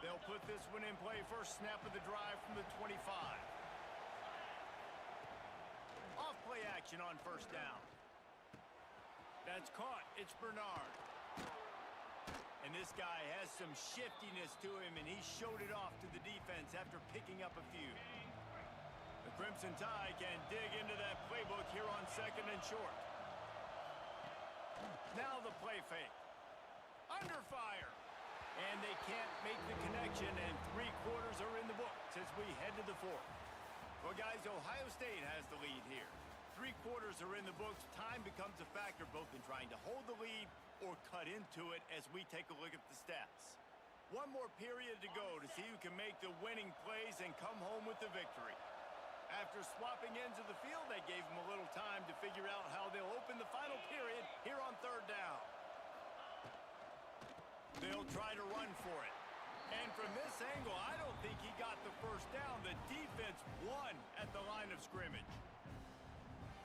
[SPEAKER 5] They'll put this one in play. First snap of the drive from the 25. Off play action on first down. That's caught. It's Bernard. And this guy has some shiftiness to him, and he showed it off to the defense after picking up a few. The Crimson Tide can dig into that playbook here on second and short. Now the play fake. Under fire. And they can't make the connection, and 3 quarters are in the books as we head to the 4th. Well, guys, Ohio State has the lead here. 3 quarters are in the books. Time becomes a factor both in trying to hold the lead or cut into it as we take a look at the stats. 1 more period to go to see who can make the winning plays and come home with the victory. After swapping ends of the field, they gave them a little time to figure out how they'll open the final period here on third down. They'll try to run for it. And from this angle, I don't think he got the first down. The defense won at the line of scrimmage.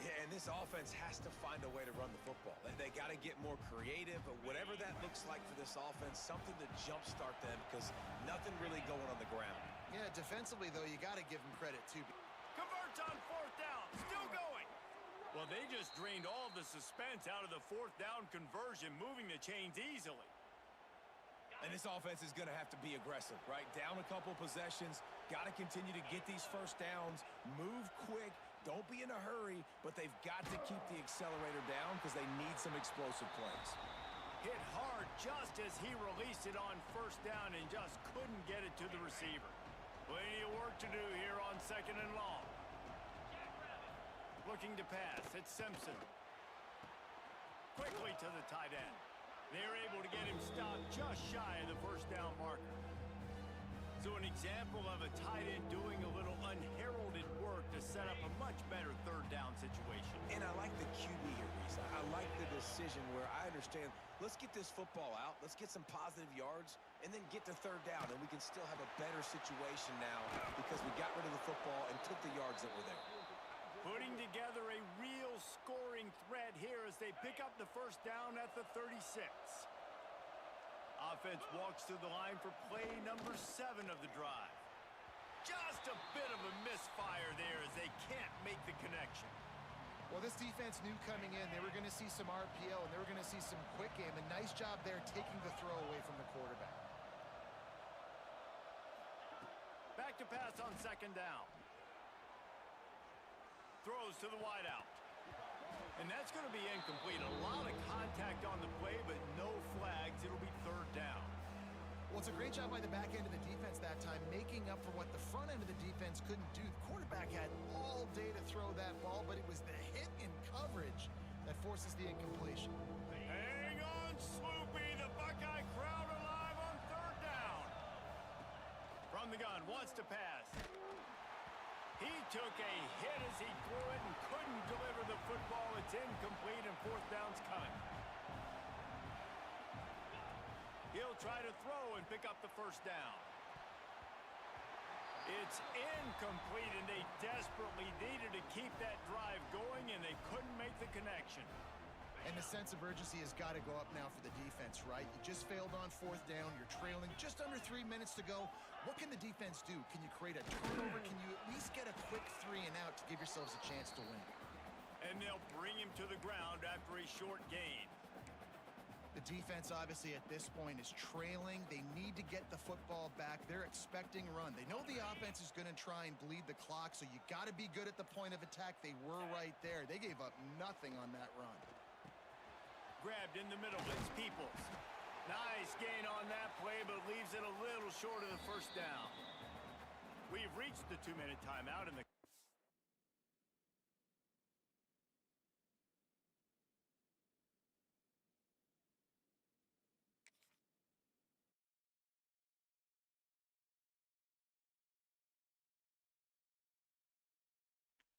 [SPEAKER 16] Yeah, and this offense has to find a way to run the football. They got to get more creative, but whatever that looks like for this offense, something to jumpstart them because nothing really going on the ground.
[SPEAKER 15] Yeah, defensively, though, you got to give them credit, too.
[SPEAKER 5] Converts on fourth down. Still going. Well, they just drained all the suspense out of the fourth down conversion, moving the chains easily.
[SPEAKER 16] And this offense is going to have to be aggressive, right? Down a couple possessions, got to continue to get these first downs, move quick, Don't be in a hurry, but they've got to keep the accelerator down because they need some explosive plays.
[SPEAKER 5] Hit hard just as he released it on first down and just couldn't get it to the receiver. Plenty of work to do here on 2nd and long. Looking to pass, it's Simpson. Quickly to the tight end. They're able to get him stopped just shy of the first down marker. So an example of a tight end doing a little unheralded work to set up a much better 3rd down situation.
[SPEAKER 16] And I like the QB here, Reese. I like the decision where I understand, let's get this football out, let's get some positive yards, and then get to 3rd down, and we can still have a better situation now because we got rid of the football and took the yards that were there.
[SPEAKER 5] Putting together a real scoring threat here as they pick up the first down at the 36. Offense walks to the line for play number 7 of the drive. Just a bit of a misfire there as they can't make the connection.
[SPEAKER 15] Well, this defense knew coming in they were going to see some RPO and they were going to see some quick game. A nice job there taking the throw away from the quarterback.
[SPEAKER 5] Back to pass on 2nd down. Throws to the wideout. And that's going to be incomplete. A lot of contact on the play, but no flags. It'll be 3rd down.
[SPEAKER 15] Well, it's a great job by the back end of the defense that time, making up for what the front end of the defense couldn't do. The quarterback had all day to throw that ball, but it was the hit in coverage that forces the incompletion.
[SPEAKER 5] Hang on, Sloopy. The Buckeye crowd alive on 3rd down. From the gun, wants to pass. He took a hit as he threw it and couldn't deliver the football. It's incomplete and 4th down's coming. He'll try to throw and pick up the first down. It's incomplete, and they desperately needed to keep that drive going, and they couldn't make the connection.
[SPEAKER 15] And the sense of urgency has got to go up now for the defense, right? You just failed on 4th down. You're trailing just under 3 minutes to go. What can the defense do? Can you create a turnover? Can you at least get a quick 3 and out to give yourselves a chance to win?
[SPEAKER 5] And they'll bring him to the ground after a short gain.
[SPEAKER 15] The defense, obviously, at this point is trailing. They need to get the football back. They're expecting run. They know the offense is going to try and bleed the clock, so you got to be good at the point of attack. They were right there. They gave up nothing on that run.
[SPEAKER 5] Grabbed in the middle. It's Peoples. Nice gain on that play, but leaves it a little short of the first down. We've reached the 2-minute timeout in the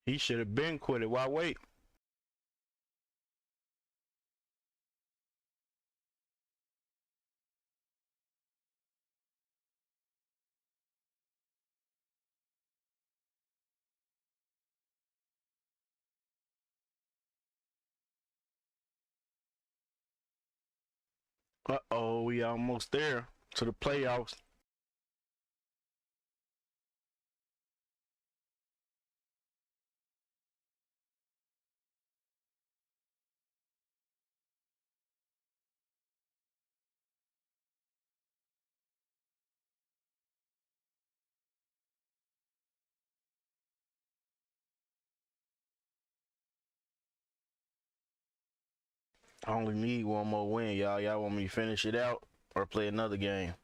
[SPEAKER 1] He should have been quit it. Why wait? Uh-oh, we almost there to the playoffs. I only need one more win, y'all. Y'all want me to finish it out or play another game?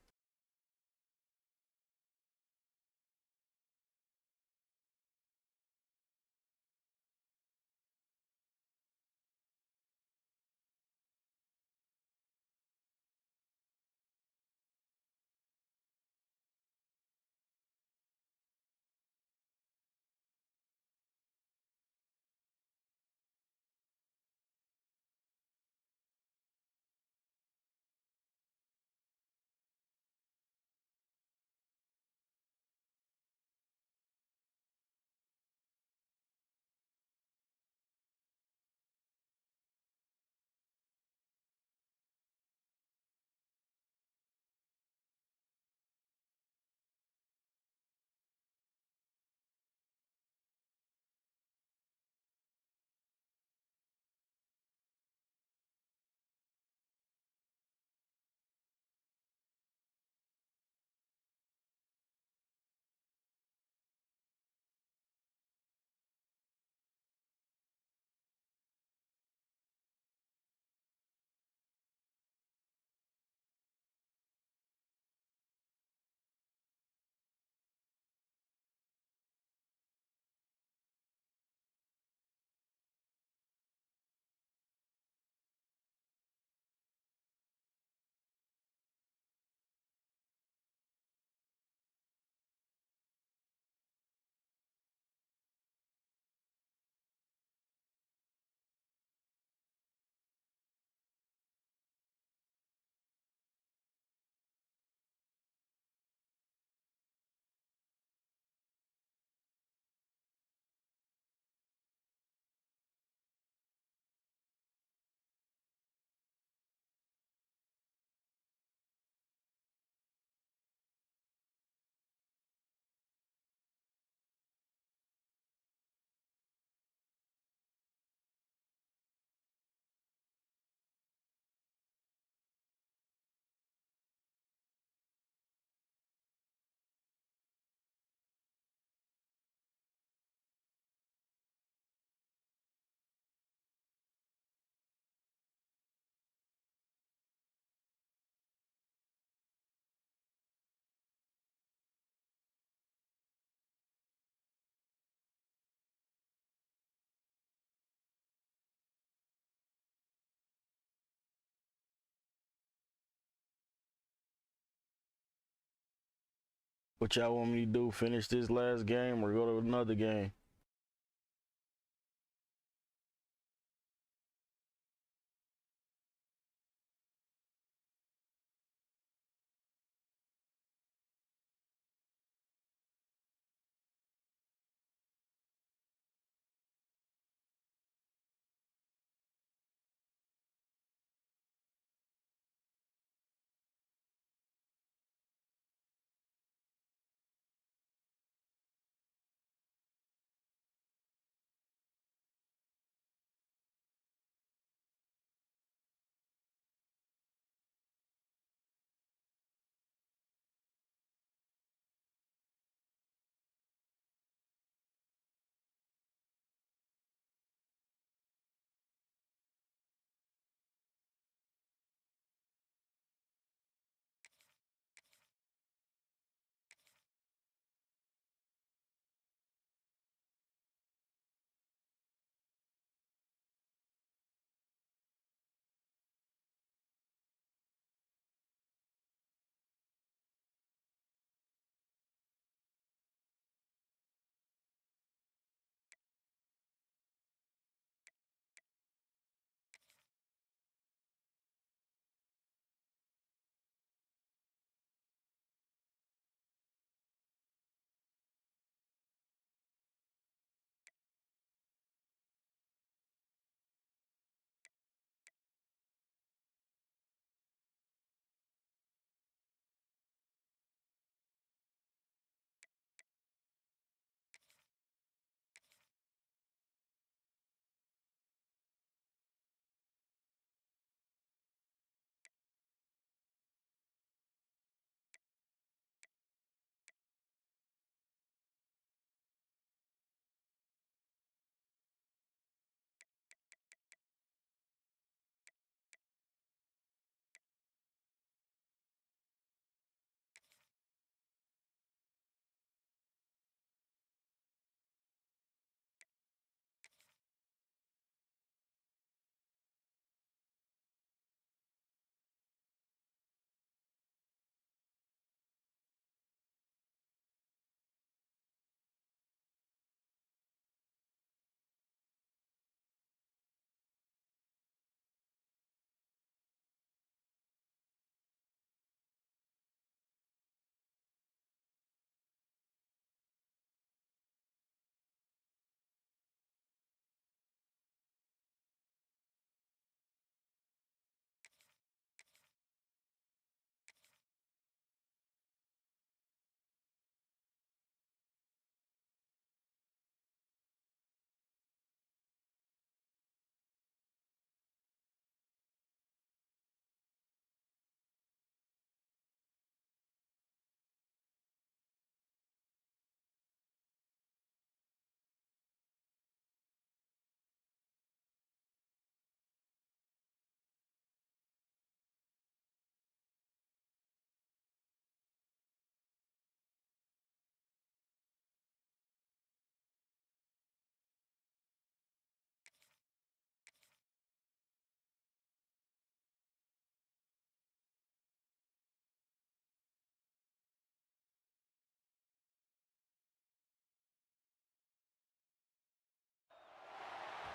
[SPEAKER 1] What y'all want me to do? Finish this last game or go to another game?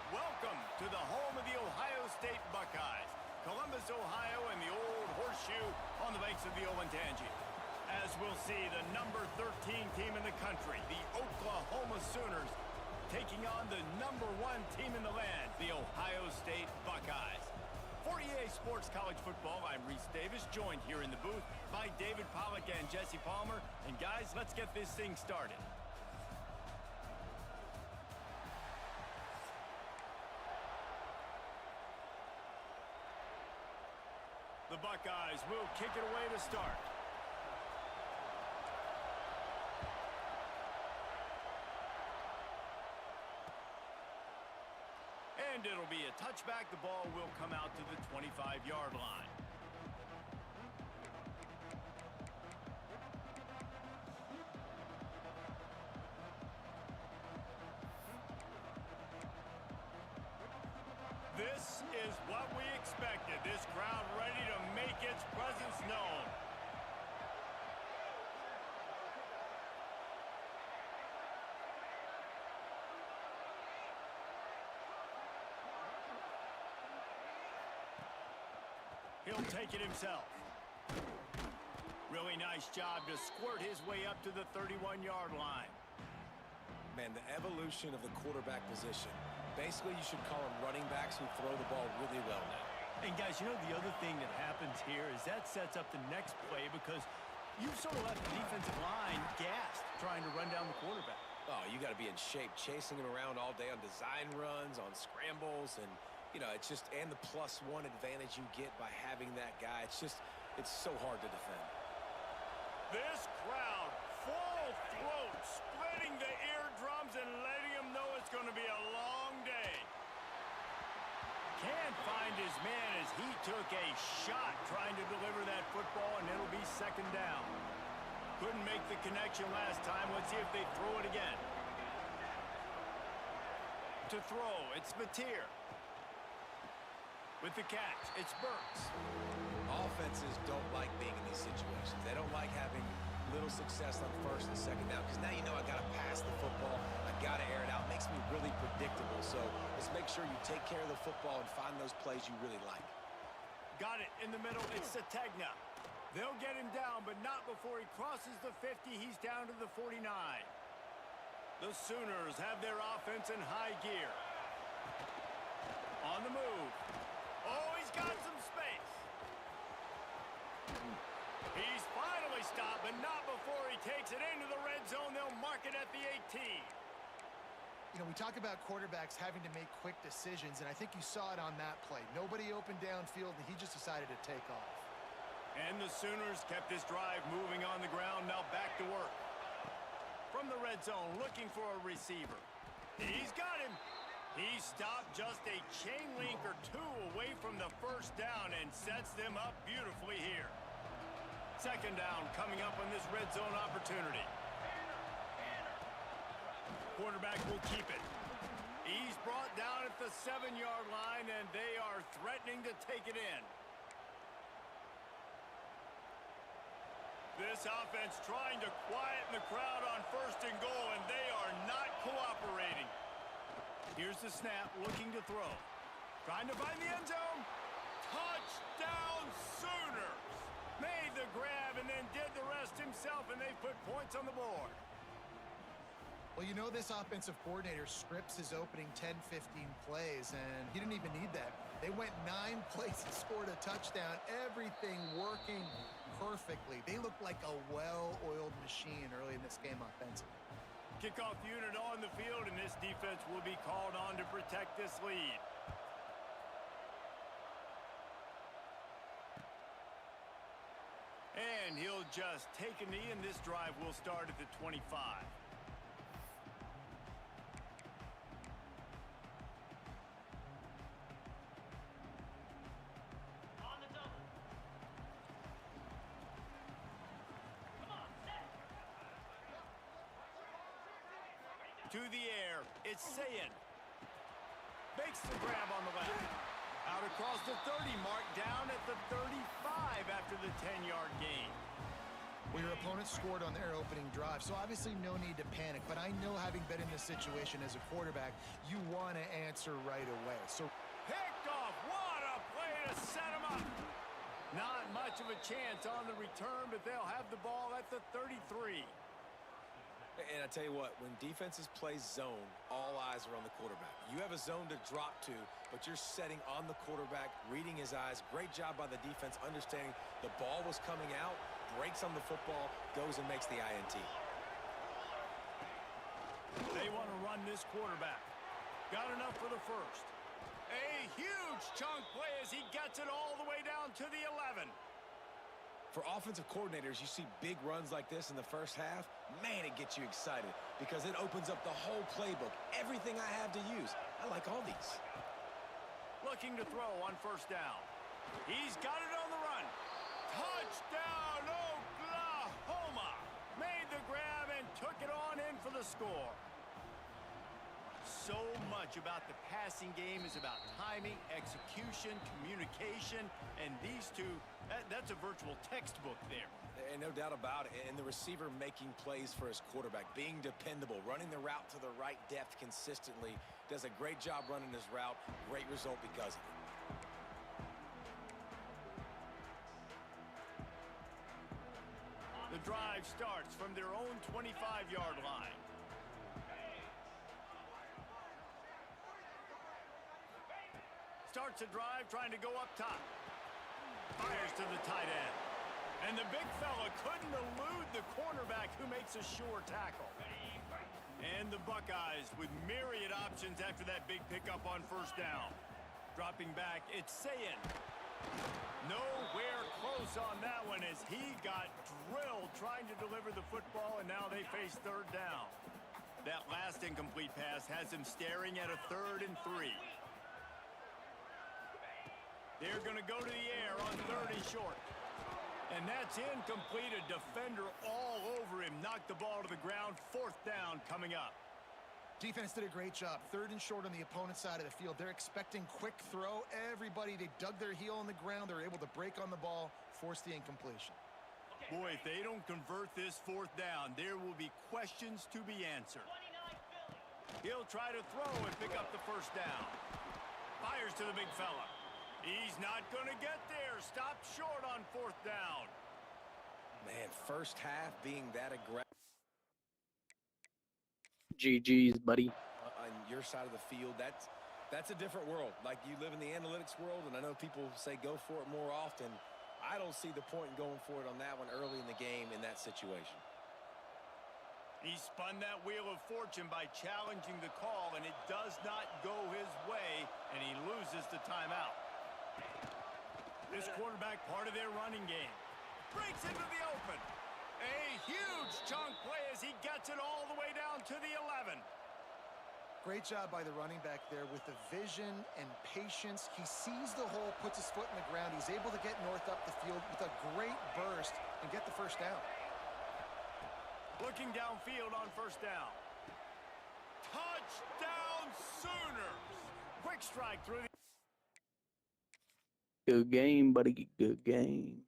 [SPEAKER 5] Welcome to the home of the Ohio State Buckeyes. Columbus, Ohio, and the old horseshoe on the banks of the Olentangy. As we'll see, the number 13 team in the country, the Oklahoma Sooners, taking on the number 1 team in the land, the Ohio State Buckeyes. For EA Sports College Football, I'm Reese Davis, joined here in the booth by David Pollack and Jesse Palmer. And guys, let's get this thing started. The Buckeyes will kick it away to start. And it'll be a touchback. The ball will come out to the 25-yard line. This is what we expected. This crowd ready to make its presence known. He'll take it himself. Really nice job to squirt his way up to the 31-yard line.
[SPEAKER 16] Man, the evolution of the quarterback position. Basically, you should call them running backs who throw the ball really well now.
[SPEAKER 5] And guys, you know the other thing that happens here is that sets up the next play because you've sort of left the defensive line gassed trying to run down the quarterback.
[SPEAKER 16] Oh, you got to be in shape, chasing him around all day on design runs, on scrambles, and, you know, it's just, and the +1 advantage you get by having that guy. It's so hard to defend.
[SPEAKER 5] This crowd, full throat, splitting the eardrums and letting him know it's going to be a long day. Can't find his man as he took a shot trying to deliver that football, and it'll be second down. Couldn't make the connection last time. Let's see if they throw it again. To throw, it's Mateer. With the catch, it's Burks.
[SPEAKER 16] Offenses don't like being in these situations. They don't like having little success on first and second down because now you know I got to pass the football. I got to air it out. It makes me really predictable. So let's make sure you take care of the football and find those plays you really like.
[SPEAKER 5] Got it in the middle. It's Sategna. They'll get him down, but not before he crosses the 50. He's down to the 49. The Sooners have their offense in high gear. On the move. Oh, he's got some space. He's finally stopped, but not before he takes it into the red zone. They'll mark it at the 18.
[SPEAKER 15] You know, we talk about quarterbacks having to make quick decisions, and I think you saw it on that play. Nobody opened downfield, and he just decided to take off.
[SPEAKER 5] And the Sooners kept this drive moving on the ground. Now back to work. From the red zone, looking for a receiver. He's got him. He stopped just a chain link or two away from the first down and sets them up beautifully here. Second down coming up on this red zone opportunity. Quarterback will keep it. He's brought down at the 7-yard line, and they are threatening to take it in. This offense trying to quieten the crowd on first and goal, and they are not cooperating. Here's the snap, looking to throw. Trying to find the end zone. Touchdown Sooners! Made the grab and then did the rest himself, and they put points on the board.
[SPEAKER 15] Well, you know this offensive coordinator scripts his opening 10, 15 plays, and he didn't even need that. They went 9 plays and scored a touchdown. Everything working perfectly. They look like a well-oiled machine early in this game offensively.
[SPEAKER 5] Kickoff unit on the field, and this defense will be called on to protect this lead. And he'll just take a knee, and this drive will start at the 25. To the air, it's Sayin. Makes the grab on the left. Out across the 30 mark, down at the 35 after the 10-yard gain.
[SPEAKER 15] Well, your opponent scored on their opening drive, so obviously no need to panic. But I know, having been in this situation as a quarterback, you want to answer right away. So
[SPEAKER 5] picked off. What a play to set him up. Not much of a chance on the return, but they'll have the ball at the 33.
[SPEAKER 16] And I tell you what, when defenses play zone, all eyes are on the quarterback. You have a zone to drop to, but you're setting on the quarterback, reading his eyes. Great job by the defense, understanding the ball was coming out, breaks on the football, goes and makes the INT.
[SPEAKER 5] They want to run this quarterback. Got enough for the first. A huge chunk play as he gets it all the way down to the 11.
[SPEAKER 16] For offensive coordinators, you see big runs like this in the first half, man, it gets you excited because it opens up the whole playbook, everything I have to use. I like all these.
[SPEAKER 5] Looking to throw on first down. He's got it on the run. Touchdown, Oklahoma! Made the grab and took it on in for the score. So much about the passing game is about timing, execution, communication, and these two, that's a virtual textbook there.
[SPEAKER 16] And no doubt about it. And the receiver making plays for his quarterback, being dependable, running the route to the right depth consistently, does a great job running his route. Great result because of it.
[SPEAKER 5] drive starts from their own 25-yard line. Starts a drive trying to go up top. Fires to the tight end. And the big fella couldn't elude the cornerback who makes a sure tackle. And the Buckeyes with myriad options after that big pickup on first down. Dropping back, it's Sayin. Nowhere close on that one as he got drilled trying to deliver the football, and now they face third down. That last incomplete pass has him staring at a 3rd and 3. They're going to go to the air on 3rd and short. And that's incomplete. A defender all over him. Knocked the ball to the ground. 4th down coming up.
[SPEAKER 15] Defense did a great job. 3rd and short on the opponent's side of the field. They're expecting quick throw. Everybody, they dug their heel on the ground. They're able to break on the ball, force the incompletion.
[SPEAKER 5] Boy, if they don't convert this 4th down, there will be questions to be answered. He'll try to throw and pick up the 1st down. Fires to the big fella. He's not going to get there. Stopped short on 4th down.
[SPEAKER 16] Man, first half being that aggressive.
[SPEAKER 12] GG's, buddy.
[SPEAKER 16] On your side of the field, that's a different world. Like, you live in the analytics world, and I know people say go for it more often. I don't see the point in going for it on that one early in the game in that situation.
[SPEAKER 5] He spun that wheel of fortune by challenging the call, and it does not go his way, and he loses the timeout. This quarterback, part of their running game. Breaks into the open. A huge chunk play as he gets it all the way down to the 11.
[SPEAKER 15] Great job by the running back there with the vision and patience. He sees the hole, puts his foot in the ground. He's able to get north up the field with a great burst and get the 1st down.
[SPEAKER 5] Looking downfield on 1st down. Touchdown Sooners! Quick strike through the...
[SPEAKER 12] Good game, buddy. Good game.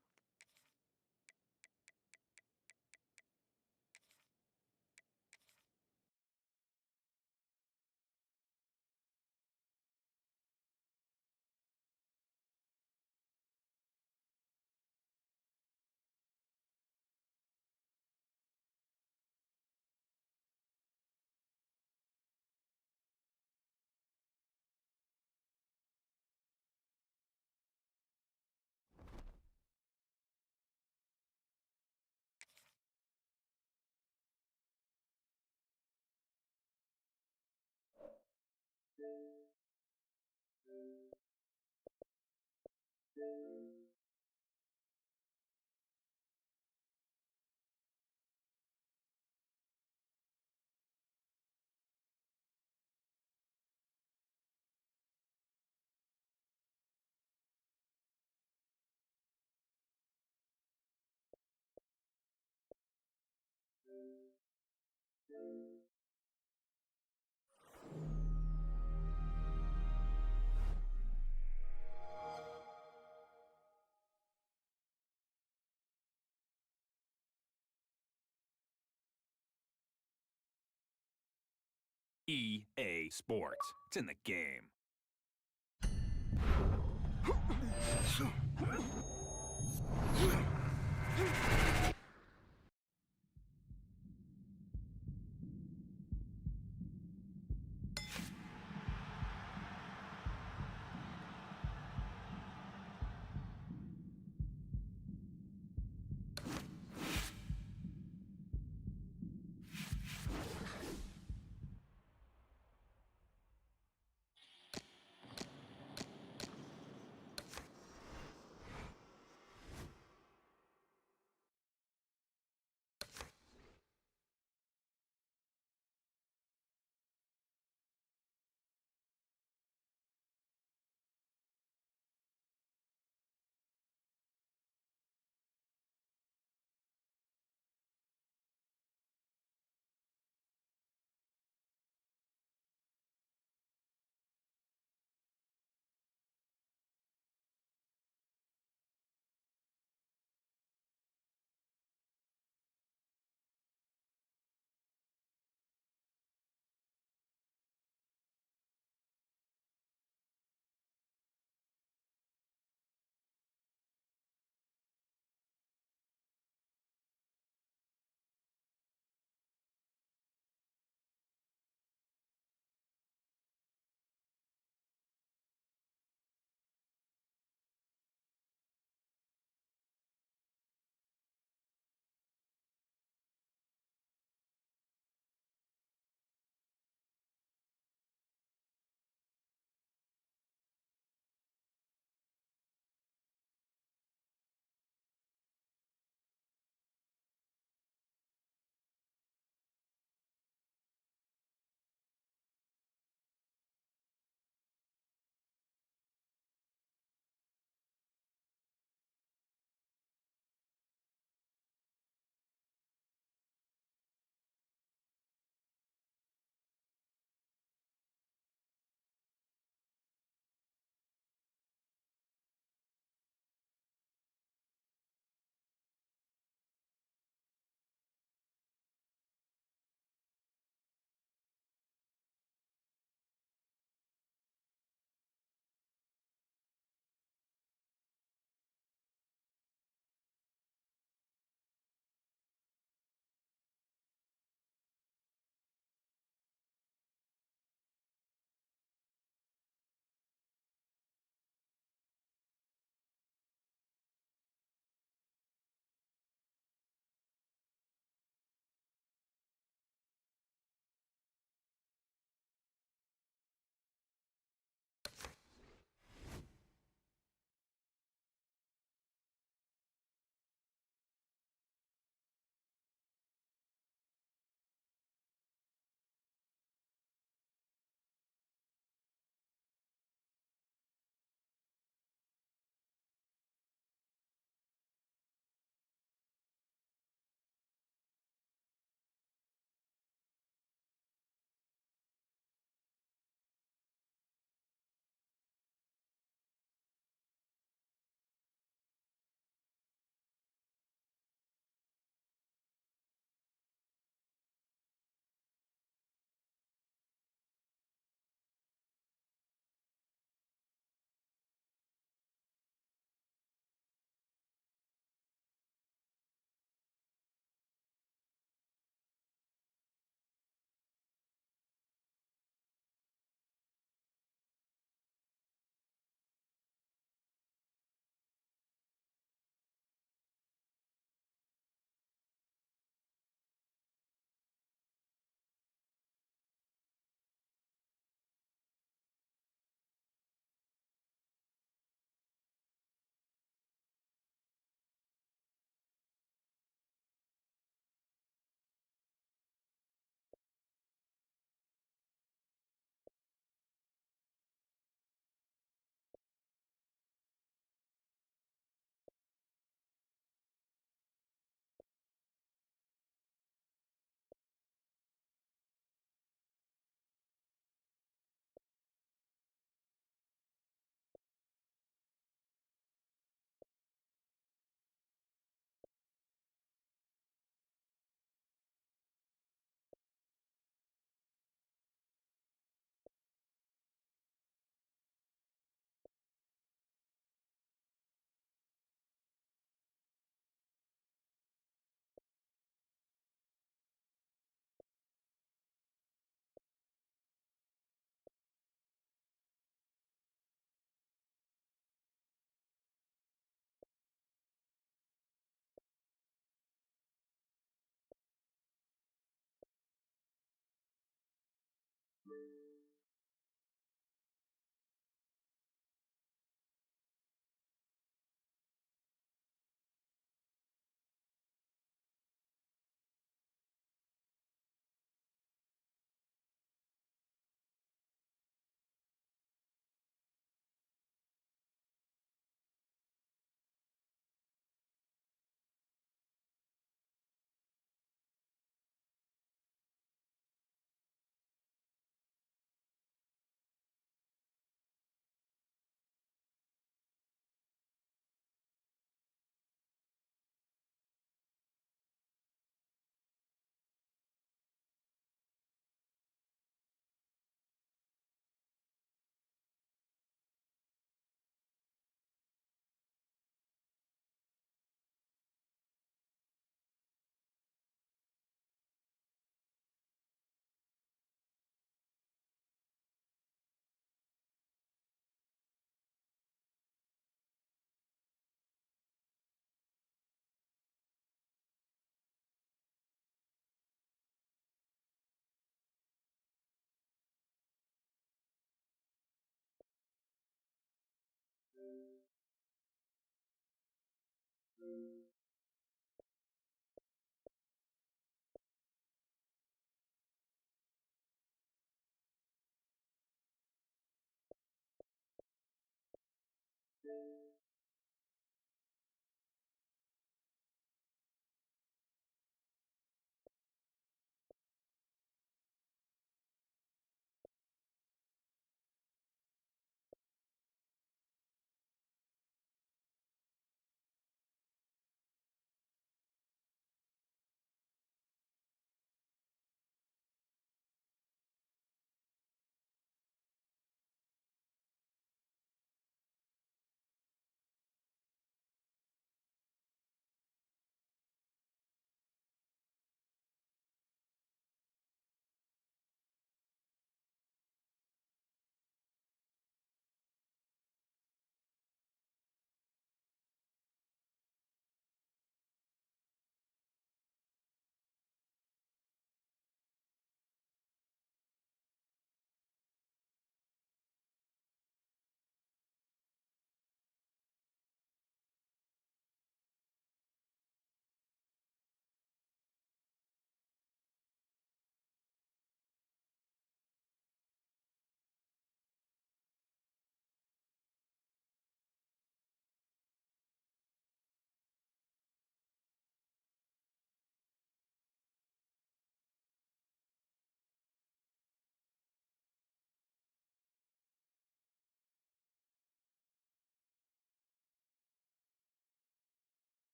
[SPEAKER 6] EA Sports. It's in the game.